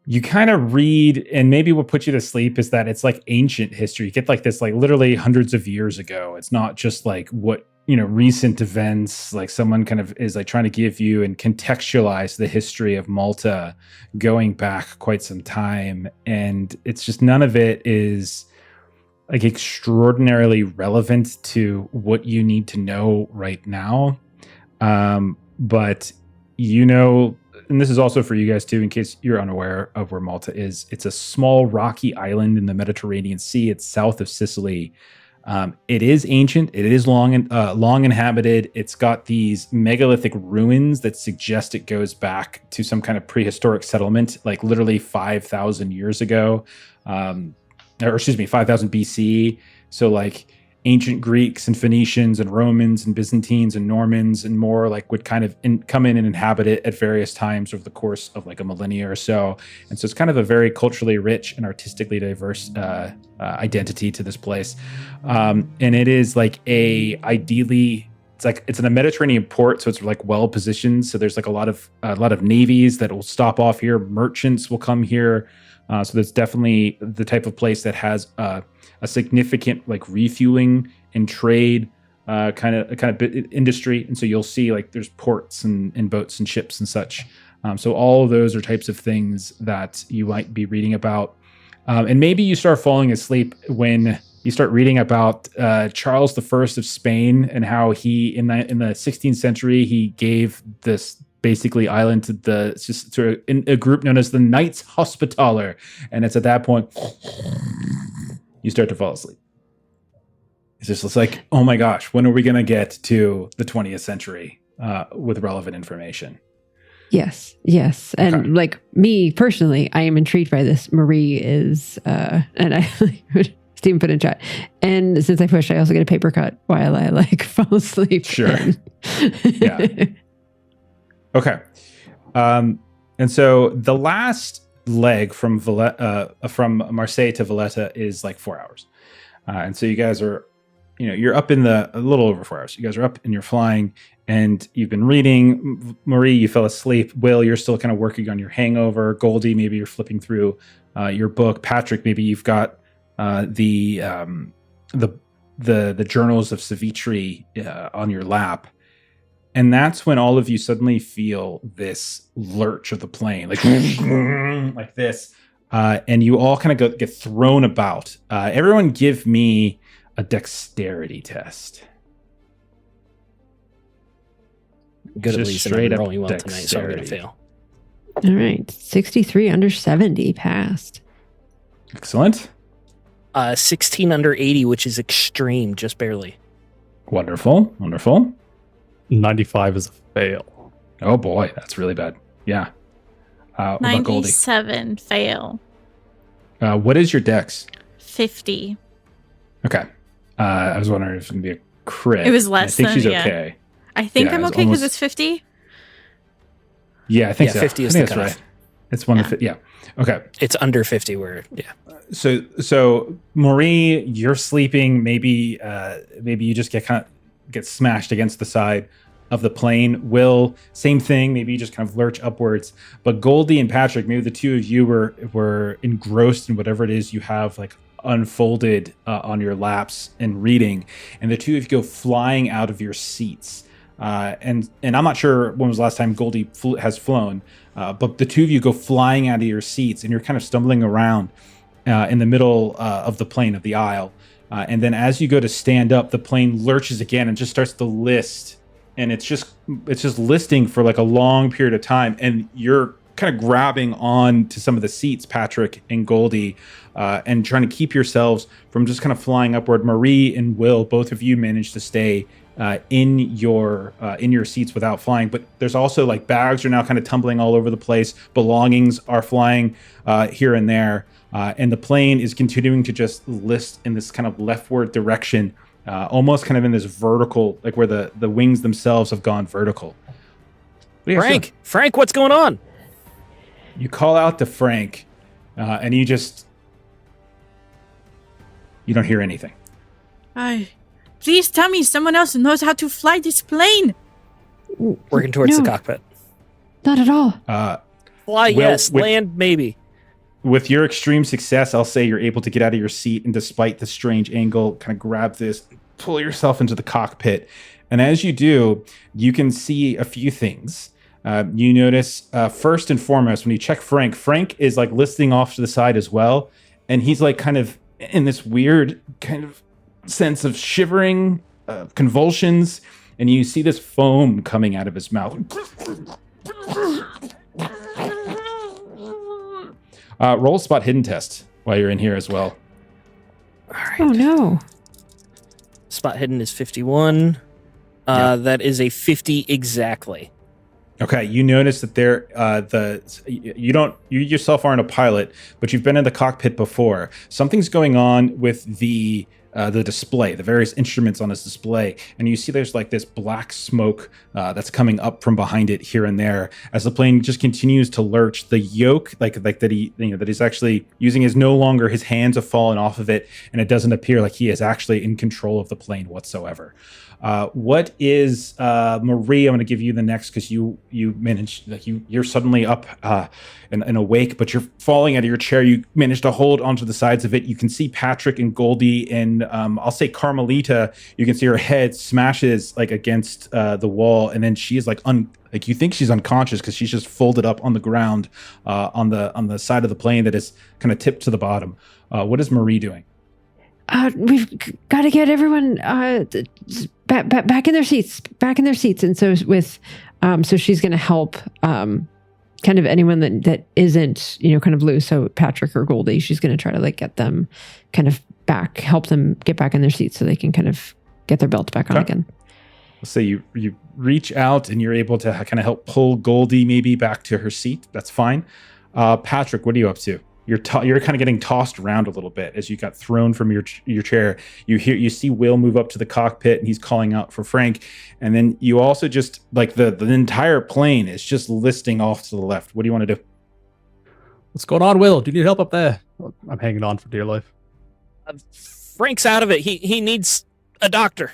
you kind of read, and maybe what puts you to sleep is that it's like ancient history. You get like this, like literally hundreds of years ago. It's not just like what, recent events, like someone kind of is like trying to give you and contextualize the history of Malta going back quite some time. And it's just none of it is like extraordinarily relevant to what you need to know right now. But and this is also for you guys too, in case you're unaware of where Malta is. It's a small rocky island in the Mediterranean Sea. It's south of Sicily. It is ancient. It is long inhabited. It's got these megalithic ruins that suggest it goes back to some kind of prehistoric settlement, like literally 5,000 years ago, 5,000 BC. So like ancient Greeks and Phoenicians and Romans and Byzantines and Normans and more like would kind of come in and inhabit it at various times over the course of like a millennia or so. And so it's kind of a very culturally rich and artistically diverse identity to this place. And it is like a ideally it's in a Mediterranean port, so it's like well positioned. So there's like a lot of navies that will stop off here. Merchants will come here. So that's definitely the type of place that has a significant like refueling and trade kind of industry. And so you'll see like there's ports and boats and ships and such. So all of those are types of things that you might be reading about. And maybe you start falling asleep when you start reading about Charles I of Spain and how he in the 16th century he gave this basically island to a group known as the Knights Hospitaller, and it's at that point you start to fall asleep. It's like, oh my gosh, when are we going to get to the 20th century with relevant information? Yes. And Okay. like me personally, I am intrigued by this. Marie is, and I Steven put in chat. And since I pushed, I also get a paper cut while I like fall asleep. Sure. Yeah. Okay. And so the last leg from Marseille to Valletta is like 4 hours. And so you guys are, you're up in a little over 4 hours. You guys are up and you're flying and you've been reading. Marie, you fell asleep. Will, you're still kind of working on your hangover. Goldie, maybe you're flipping through your book. Patrick, maybe you've got the journals of Savitri on your lap. And that's when all of you suddenly feel this lurch of the plane, like like this. And you all kind of get thrown about. Everyone give me a dexterity test. Good at Just least, and straight I'm up rolling well tonight, so I'm going to dexterity. fail. All right. 63 under 70 passed. Excellent. 16 under 80, which is extreme, just barely. Wonderful. 95 is a fail. Oh boy, that's really bad. Yeah. What about Goldie? 97 fail. What is your dex? 50. Okay. I was wondering if it's going to be a crit. It was less I think than, she's yeah. okay. I think Yeah, I'm it's okay because almost- it's 50. Yeah, I think Yeah, so. 50 is I think the that's cutoff. right. It's one Yeah. of the yeah. Okay. It's under 50 where, yeah. So Marie, you're sleeping. Maybe you just get smashed against the side of the plane. Will, same thing. Maybe you just kind of lurch upwards. But Goldie and Patrick, maybe the two of you were engrossed in whatever it is you have like unfolded on your laps and reading, and the two of you go flying out of your seats. And I'm not sure when was the last time Goldie has flown, but the two of you go flying out of your seats, and you're kind of stumbling around in the middle of the plane of the aisle. And then as you go to stand up, the plane lurches again and just starts to list. And it's just listing for like a long period of time. And you're kind of grabbing on to some of the seats, Patrick and Goldie, and trying to keep yourselves from just kind of flying upward. Marie and Will, both of you managed to stay in your seats without flying. But there's also like bags are now kind of tumbling all over the place. Belongings are flying here and there. And the plane is continuing to just list in this kind of leftward direction, almost kind of in this vertical, like where the wings themselves have gone vertical. What do you guys do? Frank, what's going on? You call out to Frank, and you don't hear anything. Please tell me someone else knows how to fly this plane. Working towards the No. cockpit. Not at all. Fly, yes. with- Land, maybe. With your extreme success, I'll say you're able to get out of your seat and despite the strange angle, kind of grab this, pull yourself into the cockpit. And as you do, you can see a few things. You notice, first and foremost, when you check Frank is like listing off to the side as well. And he's like kind of in this weird kind of sense of shivering, convulsions. And you see this foam coming out of his mouth. Roll a spot hidden test while you're in here as well. All right. Oh, no. Spot hidden is 51. That is a 50 exactly. Okay, you notice that you yourself aren't a pilot, but you've been in the cockpit before. Something's going on with the display, the various instruments on this display, and you see there's like this black smoke that's coming up from behind it here and there as the plane just continues to lurch. The yoke, like that he's actually using is no longer, his hands have fallen off of it, and it doesn't appear like he is actually in control of the plane whatsoever. What is Marie? I'm going to give you the next because you managed, like you're suddenly up and awake, but you're falling out of your chair. You managed to hold onto the sides of it. You can see Patrick and Goldie and I'll say Carmelita. You can see her head smashes like against the wall, and then she is like you think she's unconscious because she's just folded up on the ground on the side of the plane that is kind of tipped to the bottom. What is Marie doing? We've got to get everyone back in their seats, and so so she's going to help kind of anyone that isn't kind of loose. So Patrick or Goldie, she's going to try to like get them kind of back, help them get back in their seats so they can kind of get their belts back on again. So you reach out and you're able to kind of help pull Goldie maybe back to her seat. That's fine. Patrick, what are you up to? You're kind of getting tossed around a little bit as you got thrown from your chair. You see Will move up to the cockpit and he's calling out for Frank, and then you also just like the entire plane is just listing off to the left. What do you want to do? What's going on, Will? Do you need help up there? I'm hanging on for dear life. Frank's out of it. He needs a doctor.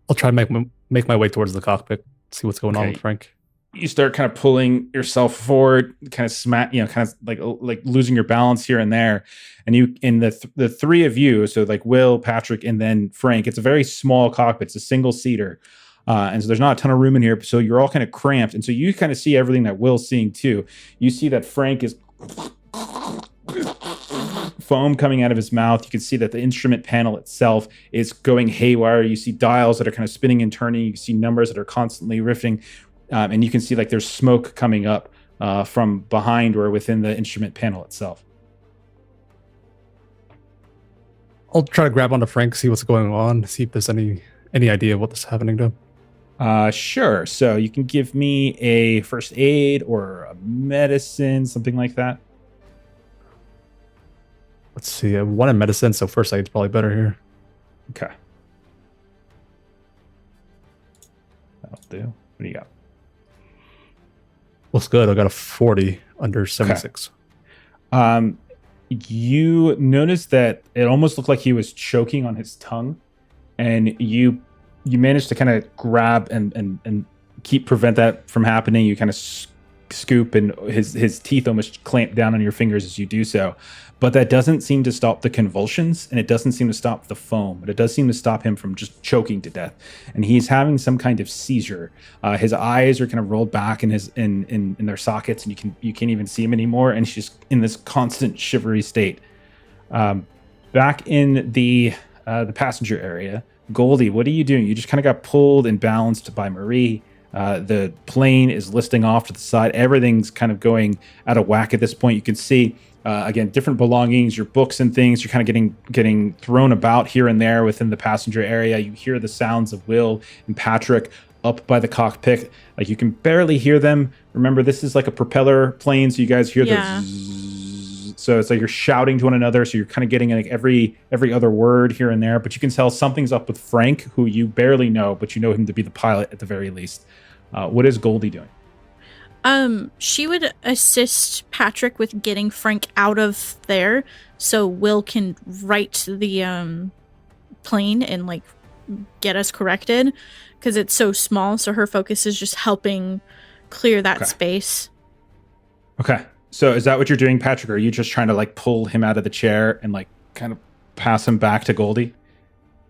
I'll try to make my way towards the cockpit, see what's going on with Frank. You start kind of pulling yourself forward, kind of kind of like losing your balance here and there. And the three of you, so like Will, Patrick, and then Frank, it's a very small cockpit. It's a single seater. And so there's not a ton of room in here. So you're all kind of cramped. And so you kind of see everything that Will's seeing too. You see that Frank is foam coming out of his mouth. You can see that the instrument panel itself is going haywire. You see dials that are kind of spinning and turning. You can see numbers that are constantly riffing. And you can see like there's smoke coming up from behind or within the instrument panel itself. I'll try to grab onto Frank, see what's going on, see if there's any idea of what's happening to him. Sure. So you can give me a first aid or a medicine, something like that. Let's see. I want a medicine, so first aid's probably better here. Okay. That'll do. What do you got? Looks good. I got a 40 under 76. Okay. You noticed that it almost looked like he was choking on his tongue, and you managed to kind of grab and prevent that from happening. You kind of scoop, and his teeth almost clamp down on your fingers as you do so. But that doesn't seem to stop the convulsions, and it doesn't seem to stop the foam, but it does seem to stop him from just choking to death. And he's having some kind of seizure. His eyes are kind of rolled back in their sockets, and you can't even see him anymore. And he's just in this constant shivery state. Back in the passenger area, Goldie, what are you doing? You just kind of got pulled and balanced by Marie. The plane is listing off to the side. Everything's kind of going out of whack at this point. You can see, again, different belongings, your books and things. You're kind of getting thrown about here and there within the passenger area. You hear the sounds of Will and Patrick up by the cockpit. Like you can barely hear them. Remember, this is like a propeller plane, so you guys hear the zzz. So it's like you're shouting to one another. So you're kind of getting like every other word here and there. But you can tell something's up with Frank, who you barely know, but you know him to be the pilot at the very least. What is Goldie doing? She would assist Patrick with getting Frank out of there so Will can right the plane and like get us corrected because it's so small. So her focus is just helping clear that space. Okay. So is that what you're doing, Patrick? Or are you just trying to like pull him out of the chair and like kind of pass him back to Goldie?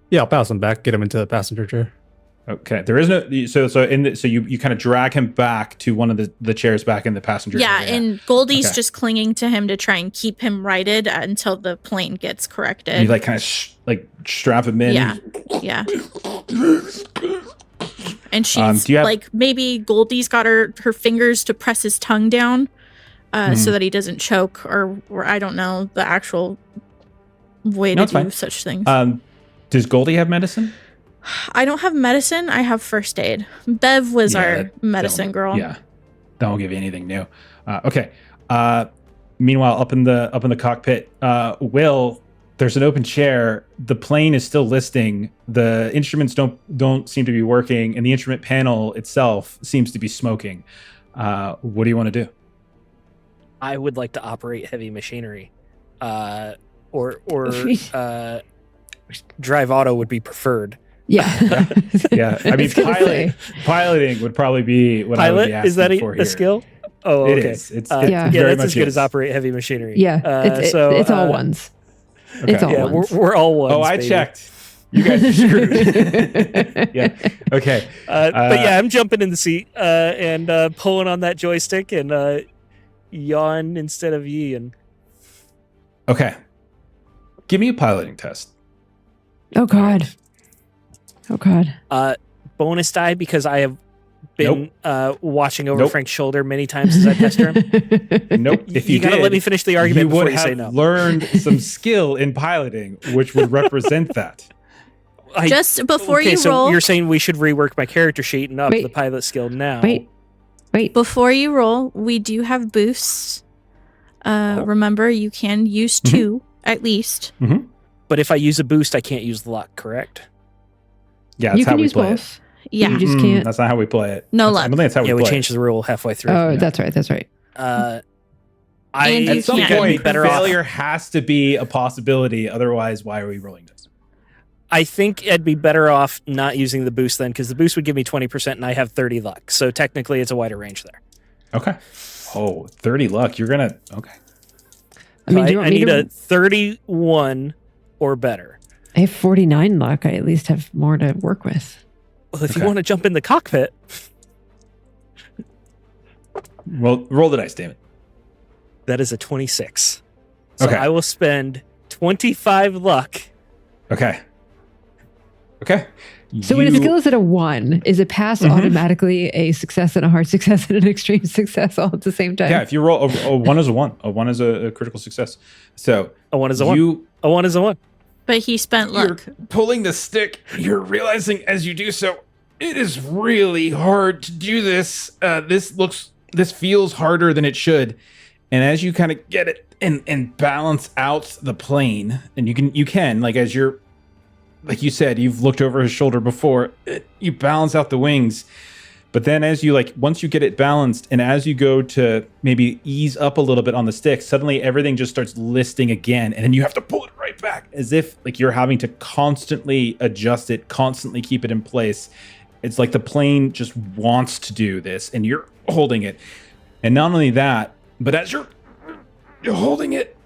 Yeah, I'll pass him back, get him into the passenger chair. Okay, there is no so you kind of drag him back to one of the chairs back in the passenger area. And Goldie's just clinging to him to try and keep him righted until the plane gets corrected. And you like kind of strap him in. Yeah. And she's like maybe Goldie's got her fingers to press his tongue down so that he doesn't choke or I don't know the actual way to do such things. Does Goldie have medicine? I don't have medicine. I have first aid. Bev was our medicine girl. Yeah, that won't give you anything new. Okay. Meanwhile, up in the cockpit, Will, there's an open chair. The plane is still listing. The instruments don't seem to be working, and the instrument panel itself seems to be smoking. What do you want to do? I would like to operate heavy machinery, or drive auto would be preferred. Yeah. Yeah. I mean, piloting would probably be what I would be asking is that for a here. skill? Oh, okay. It is. It's yeah, very that's much as good is. as operate heavy machinery. Yeah. It's all ones. Okay. It's all Yeah, ones. we're all ones. Oh, I baby. checked. You guys are screwed. Yeah. Okay. But yeah, I'm jumping in the seat and pulling on that joystick and yawn instead of yeeing. Okay. Give me a piloting test. Oh God. Oh God. Bonus die because I have been watching over Nope. Frank's shoulder many times as I pester him. Nope. If you gotta did, let me finish the argument you before would you have say no. learned some skill in piloting, which would represent that. Just before okay, you so roll, you're saying we should rework my character sheet and up Wait. the pilot skill now. Wait. before you roll, we do have boosts. Remember, you can use 2 at least. But if I use a boost, I can't use the luck, correct? Yeah, that's You how can we use play both. Yeah. You just can't. That's not how we play it. No I luck. don't think that's how Yeah, we we play changed the rule halfway through. Oh, that's right. That's right. And I you At some can't. I'd be point, better off. failure has to be a possibility. Otherwise, why are we rolling this? I think I'd be better off not using the boost then, because the boost would give me 20% and I have 30 luck. So technically, it's a wider range there. Okay. Oh, 30 luck. You're going to... Okay. I mean, So do you want I me need to? a 31 or better. I have 49 luck. I at least have more to work with. Well, if Okay. you want to jump in the cockpit, Well, roll the dice, damn it. that is a 26. So Okay. I will spend 25 luck. Okay. Okay. So when a skill is at a 1, is a pass automatically a success and a hard success and an extreme success all at the same time? Yeah, if you roll a 1 is a 1. A 1 is a critical success. So A 1 is a 1. A 1 is a 1. But he spent luck. You're pulling the stick. You're realizing as you do so, it is really hard to do this. This feels harder than it should. And as you kind of get it and balance out the plane, and you can like as you're, like you said, you've looked over his shoulder before. You balance out the wings. But then as you once you get it balanced and as you go to maybe ease up a little bit on the stick, suddenly everything just starts listing again. And then you have to pull it right back as if you're having to constantly adjust it, constantly keep it in place. It's like the plane just wants to do this and you're holding it. And not only that, but as you're holding it,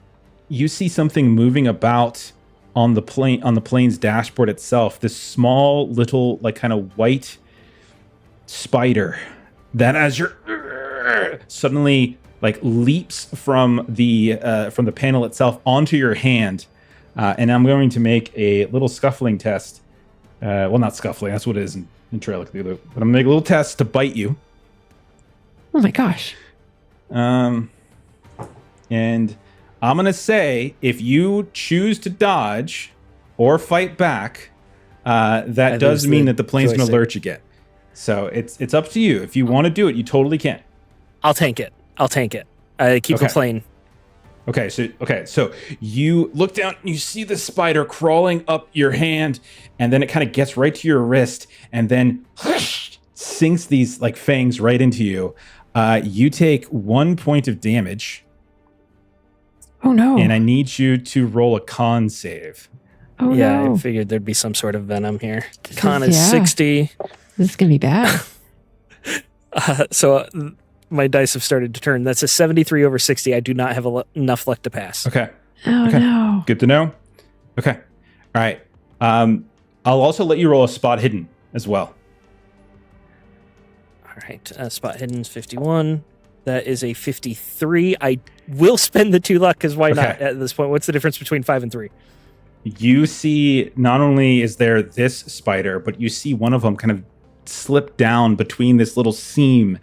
you see something moving about on the plane's dashboard itself. This small little kind of white spider that as you're suddenly leaps from the panel itself onto your hand, and I'm going to make a little scuffling test. Well, not scuffling, that's what it is in Trail of Cthulhu, but I'm gonna make a little test to bite you. Oh my gosh. And I'm gonna say if you choose to dodge or fight back, that does mean that the plane's gonna lurch again. So it's up to you. If you want to do it, you totally can. I'll tank it. I keep the plane. Okay, so you look down and you see the spider crawling up your hand, and then it kind of gets right to your wrist, and then sinks these fangs right into you. You take 1 point of damage. Oh no. And I need you to roll a con save. Oh Yeah, no. I figured there'd be some sort of venom here. This Con is- is yeah. 60. This is going to be bad. So my dice have started to turn. That's a 73 over 60. I do not have enough luck to pass. Okay. Oh Okay. no. Good to know. Okay. All right. I'll also let you roll a spot hidden as well. All right. Spot hidden is 51. That is a 53. I will spend the 2 luck because why not Okay. at this point? What's the difference between 5 and 3? You see, not only is there this spider, but you see one of them kind of slip down between this little seam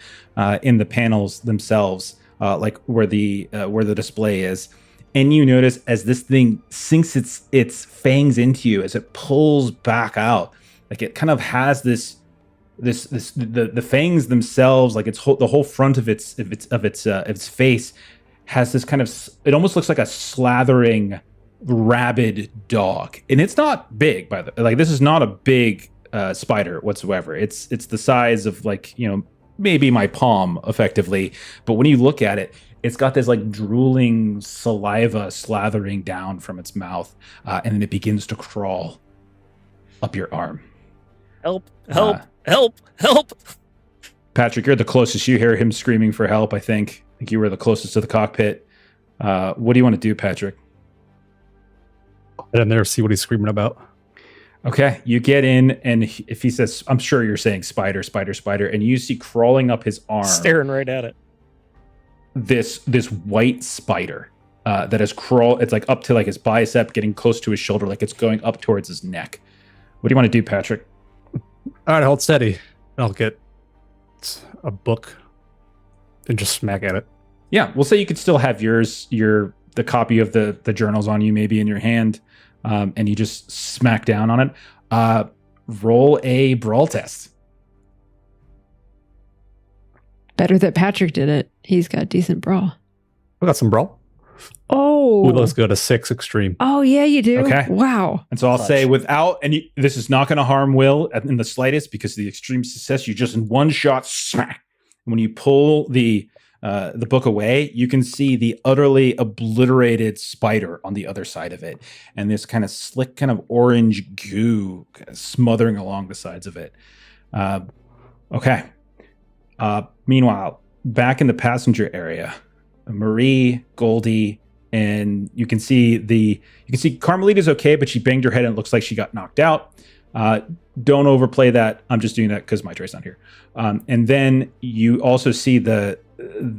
in the panels themselves, where the display is. And you notice as this thing sinks its fangs into you, as it pulls back out, it kind of has the fangs themselves, the whole front of its face has this kind of, it almost looks like a slathering rabid dog, and it's not big this is not a big spider whatsoever. It's the size of maybe my palm effectively, but when you look at it, It's got this like drooling saliva slathering down from its mouth, and then it begins to crawl up your arm. Help, help. Patrick, you're the closest. You hear him screaming for help, I think. I think you were the closest to the cockpit. What do you want to do, Patrick? I didn't there see what he's screaming about. Okay, you get in, and if he says, I'm sure you're saying spider, spider, spider, and you see crawling up his arm. Staring right at it. This white spider that has crawled. It's like up to like his bicep, getting close to his shoulder, like it's going up towards his neck. What do you want to do, Patrick? All right, hold steady. I'll get a book and just smack at it. Yeah, we'll say you could still have the copy of the journals on you, maybe in your hand, and you just smack down on it. Roll a brawl test. Better that Patrick did it. He's got decent brawl. I got some brawl. Oh, Ooh, let's go to 6 extreme. Oh yeah, you do. Okay. Wow. And so I'll say without any, this is not going to harm Will in the slightest because of the extreme success. You just in one shot smack. When you pull the book away, you can see the utterly obliterated spider on the other side of it, and this kind of slick, kind of orange goo kind of smothering along the sides of it. Okay. Meanwhile, back in the passenger area, Marie, Goldie, and you can see Carmelita's okay, but she banged her head and it looks like she got knocked out. Don't overplay that. I'm just doing that because Maitreyi's not here. And then you also see the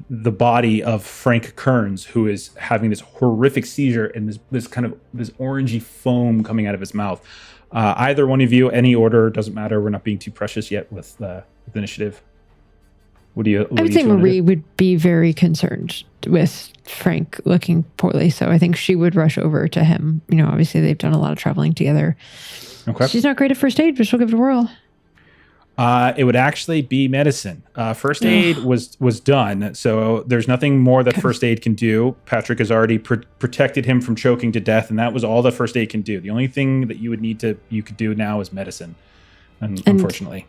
body of Frank Kearns, who is having this horrific seizure and this kind of this orangey foam coming out of his mouth. Either one of you, any order, doesn't matter. We're not being too precious yet with initiative. I would say Marie would be very concerned with Frank looking poorly, so I think she would rush over to him. You know, obviously they've done a lot of traveling together. Okay. She's not great at first aid, but she'll give it a whirl. It would actually be medicine. First aid was done, so there's nothing more that first aid can do. Patrick has already protected him from choking to death, and that was all that first aid can do. The only thing that you could do now is medicine, unfortunately.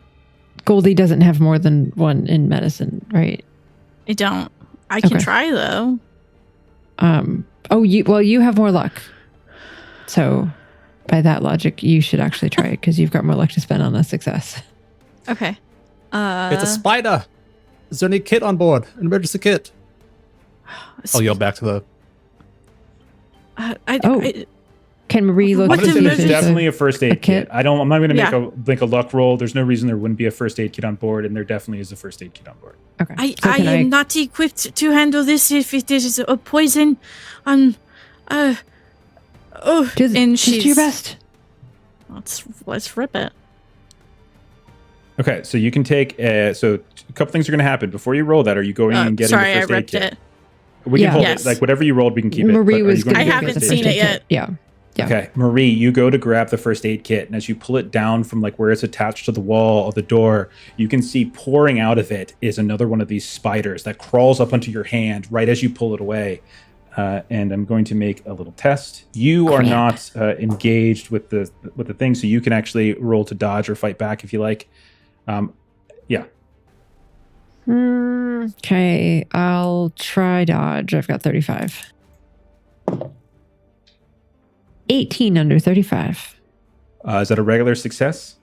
Goldie doesn't have more than one in medicine, right? I don't. I can try though. You have more luck. So by that logic, you should actually try it because you've got more luck to spend on a success. Okay. It's a spider. Is there any kit on board? An emergency kit. I'll yell back to the. Can Marie look? There's definitely a first aid kit. I'm not going to make a luck roll. There's no reason there wouldn't be a first aid kit on board, and there definitely is a first aid kit on board. Okay. I am not equipped to handle this if it is a poison. Just do your best. Let's rip it. Okay, so you can take. So a couple things are going to happen before you roll that. Are you going and getting the first aid kit? We can hold it. Like whatever you rolled, we can keep it. I haven't seen it yet. Yeah. Okay, Marie, you go to grab the first aid kit, and as you pull it down from like where it's attached to the wall of the door, you can see pouring out of it is another one of these spiders that crawls up onto your hand right as you pull it away. And I'm going to make a little test. You are not engaged with the thing, so you can actually roll to dodge or fight back if you like. Yeah. Okay, I'll try dodge. I've got 35. 18 under 35. Is that a regular success?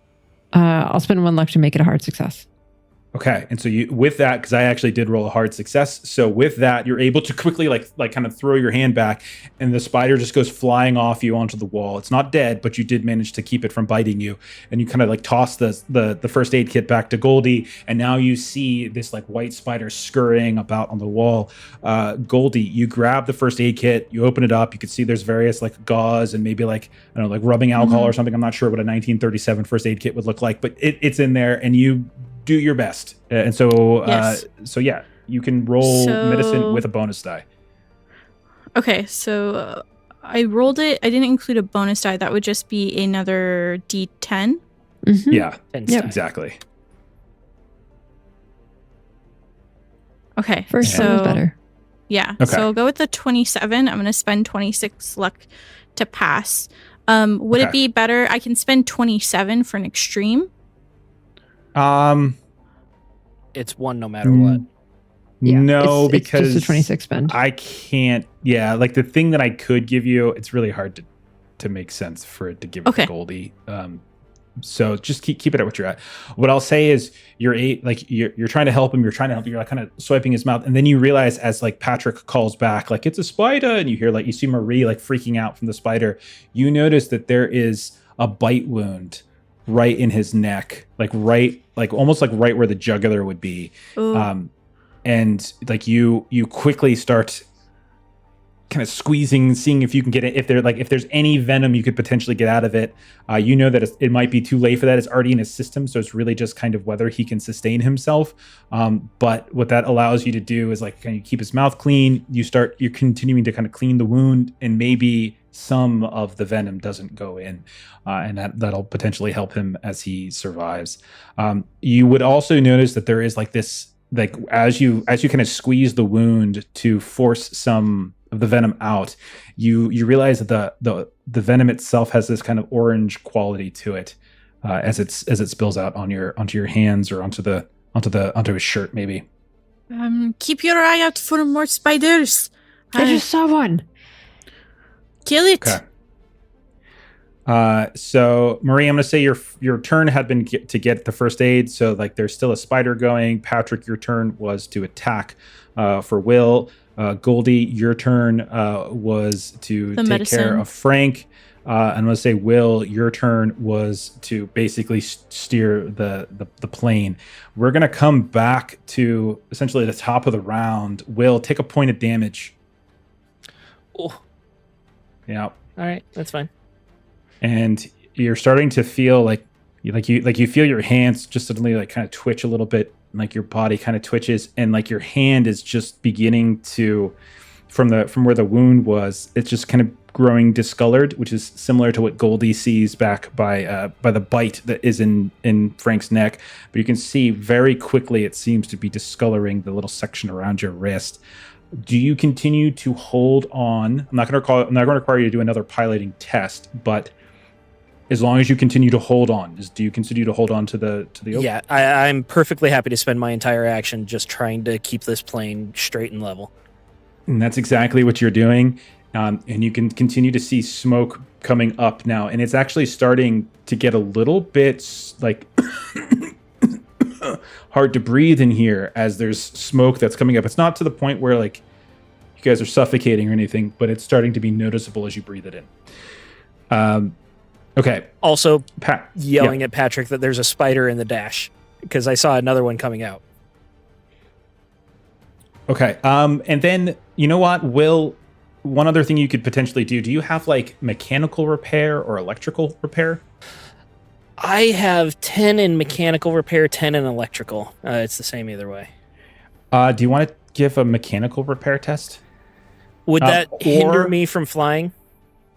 I'll spend 1 luck to make it a hard success. Okay, and so you with that, because I actually did roll a hard success, so with that you're able to quickly like kind of throw your hand back, and the spider just goes flying off you onto the wall. It's not dead, but you did manage to keep it from biting you, and you kind of like toss the first aid kit back to Goldie, and now you see this like white spider scurrying about on the wall. Goldie, you grab the first aid kit, you open it up, you can see there's various like gauze and maybe like I don't know, like rubbing alcohol or something. I'm not sure what a 1937 first aid kit would look like, but it's in there, and you do your best. And so, yeah, you can roll medicine with a bonus die. Okay, so I rolled it. I didn't include a bonus die. That would just be another D10. Mm-hmm. Yeah, exactly. Okay, first one was better. Yeah, so I'll go with the 27. I'm going to spend 26 luck to pass. Would it be better? I can spend 27 for an extreme. It's one no matter what. Yeah, No, it's because just a 26 spend. I can't. Yeah, like the thing that I could give you, it's really hard to make sense for it to give it to Goldie. So just keep it at what you're at. What I'll say is you're trying to help him. You're like kind of swiping his mouth, and then you realize as like Patrick calls back, like it's a spider, and you hear like you see Marie like freaking out from the spider. You notice that there is a bite wound right in his neck, almost like right where the jugular would be. And like you quickly start kind of squeezing, seeing if you can get it. If there's any venom you could potentially get out of it. You know that it might be too late for that. It's already in his system, so it's really just kind of whether he can sustain himself. But what that allows you to do is like kind of keep his mouth clean. You're continuing to kind of clean the wound, and maybe some of the venom doesn't go in, and that'll potentially help him as he survives. You would also notice that there is like this, like as you kind of squeeze the wound to force some of the venom out, you realize that the venom itself has this kind of orange quality to it, as it spills out onto your hands or onto his shirt maybe. Keep your eye out for more spiders. I just saw one. Kill it. Okay. So Marie, I'm going to say your turn had been to get the first aid. So like there's still a spider going. Patrick, your turn was to attack, for Will. Goldie, your turn, was to take care of Frank. I'm going to say Will, your turn was to basically steer the plane. We're going to come back to essentially the top of the round. Will, take a point of damage. Oh. Yeah. All right, that's fine. And you're starting to feel like you feel your hands just suddenly like kind of twitch a little bit, and like your body kind of twitches, and like your hand is just beginning to, from where the wound was, it's just kind of growing discolored, which is similar to what Goldie sees back by the bite that is in Frank's neck. But you can see very quickly it seems to be discoloring the little section around your wrist. Do you continue to hold on? I'm not going to require you to do another piloting test, but as long as you continue to hold on, do you continue to hold on to the open? Yeah, I'm perfectly happy to spend my entire action just trying to keep this plane straight and level. And that's exactly what you're doing. And you can continue to see smoke coming up now, and it's actually starting to get a little bit like hard to breathe in here as there's smoke that's coming up. It's not to the point where like you guys are suffocating or anything, but it's starting to be noticeable as you breathe it in. Okay. Also, yelling at Patrick that there's a spider in the dash because I saw another one coming out. Okay. And then you know what, Will? One other thing you could potentially do. Do you have like mechanical repair or electrical repair? I have 10 in mechanical repair, 10 in electrical. It's the same either way. Do you want to give a mechanical repair test? Would that hinder me from flying?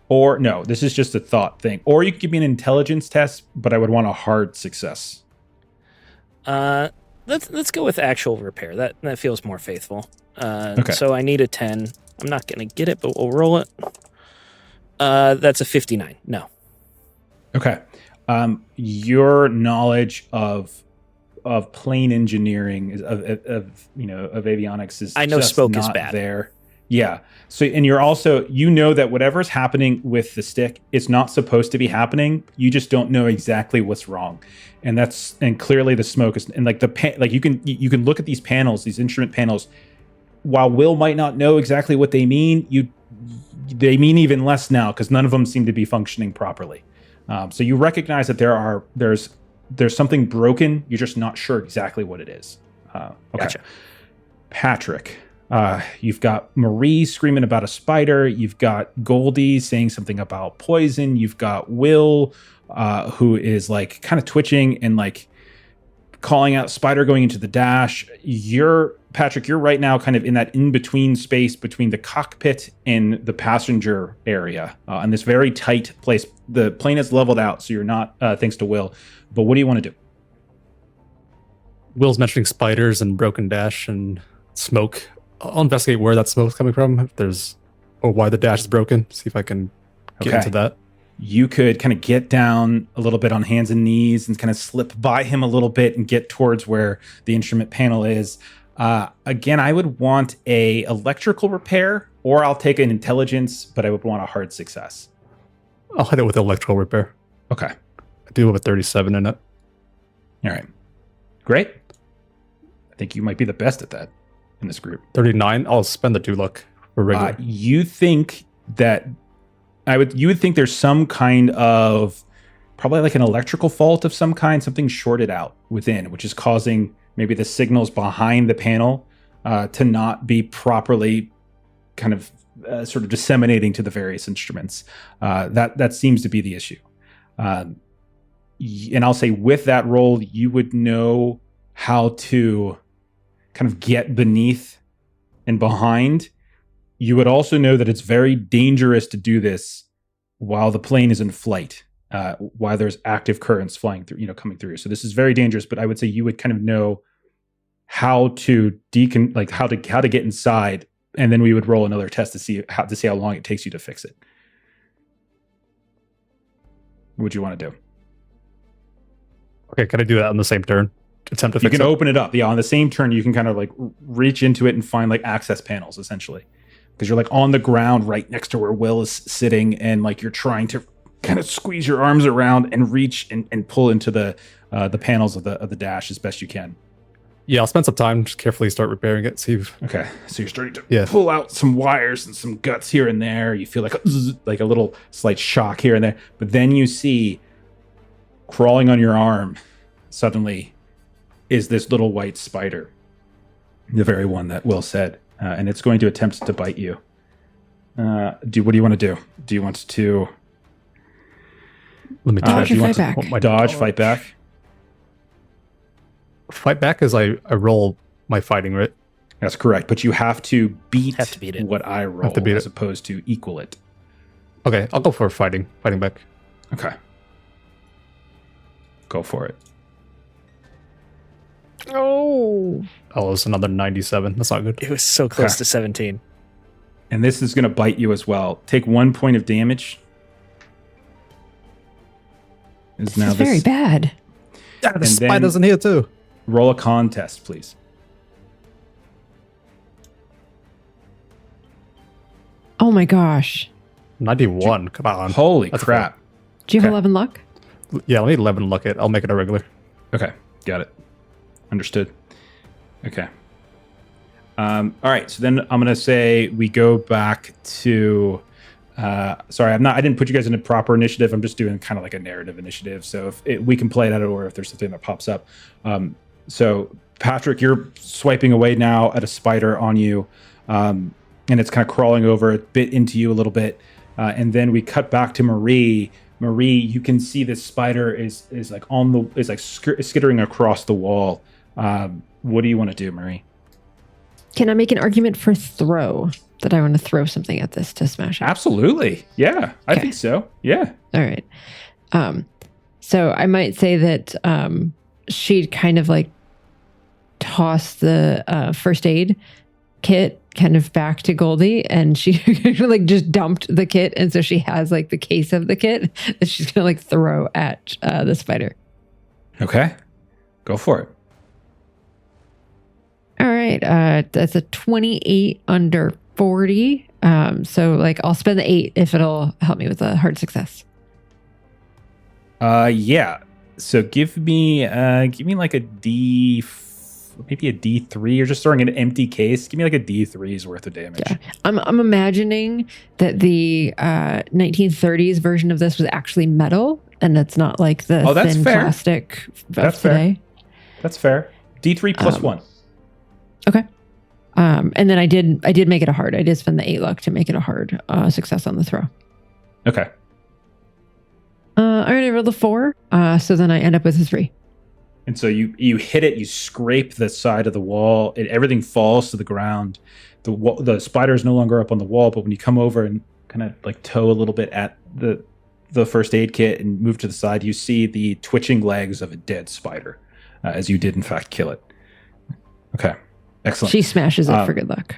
Or no, this is just a thought thing. Or you could give me an intelligence test, but I would want a hard success. Let's go with actual repair. That feels more faithful. Okay. So I need a 10. I'm not going to get it, but we'll roll it. That's a 59. No. Okay. Your knowledge of plane engineering of avionics is I know just smoke not is bad there. Yeah. So, and you're also, you know that whatever's happening with the stick, it's not supposed to be happening. You just don't know exactly what's wrong. And clearly the smoke is, and like you can look at these panels, these instrument panels, while Will might not know exactly what they mean, they mean even less now because none of them seem to be functioning properly. So you recognize that there's something broken. You're just not sure exactly what it is. Okay. Gotcha. Patrick, you've got Marie screaming about a spider. You've got Goldie saying something about poison. You've got Will, who is like kind of twitching and like calling out spider going into the dash. Patrick, you're right now kind of in that in-between space between the cockpit and the passenger area, in this very tight place. The plane is leveled out, so you're not, thanks to Will. But what do you want to do? Will's mentioning spiders and broken dash and smoke. I'll investigate where that smoke's coming from, or why the dash is broken, see if I can get into that. You could kind of get down a little bit on hands and knees and kind of slip by him a little bit and get towards where the instrument panel is. Again, I would want a electrical repair, or I'll take an intelligence, but I would want a hard success. I'll hit it with electrical repair. Okay. I do have a 37 in it. All right. Great. I think you might be the best at that in this group. 39. I'll spend the 2 luck for regular. You think that you would think there's some kind of probably like an electrical fault of some kind, something shorted out within, which is causing maybe the signals behind the panel to not be properly kind of sort of disseminating to the various instruments. That seems to be the issue. And I'll say with that roll, you would know how to kind of get beneath and behind. You would also know that it's very dangerous to do this while the plane is in flight, while there's active currents flying through, coming through. So this is very dangerous, but I would say you would kind of know how to how to get inside, and then we would roll another test to see how long it takes you to fix it. What would you want to do? Okay, can I do that on the same turn? Attempt to fix it? You can open it up. Yeah, on the same turn, you can kind of like reach into it and find like access panels, essentially. Because you're like on the ground right next to where Will is sitting, and like you're trying to kind of squeeze your arms around and reach and pull into the panels of the dash as best you can. Yeah, I'll spend some time, just carefully start repairing it. See if... Okay, so you're starting to pull out some wires and some guts here and there. You feel like a little slight shock here and there, but then you see crawling on your arm suddenly is this little white spider, the very one that Will said, and it's going to attempt to bite you. What do you want to do? Do you want to? Let me dodge or fight back? Fight back. Fight back as I roll my fighting, right? That's correct, but you have to beat it. What I roll have to beat as it. opposed to equal it. Okay, I'll go for fighting back. Okay. Go for it. Oh, it's another 97. That's not good. It was so close Okay. to 17. And this is going to bite you as well. Take 1 point of damage. this is very bad. Yeah, the And spider's then- in here too. Roll a con test, please. Oh my gosh. 91. Come on. Holy That's crap. Do you have Okay. 11 luck? Yeah, let me 11 luck it. I'll make it a regular. Okay, got it. Understood. Okay. All right, so then I'm going to say we go back to... sorry, I didn't put you guys in a proper initiative. I'm just doing kind of like a narrative initiative. So we can play it out of order if there's something that pops up. So Patrick, you're swiping away now at a spider on you, and it's kind of crawling over, a bit into you a little bit. And then we cut back to Marie. Marie, you can see this spider is like skittering across the wall. What do you want to do, Marie? Can I make an argument for throw? That I want to throw something at this to smash it? Absolutely. Yeah, I Okay. think so. Yeah. All right. So I might say that she'd kind of like toss the first aid kit kind of back to Goldie, and she like just dumped the kit, and so she has like the case of the kit that she's gonna like throw at the spider. Okay. Go for it. All right. That's a 28 under 40. So like I'll spend the 8 if it'll help me with a hard success. Yeah. So give me like a maybe a D3. You're just throwing an empty case. Give me like a D3's worth of damage. Yeah. I'm imagining that the 1930s version of this was actually metal, and it's not like the that's thin fair. plastic of That's fair. today. That's fair. D3 plus 1. Okay. And then I did make it a hard. I did spend the 8 luck to make it a hard success on the throw. Okay. All right, I rolled a 4. So then I end up with a 3. And so you hit it, you scrape the side of the wall, everything falls to the ground. The spider is no longer up on the wall, but when you come over and kind of like toe a little bit at the first aid kit and move to the side, you see the twitching legs of a dead spider, as you did in fact kill it. Okay, excellent. She smashes it for good luck.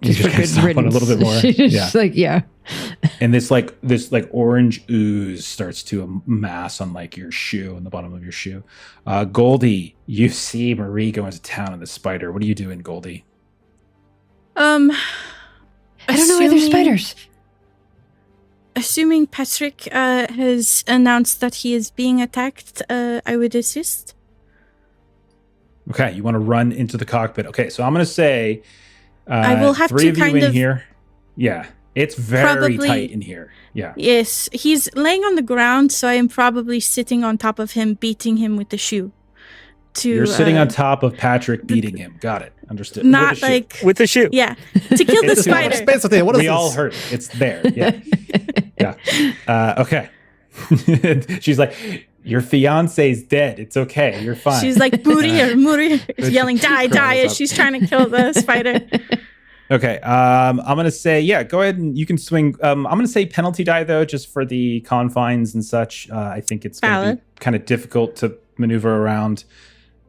You just for kind of stomp on a little bit more. She's Yeah. just like, yeah. And this orange ooze starts to amass on like your shoe, on the bottom of your shoe. Goldie, you see Marie go into town on the spider. What are you doing, Goldie? I don't know why there's spiders. Assuming Patrick has announced that he is being attacked, I would assist. Okay, you want to run into the cockpit. Okay, so I'm going to say I will have three to of you kind in of here. Yeah, it's very probably tight in here. Yeah. Yes, he's laying on the ground, so I am probably sitting on top of him, beating him with the shoe. You're sitting on top of Patrick, beating him. Got it. Understood. Not like with the shoe. Yeah, to kill the spider. Space with it. What is we this? all heard it. It's there. Yeah. Yeah. Okay. She's like, your fiance's dead. It's okay. You're fine. She's like, Murir, yelling, die, as she's trying to kill the spider. Okay. I'm going to say, yeah, go ahead and you can swing. I'm going to say penalty die, though, just for the confines and such. I think it's going to be kind of difficult to maneuver around.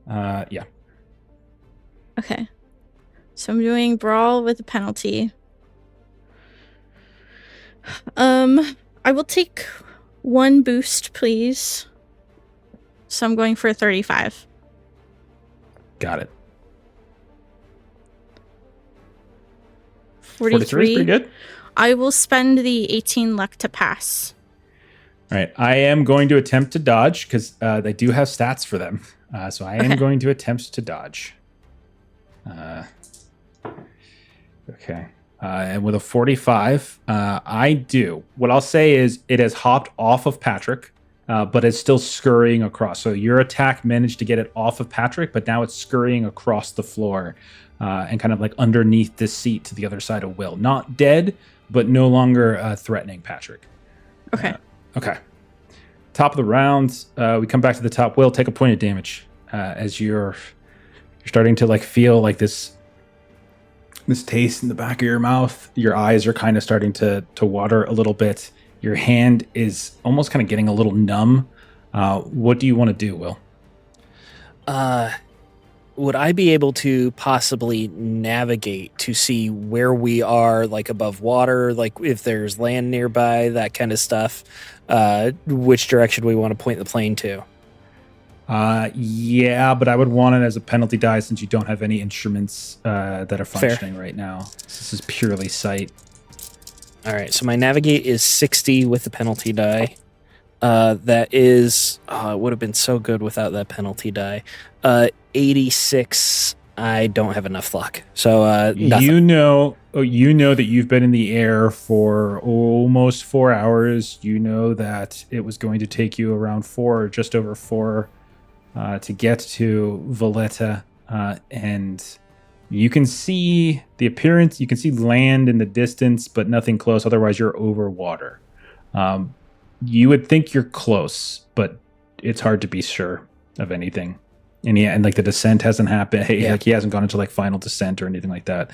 Yeah. Okay. So I'm doing brawl with a penalty. I will take one boost, please. So I'm going for a 35. Got it. 43 is pretty good. I will spend the 18 luck to pass. All right. I am going to attempt to dodge because they do have stats for them. So I am going to attempt to dodge. Okay. And with a 45, I do. What I'll say is it has hopped off of Patrick, but it's still scurrying across. So your attack managed to get it off of Patrick, but now it's scurrying across the floor and kind of like underneath the seat to the other side of Will. Not dead, but no longer threatening Patrick. Okay. Okay. Top of the round, we come back to the top. Will, take a point of damage as you're starting to like feel like this taste in the back of your mouth. Your eyes are kind of starting to water a little bit. Your hand is almost kind of getting a little numb. What do you want to do, Will? Would I be able to possibly navigate to see where we are, like above water, like if there's land nearby, that kind of stuff? Which direction we want to point the plane to? Yeah, but I would want it as a penalty die since you don't have any instruments that are functioning right now. This is purely sight. All right, so my navigate is 60 with the penalty die. That is, it would have been so good without that penalty die. 86. I don't have enough luck, so nothing. You know that you've been in the air for almost 4 hours. You know that it was going to take you around 4 or just over 4 to get to Valletta, and you can see the appearance. You can see land in the distance, but nothing close. Otherwise, you're over water. You would think you're close, but it's hard to be sure of anything. And yeah, and like the descent hasn't happened. Like he hasn't gone into like final descent or anything like that.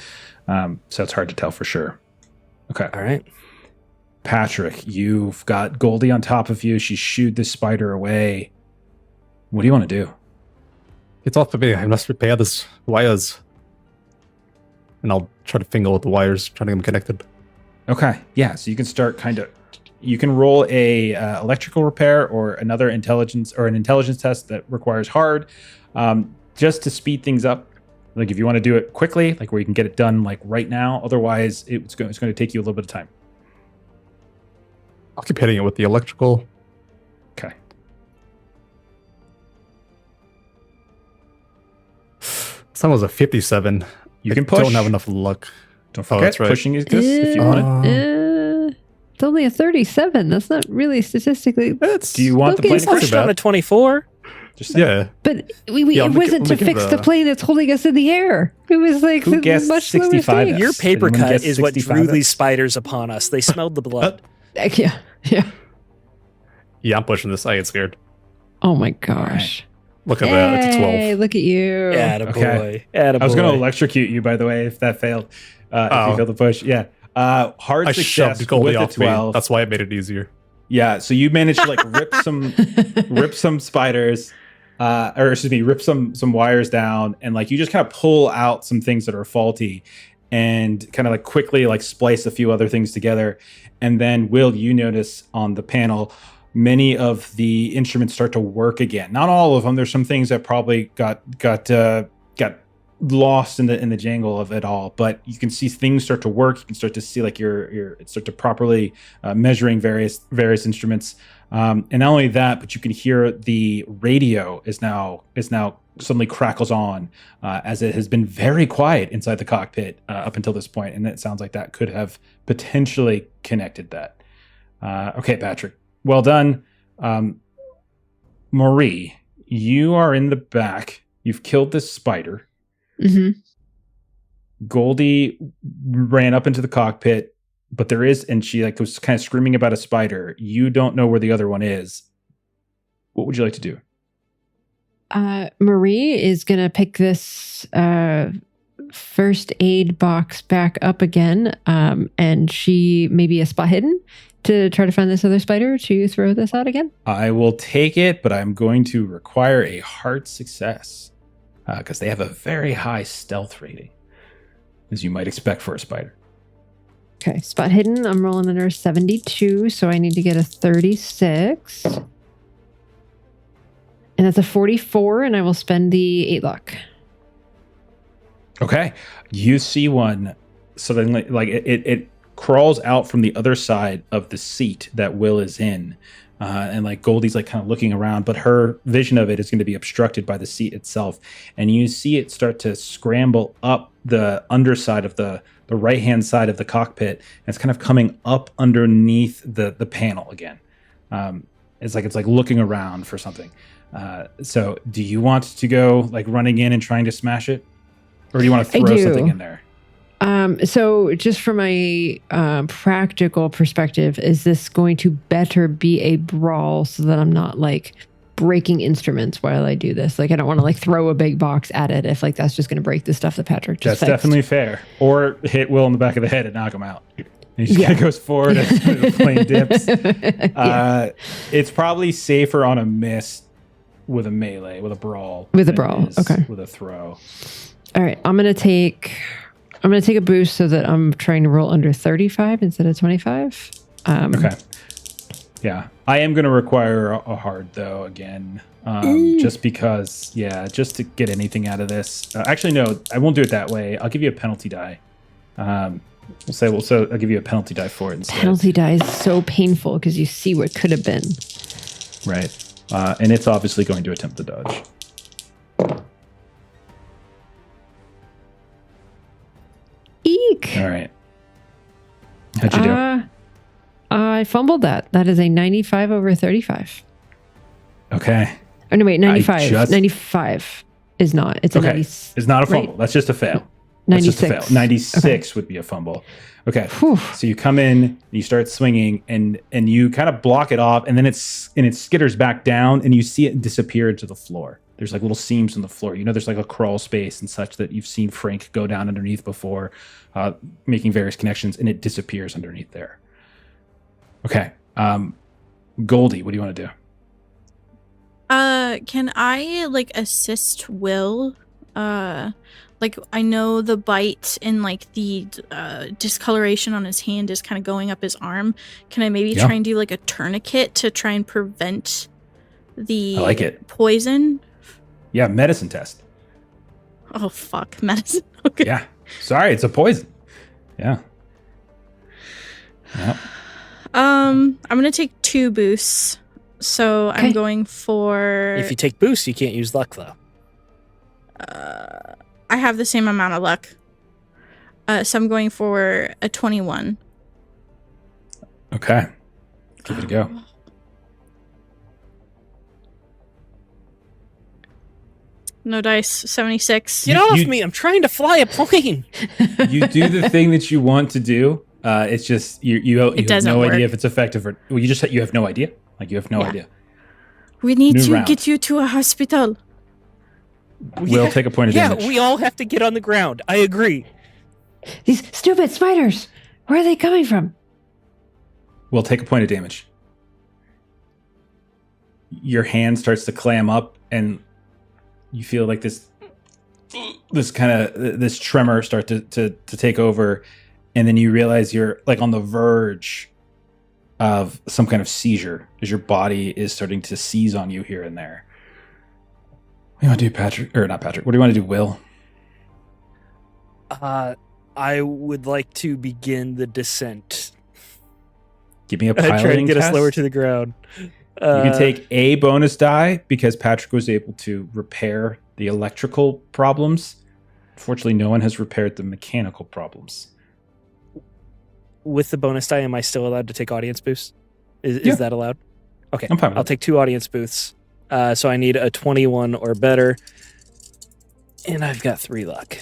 So it's hard to tell for sure. Okay. All right. Patrick, you've got Goldie on top of you. She shooed this spider away. What do you want to do? It's off of me. I must repair these wires. And I'll try to finger with the wires, trying to get them connected. Okay. Yeah. So you can start you can roll a electrical repair or another intelligence test that requires hard, just to speed things up. Like if you want to do it quickly, like where you can get it done like right now. Otherwise, it's going to take you a little bit of time. I'll keep hitting it with the electrical. Okay. This one was a 57. You can push. I don't have enough luck. Don't forget, that's right. Pushing exists if you want it. It's only a 37. That's not really statistically. Do you want the plane to pushed on a 24? Just saying. Yeah. But it wasn't to fix the plane that's holding us in the air. It was like Who guessed much 65? Your paper Anyone cut guess is what 65? drew these spiders upon us. They smelled the blood. Yeah. Yeah, I'm pushing this. I get scared. Oh my gosh. Look at that. It's a 12. Hey, look at you. Attaboy. Okay. Attaboy. I was going to electrocute you, by the way, if that failed. If you failed the push. Yeah. Hard I success shoved Goldie with off a 12. me. That's why it made it easier. Yeah, so you managed to like rip some spiders, rip some wires down, and like you just kind of pull out some things that are faulty, and kind of like quickly like splice a few other things together. And then, Will, you notice on the panel, many of the instruments start to work again. Not all of them. There's some things that probably got lost in the jangle of it all, but you can see things start to work. You can start to see like you're start to properly measuring various instruments. And not only that, but you can hear the radio is now suddenly crackles on as it has been very quiet inside the cockpit up until this point, and it sounds like that could have potentially connected that. Okay, Patrick, well done. Marie, you are in the back. You've killed this spider. Mm-hmm. Goldie ran up into the cockpit, but there is, and she like was kind of screaming about a spider. You don't know where the other one is. What would you like to do? Marie is going to pick this first aid box back up again, and she maybe a spot hidden to try to find this other spider to throw this out again. I will take it, but I'm going to require a hard success because they have a very high stealth rating, as you might expect for a spider. Okay, spot hidden. I'm rolling under 72, so I need to get a 36. And that's a 44, and I will spend the 8 luck. Okay. You see one suddenly, like it crawls out from the other side of the seat that Will is in. And like Goldie's like kind of looking around, but her vision of it is going to be obstructed by the seat itself. And you see it start to scramble up the underside of the right-hand side of the cockpit. And it's kind of coming up underneath the panel again. It's like looking around for something. So do you want to go like running in and trying to smash it? Or do you want to throw something in there? So just from a practical perspective, is this going to better be a brawl so that I'm not like breaking instruments while I do this? Like I don't want to like throw a big box at it if like that's just going to break the stuff that Patrick just That's fixed. definitely fair. Or hit Will in the back of the head and knock him out. And he just kind of goes forward as the plane dips. It's probably safer on a miss with a melee, with a brawl. With a brawl, okay. With a throw. All right, I'm gonna take a boost so that I'm trying to roll under 35 instead of 25. Okay. Yeah, I am going to require a hard though again, just because. Yeah, just to get anything out of this. Actually, no, I won't do it that way. I'll give you a penalty die. I'll give you a penalty die for it instead. Penalty die is so painful because you see what could have been. Right, and it's obviously going to attempt to dodge. Eek. All right. How'd you do? I fumbled that. That is a 95 over 35. Okay. Oh, no, wait, 95. 95 is not. It's a 90. It's not a fumble. Right? That's just a fail. 96. That's just a fail. 96 would be a fumble. Okay. Whew. So you come in, you start swinging, and you kind of block it off, and then it skitters back down, and you see it disappear to the floor. There's like little seams in the floor. You know, there's like a crawl space and such that you've seen Frank go down underneath before, making various connections, and it disappears underneath there. Okay. Goldie, what do you want to do? Can I like assist Will? Like I know the bite and like the discoloration on his hand is kind of going up his arm. Can I maybe try and do like a tourniquet to try and prevent the poison? Yeah, medicine test. Oh fuck, medicine. Okay. Yeah. Sorry, it's a poison. Yeah. Yep. I'm gonna take 2 boosts. So I'm going for. If you take boosts, you can't use luck though. I have the same amount of luck. So I'm going for a 21. Okay. Give it a go. No dice, 76. Get off me! I'm trying to fly a plane. You do the thing that you want to do. It's just you have no idea if it's effective or you have no idea. Like you have no idea. We need to get you to a hospital. We'll take a point of damage. Yeah, we all have to get on the ground. I agree. These stupid spiders. Where are they coming from? We'll take a point of damage. Your hand starts to clam up and you feel like this this tremor start to take over, and then you realize you're like on the verge of some kind of seizure as your body is starting to seize on you here and there. What do you want to do, Patrick? Or not Patrick. What do you want to do, Will? I would like to begin the descent. Give me a piloting try to get test. us lower to the ground. You can take a bonus die because Patrick was able to repair the electrical problems. Unfortunately, no one has repaired the mechanical problems. With the bonus die, am I still allowed to take audience boosts? Yeah. Is that allowed? Okay, I'm fine with I'll that. take 2 audience boosts. So I need a 21 or better. And I've got 3 luck.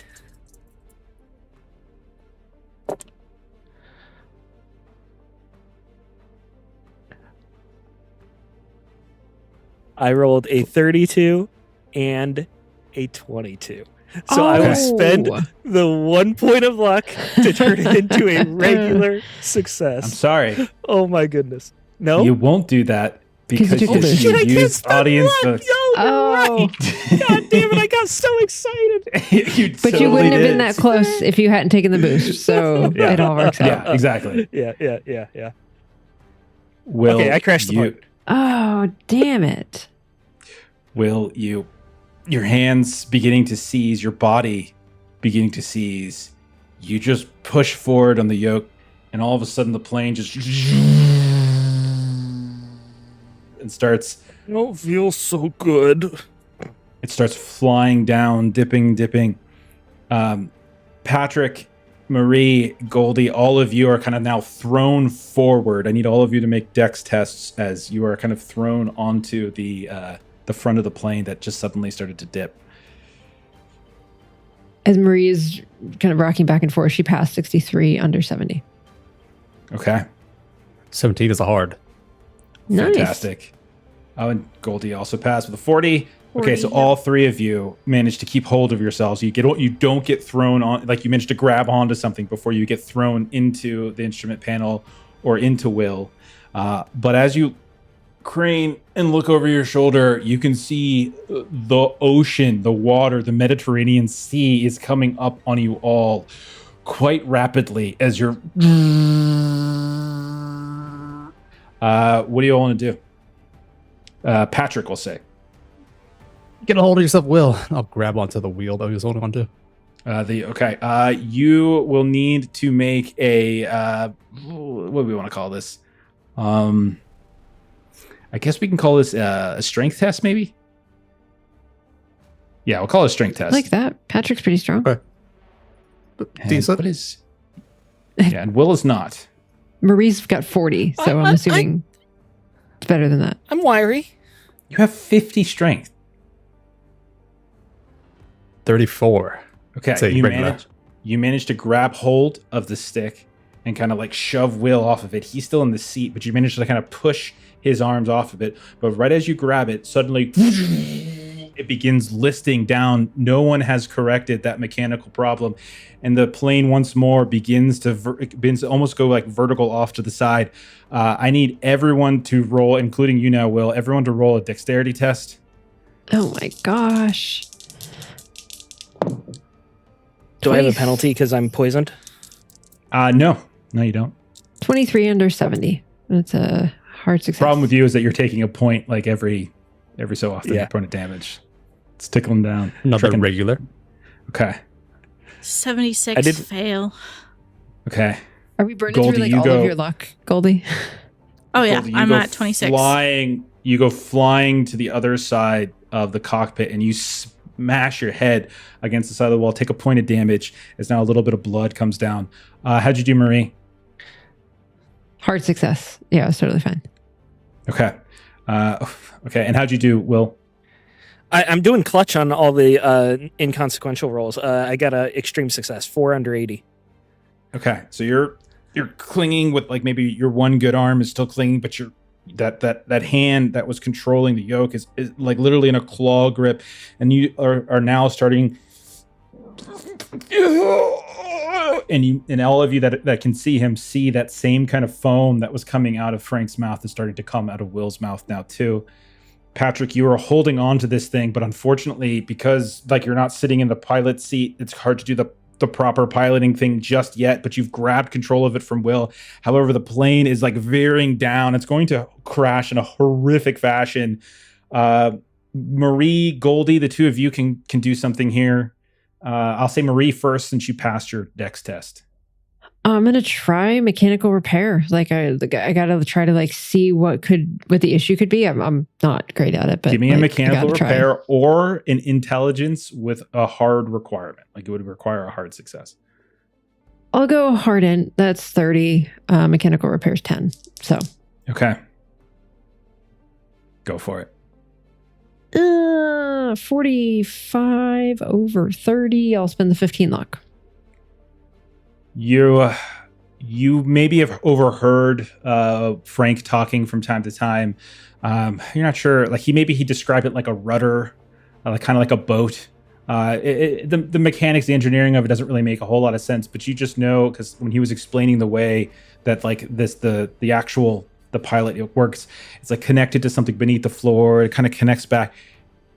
I rolled a 32 and a 22. So I will spend the 1 point of luck to turn it into a regular success. I'm sorry. Oh my goodness. No? You won't do that because you you did. Shit, I can't used spend audience luck. books. Yo, you're right. God damn it, I got so excited. But you wouldn't have been that close if you hadn't taken the boost. So Yeah. it all works out. Yeah, exactly. Yeah. Will Okay, I crashed the part. Oh, damn it. Will you, your hands beginning to seize, your body beginning to seize, you just push forward on the yoke, and all of a sudden the plane just and starts. I don't feel so good. It starts flying down, dipping. Patrick, Marie, Goldie, all of you are kind of now thrown forward. I need all of you to make dex tests as you are kind of thrown onto the front of the plane that just suddenly started to dip. As Marie is kind of rocking back and forth, she passed 63 under 70. Okay. 17 is a hard. Nice. Fantastic. Oh, and Goldie also passed with a 40. Okay, 40, so yeah. all 3 of you managed to keep hold of yourselves. You don't get thrown on, like you managed to grab onto something before you get thrown into the instrument panel or into Will. But as you crane and look over your shoulder, you can see the ocean, the water, the Mediterranean Sea is coming up on you all quite rapidly as you're... what do you all want to do? Patrick will say. Get a hold of yourself, Will. I'll grab onto the wheel that he was holding onto. You will need to make a what do we want to call this? I guess we can call this a strength test, maybe. Yeah, we'll call it a strength test. I like that. Patrick's pretty strong. Okay. And Decent. what is? Yeah, and Will is not. Marie's got 40, so I'm assuming it's better than that. I'm wiry. You have 50 strength. 34. Okay, Say regular. you managed to grab hold of the stick and kind of like shove Will off of it. He's still in the seat, but you managed to kind of push his arms off of it. But right as you grab it, suddenly it begins listing down. No one has corrected that mechanical problem, and the plane once more begins to almost go like vertical off to the side. I need everyone to roll, including you now, Will. Everyone to roll a dexterity test. Oh my gosh. Do I have a Twice. penalty because I'm poisoned? No, you don't. 23 under 70. That's a hard success. Problem with you is that you're taking a point like every so often. Yeah. Your point of damage. It's tickling down. Another Tricking. regular. Okay. 76 I did- fail. Okay. Are we burning Goldie, through like you all go- of your luck, Goldie? Oh yeah, Goldie, you I'm go at 26. You go flying to the other side of the cockpit and you smash your head against the side of the wall. Take a point of damage as now a little bit of blood comes down. How'd you do, Marie? Hard success. Yeah, it was totally fine. Okay. Okay. And how'd you do, Will? I'm doing clutch on all the inconsequential rolls. I got a extreme success, 4 under 80. Okay. So you're clinging with like maybe your one good arm is still clinging, but that hand that was controlling the yoke is like literally in a claw grip, and you are now starting, and all of you that can see him see that same kind of foam that was coming out of Frank's mouth is starting to come out of Will's mouth now too. Patrick, you are holding on to this thing, but unfortunately, because like you're not sitting in the pilot seat, it's hard to do the proper piloting thing just yet, but you've grabbed control of it from Will. However, the plane is like veering down. It's going to crash in a horrific fashion. Marie, Goldie, the two of you can do something here. I'll say Marie first since you passed your dex test. I'm gonna try mechanical repair. Like I gotta try to like see what the issue could be. I'm not great at it, but give me a mechanical repair or an intelligence with a hard requirement. Like it would require a hard success. I'll go hard in. That's 30. Mechanical repair is 10. So okay, go for it. 45 over 30. I'll spend the 15 luck. You maybe have overheard Frank talking from time to time. You're not sure. Like he described it like a rudder, like kind of like a boat. The mechanics, the engineering of it doesn't really make a whole lot of sense. But you just know because when he was explaining the way that like the pilot it works, it's like connected to something beneath the floor. It kind of connects back.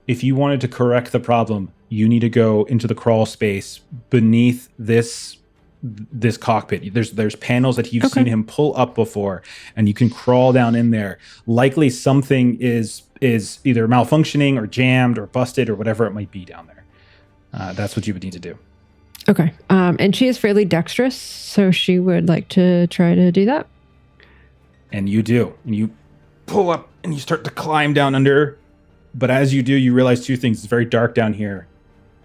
If you wanted to correct the problem, you need to go into the crawl space beneath this cockpit. There's panels that you've seen him pull up before, and you can crawl down in there. Likely something is either malfunctioning or jammed or busted or whatever it might be down there. That's what you would need to do. Okay. And she is fairly dexterous, so she would like to try to do that. And you do. And you pull up and you start to climb down under. But as you do, you realize two things. It's very dark down here.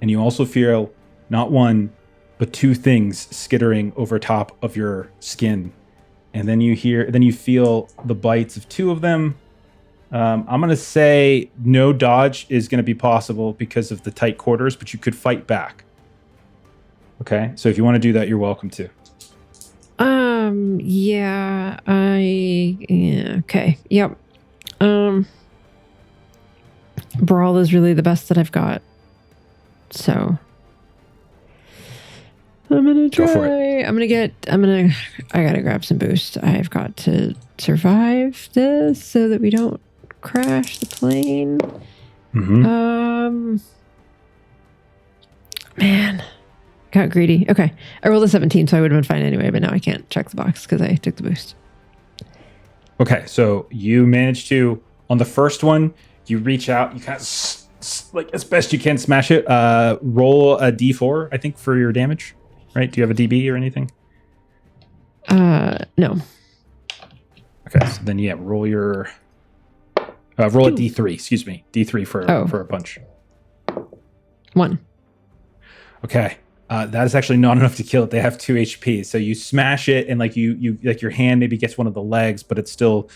And you also feel not one, but two things skittering over top of your skin. And then you feel the bites of two of them. I'm going to say no dodge is going to be possible because of the tight quarters, but you could fight back. Okay. So if you want to do that, you're welcome to. Okay. Yep. Brawl is really the best that I've got. So I'm gonna try. Go for it. I gotta grab some boost. I've got to survive this so that we don't crash the plane. Mm-hmm. Man, got greedy. Okay, I rolled a 17, so I would have been fine anyway. But now I can't check the box because I took the boost. Okay, so you managed to on the first one. You reach out. You kind of like as best you can smash it. Roll a d4, I think, for your damage. Right? Do you have a DB or anything? No. Okay, so then roll your roll a D3. Excuse me, D3 for a punch. 1. Okay, that is actually not enough to kill it. They have 2 HP, so you smash it, and like you like your hand maybe gets one of the legs, but it's still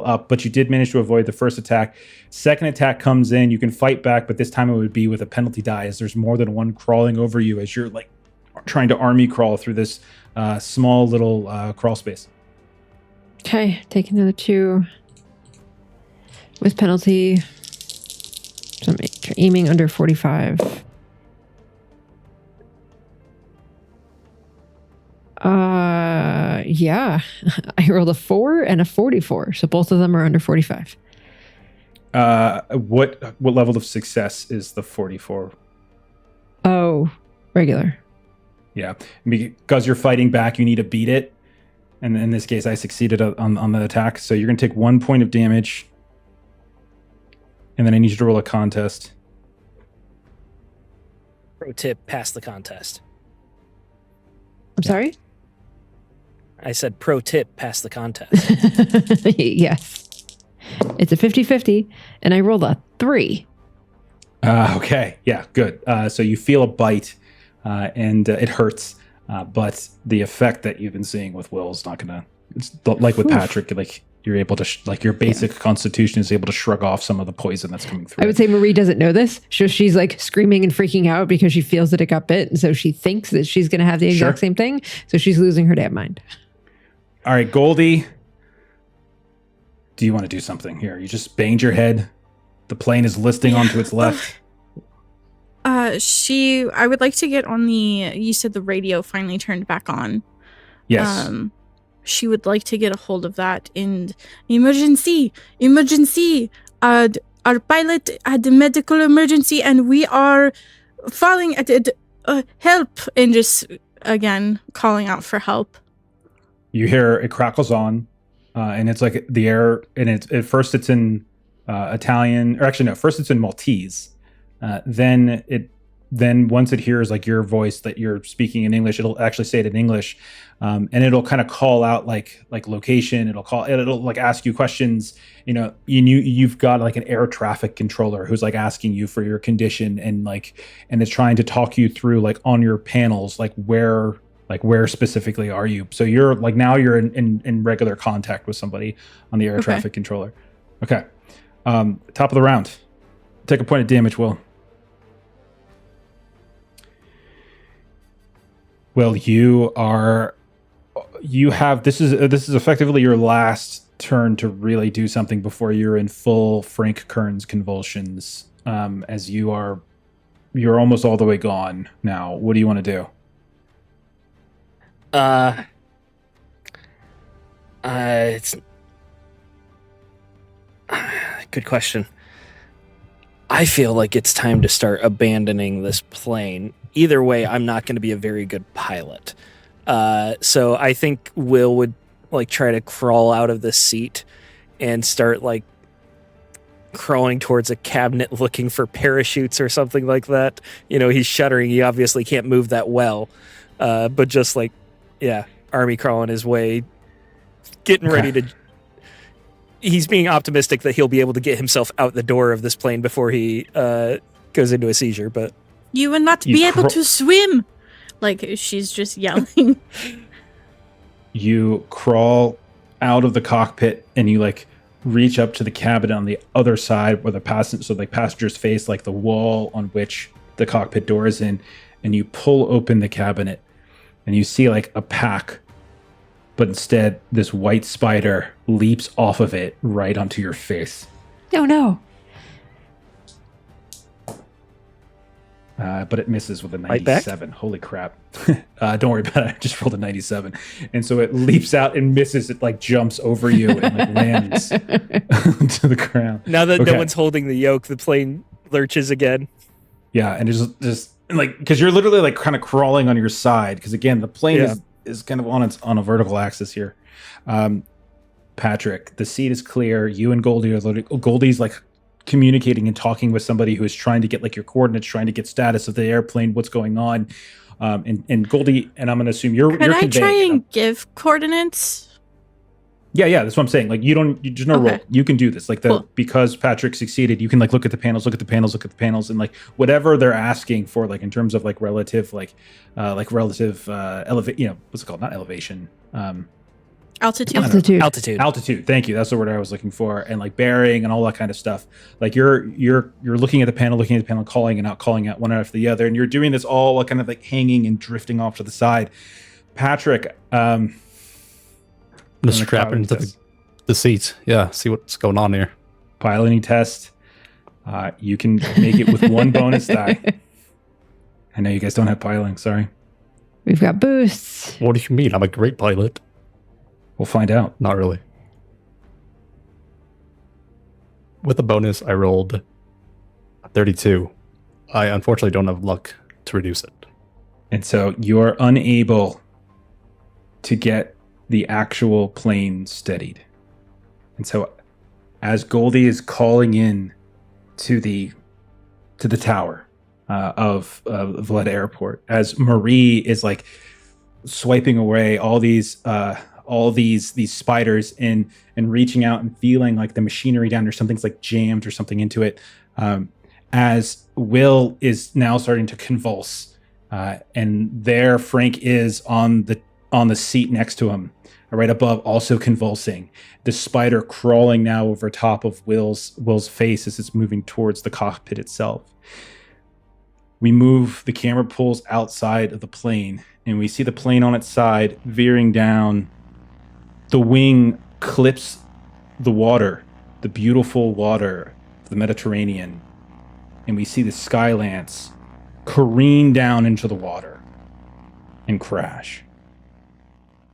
up. But you did manage to avoid the first attack. Second attack comes in. You can fight back, but this time it would be with a penalty die, as there's more than one crawling over you as you're like trying to army crawl through this small little crawl space. Okay, take another 2 with penalty. So I'm aiming under 45. Yeah, I rolled a 4 and a 44, so both of them are under 45. What level of success is the 44? Oh, regular. Yeah, because you're fighting back, you need to beat it. And in this case, I succeeded on the attack. So you're going to take 1 point of damage. And then I need you to roll a contest. Pro tip, pass the contest. I'm sorry? I said pro tip, pass the contest. Yes. It's a 50-50, and I rolled a 3. Okay, yeah, good. So you feel a bite, and it hurts. But the effect that you've been seeing with Will is not gonna. It's like with Patrick, like you're able to, your basic constitution is able to shrug off some of the poison that's coming through. I would say Marie doesn't know this, so she's like screaming and freaking out because she feels that it got bit, and so she thinks that she's gonna have the exact same thing. So she's losing her damn mind. All right, Goldie, do you want to do something here? You just banged your head. The plane is listing onto its left. I would like to get on you said the radio finally turned back on. Yes. She would like to get a hold of that and emergency. our pilot had a medical emergency and we are falling at it. Help!" And just, again, calling out for help. You hear it crackles on, and it's like the air, and at first it's in Italian, or actually no, first it's in Maltese. Then once it hears like your voice that you're speaking in English, it'll actually say it in English, and it'll kind of call out like location. It'll like ask you questions. You know, you've got like an air traffic controller who's like asking you for your condition, and it's trying to talk you through like on your panels, like where specifically are you? So you're like, now you're in regular contact with somebody on the air traffic controller. Okay. Top of the round. Take a point of damage, Will. Well, this is effectively your last turn to really do something before you're in full Frank Kern's convulsions. As you're almost all the way gone now. What do you want to do? It's good question. I feel like it's time to start abandoning this plane. Either way, I'm not going to be a very good pilot. So I think Will would like try to crawl out of the seat and start like crawling towards a cabinet looking for parachutes or something like that. You know, he's shuddering. He obviously can't move that well. But just like, yeah, army crawling his way, getting ready to... He's being optimistic that he'll be able to get himself out the door of this plane before he goes into a seizure, but... You will not be able to swim! Like, she's just yelling. You crawl out of the cockpit and you like reach up to the cabin on the other side where the passengers face like the wall on which the cockpit door is in, and you pull open the cabinet and you see like a pack, but instead this white spider leaps off of it right onto your face. Oh no. But it misses with a 97. Holy crap. Don't worry about it. I just rolled a 97. And so it leaps out and misses. It like jumps over you and like lands to the ground. Now that no one's holding the yoke, the plane lurches again. Yeah, and it's just like, because you're literally like kind of crawling on your side, because again the plane is kind of on a vertical axis here. Patrick, the seat is clear. You and Goldie are loaded. Goldie's like communicating and talking with somebody who is trying to get like your coordinates, trying to get status of the airplane, what's going on. And Goldie, and I'm going to assume you're Can I try and give coordinates? Yeah, that's what I'm saying. Like, there's no roll. You can do this. Like, because Patrick succeeded, you can like look at the panels, and like whatever they're asking for, like in terms of like relative, elevate. You know, what's it called? Not elevation. Altitude. Thank you. That's the word I was looking for. And like bearing and all that kind of stuff. Like you're looking at the panel, calling out one after the other, and you're doing this all kind of like hanging and drifting off to the side. Patrick, I'm just strapping into the seat. Yeah, see what's going on here. Piloting test. You can make it with one bonus die. I know you guys don't have piloting. Sorry. We've got boosts. What do you mean? I'm a great pilot. We'll find out. Not really. With the bonus, I rolled a 32. I unfortunately don't have luck to reduce it. And so you're unable to get the actual plane steadied. And so as Goldie is calling in to the tower of Vleda Airport, as Marie is like swiping away all these spiders and reaching out and feeling like the machinery down there, something's like jammed or something into it, as Will is now starting to convulse, and there Frank is on the seat next to him, right above, also convulsing. The spider crawling now over top of Will's face as it's moving towards the cockpit itself. We move, the camera pulls outside of the plane, and we see the plane on its side veering down. The wing clips the water, the beautiful water of the Mediterranean, and we see the Skylance careen down into the water and crash.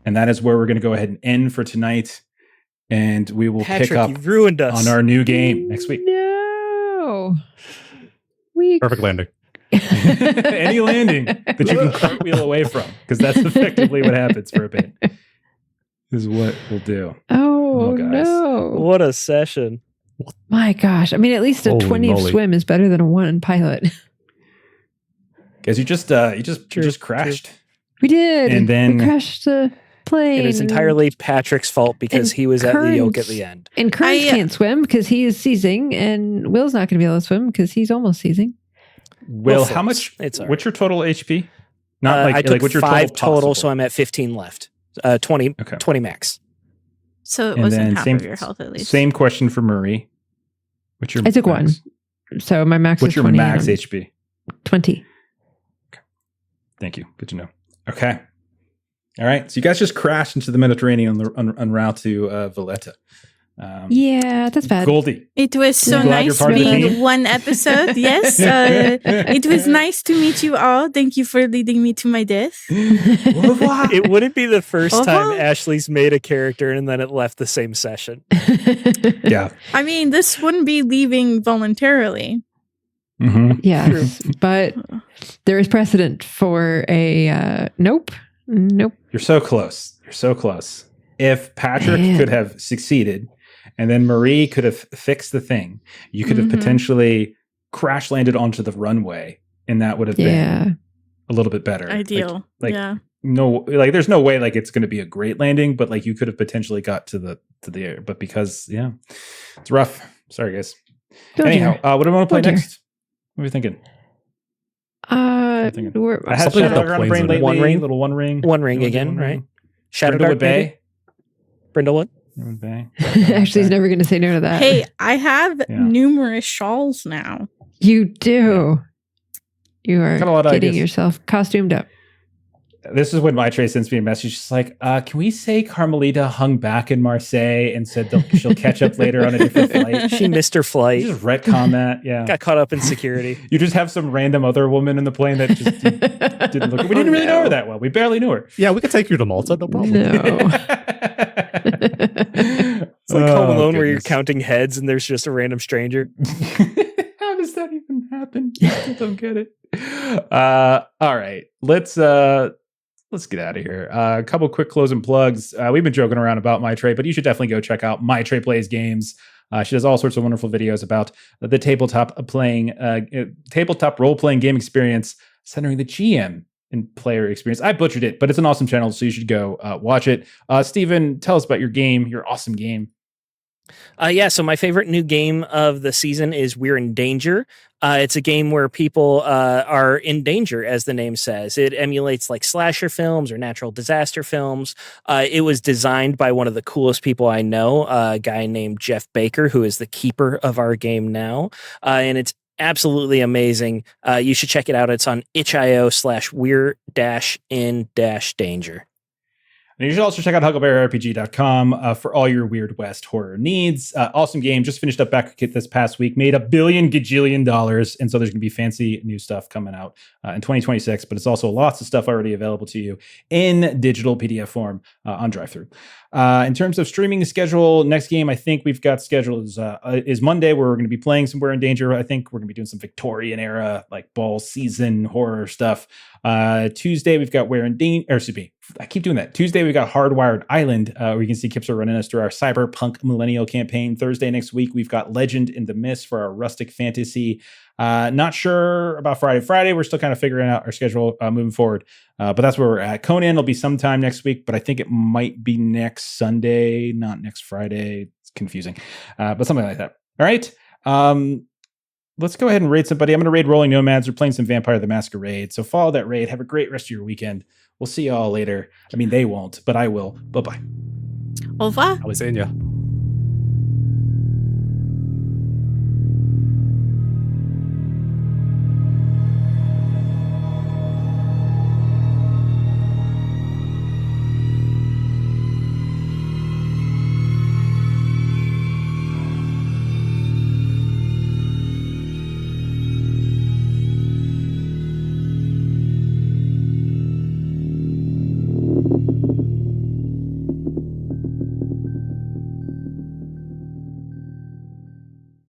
And that is where we're going to go ahead and end for tonight, and we will pick up you've ruined us on our new game next week. No. no. Perfect landing. Any landing that you can cartwheel away from, because that's effectively what happens for a bit. Is what we'll do. Oh, guys. no. What a session. My gosh. I mean, at least a Holy 20 of moly. swim is better than a 1 in pilot. Guys, you just crashed. We did. And then- we crashed the plane. It is entirely Patrick's fault because And he was at the yoke Kearns- at the end. And Kearns can't swim because he is seizing, and Will's not going to be able to swim because he's almost seizing. Will, Well, how much? it's all right. What's your total HP? Not I took what's your 5 total, possible? so I'm at 15 left. 20 max. So it And wasn't then half same- of your health at least. Same question for Marie. What's your I took max? 1. So my max What's is your 20. max and I'm HP? 20. Thank you. Good to know. Okay. All right. So you guys just crashed into the Mediterranean en route to Valletta. Yeah, that's bad. Goldie. It was so Glad you're nice part of the being team. one episode. Yes. It was nice to meet you all. Thank you for leading me to my death. It wouldn't be the first time Uh-huh. Ashley's made a character and then it left the same session. Yeah. I mean, this wouldn't be leaving voluntarily. Mm-hmm. Yes, but there is precedent for a nope. You're so close. You're so close. If Patrick Man. could have succeeded and then Marie could have fixed the thing, you could have Mhm. potentially crash landed onto the runway, and that would have Yeah. been a little bit better. Ideal. Yeah. There's no way like it's going to be a great landing, but like you could have potentially got to the air. But because it's rough. Sorry, guys. Oh, Anyhow, dear. what do we want to play Oh, dear. next? What are we thinking? thinking? We're, I had Something Shadow about Dog on the planes brain in it. lately. One Ring? Little One Ring. One Ring You wanna do again, One right? Ring? Shadowdark Brindlewood Bay? Bay. Brindlewood? Brindlewood Bay. Ashley's never going to say no to that. Hey, I have Yeah. numerous shawls now. You do. You are Got a lot of getting ideas. yourself costumed up. This is when Maitreyi sends me a message. She's like, can we say Carmelita hung back in Marseille and said she'll catch up later on a different flight? She missed her You flight. just retcon that. Yeah. Got caught up in security. You just have some random other woman in the plane that just didn't look. We didn't really know her that well. We barely knew her. Yeah, we could take you to Malta, no problem. No. It's like Home Alone where you're goodness. counting heads and there's just a random stranger. How does that even happen? I still don't get it. All right, let's get out of here. A couple quick closing plugs. We've been joking around about Maitreyi, but you should definitely go check out Maitreyi Plays Games. She does all sorts of wonderful videos about the tabletop role playing game experience, centering the GM and player experience. I butchered it, but it's an awesome channel, so you should go watch it. Steven, tell us about your game, your awesome game. So my favorite new game of the season is We're in Danger. It's a game where people are in danger, as the name says. It emulates like slasher films or natural disaster films. It was designed by one of the coolest people I know, a guy named Jeff Baker, who is the keeper of our game now. And it's absolutely amazing. You should check it out. It's on itch.io/we're-in-danger. And you should also check out huckleberryrpg.com for all your Weird West horror needs. Awesome game. Just finished up back this past week. Made $1 billion gajillion. And so there's going to be fancy new stuff coming out in 2026. But it's also lots of stuff already available to you in digital PDF form on drive-thru. In terms of streaming schedule, next game I think we've got scheduled is Monday, where we're going to be playing some We're in Danger. I think we're going to be doing some Victorian era, like ball season horror stuff. Tuesday, we've got I keep doing that. Tuesday, we've got Hardwired Island, where you can see Kipser running us through our cyberpunk millennial campaign. Thursday next week, we've got Legend in the Mist for our rustic fantasy. Not sure about Friday. We're still kind of figuring out our schedule moving forward. But that's where we're at. Conan will be sometime next week, but I think it might be next Sunday, not next Friday. It's confusing, but something like that. All right. Let's go ahead and raid somebody. I'm going to raid Rolling Nomads. We're playing some Vampire the Masquerade. So follow that raid. Have a great rest of your weekend. We'll see you all later. I mean, they won't, but I will. Bye-bye. Au revoir. I was saying, yeah.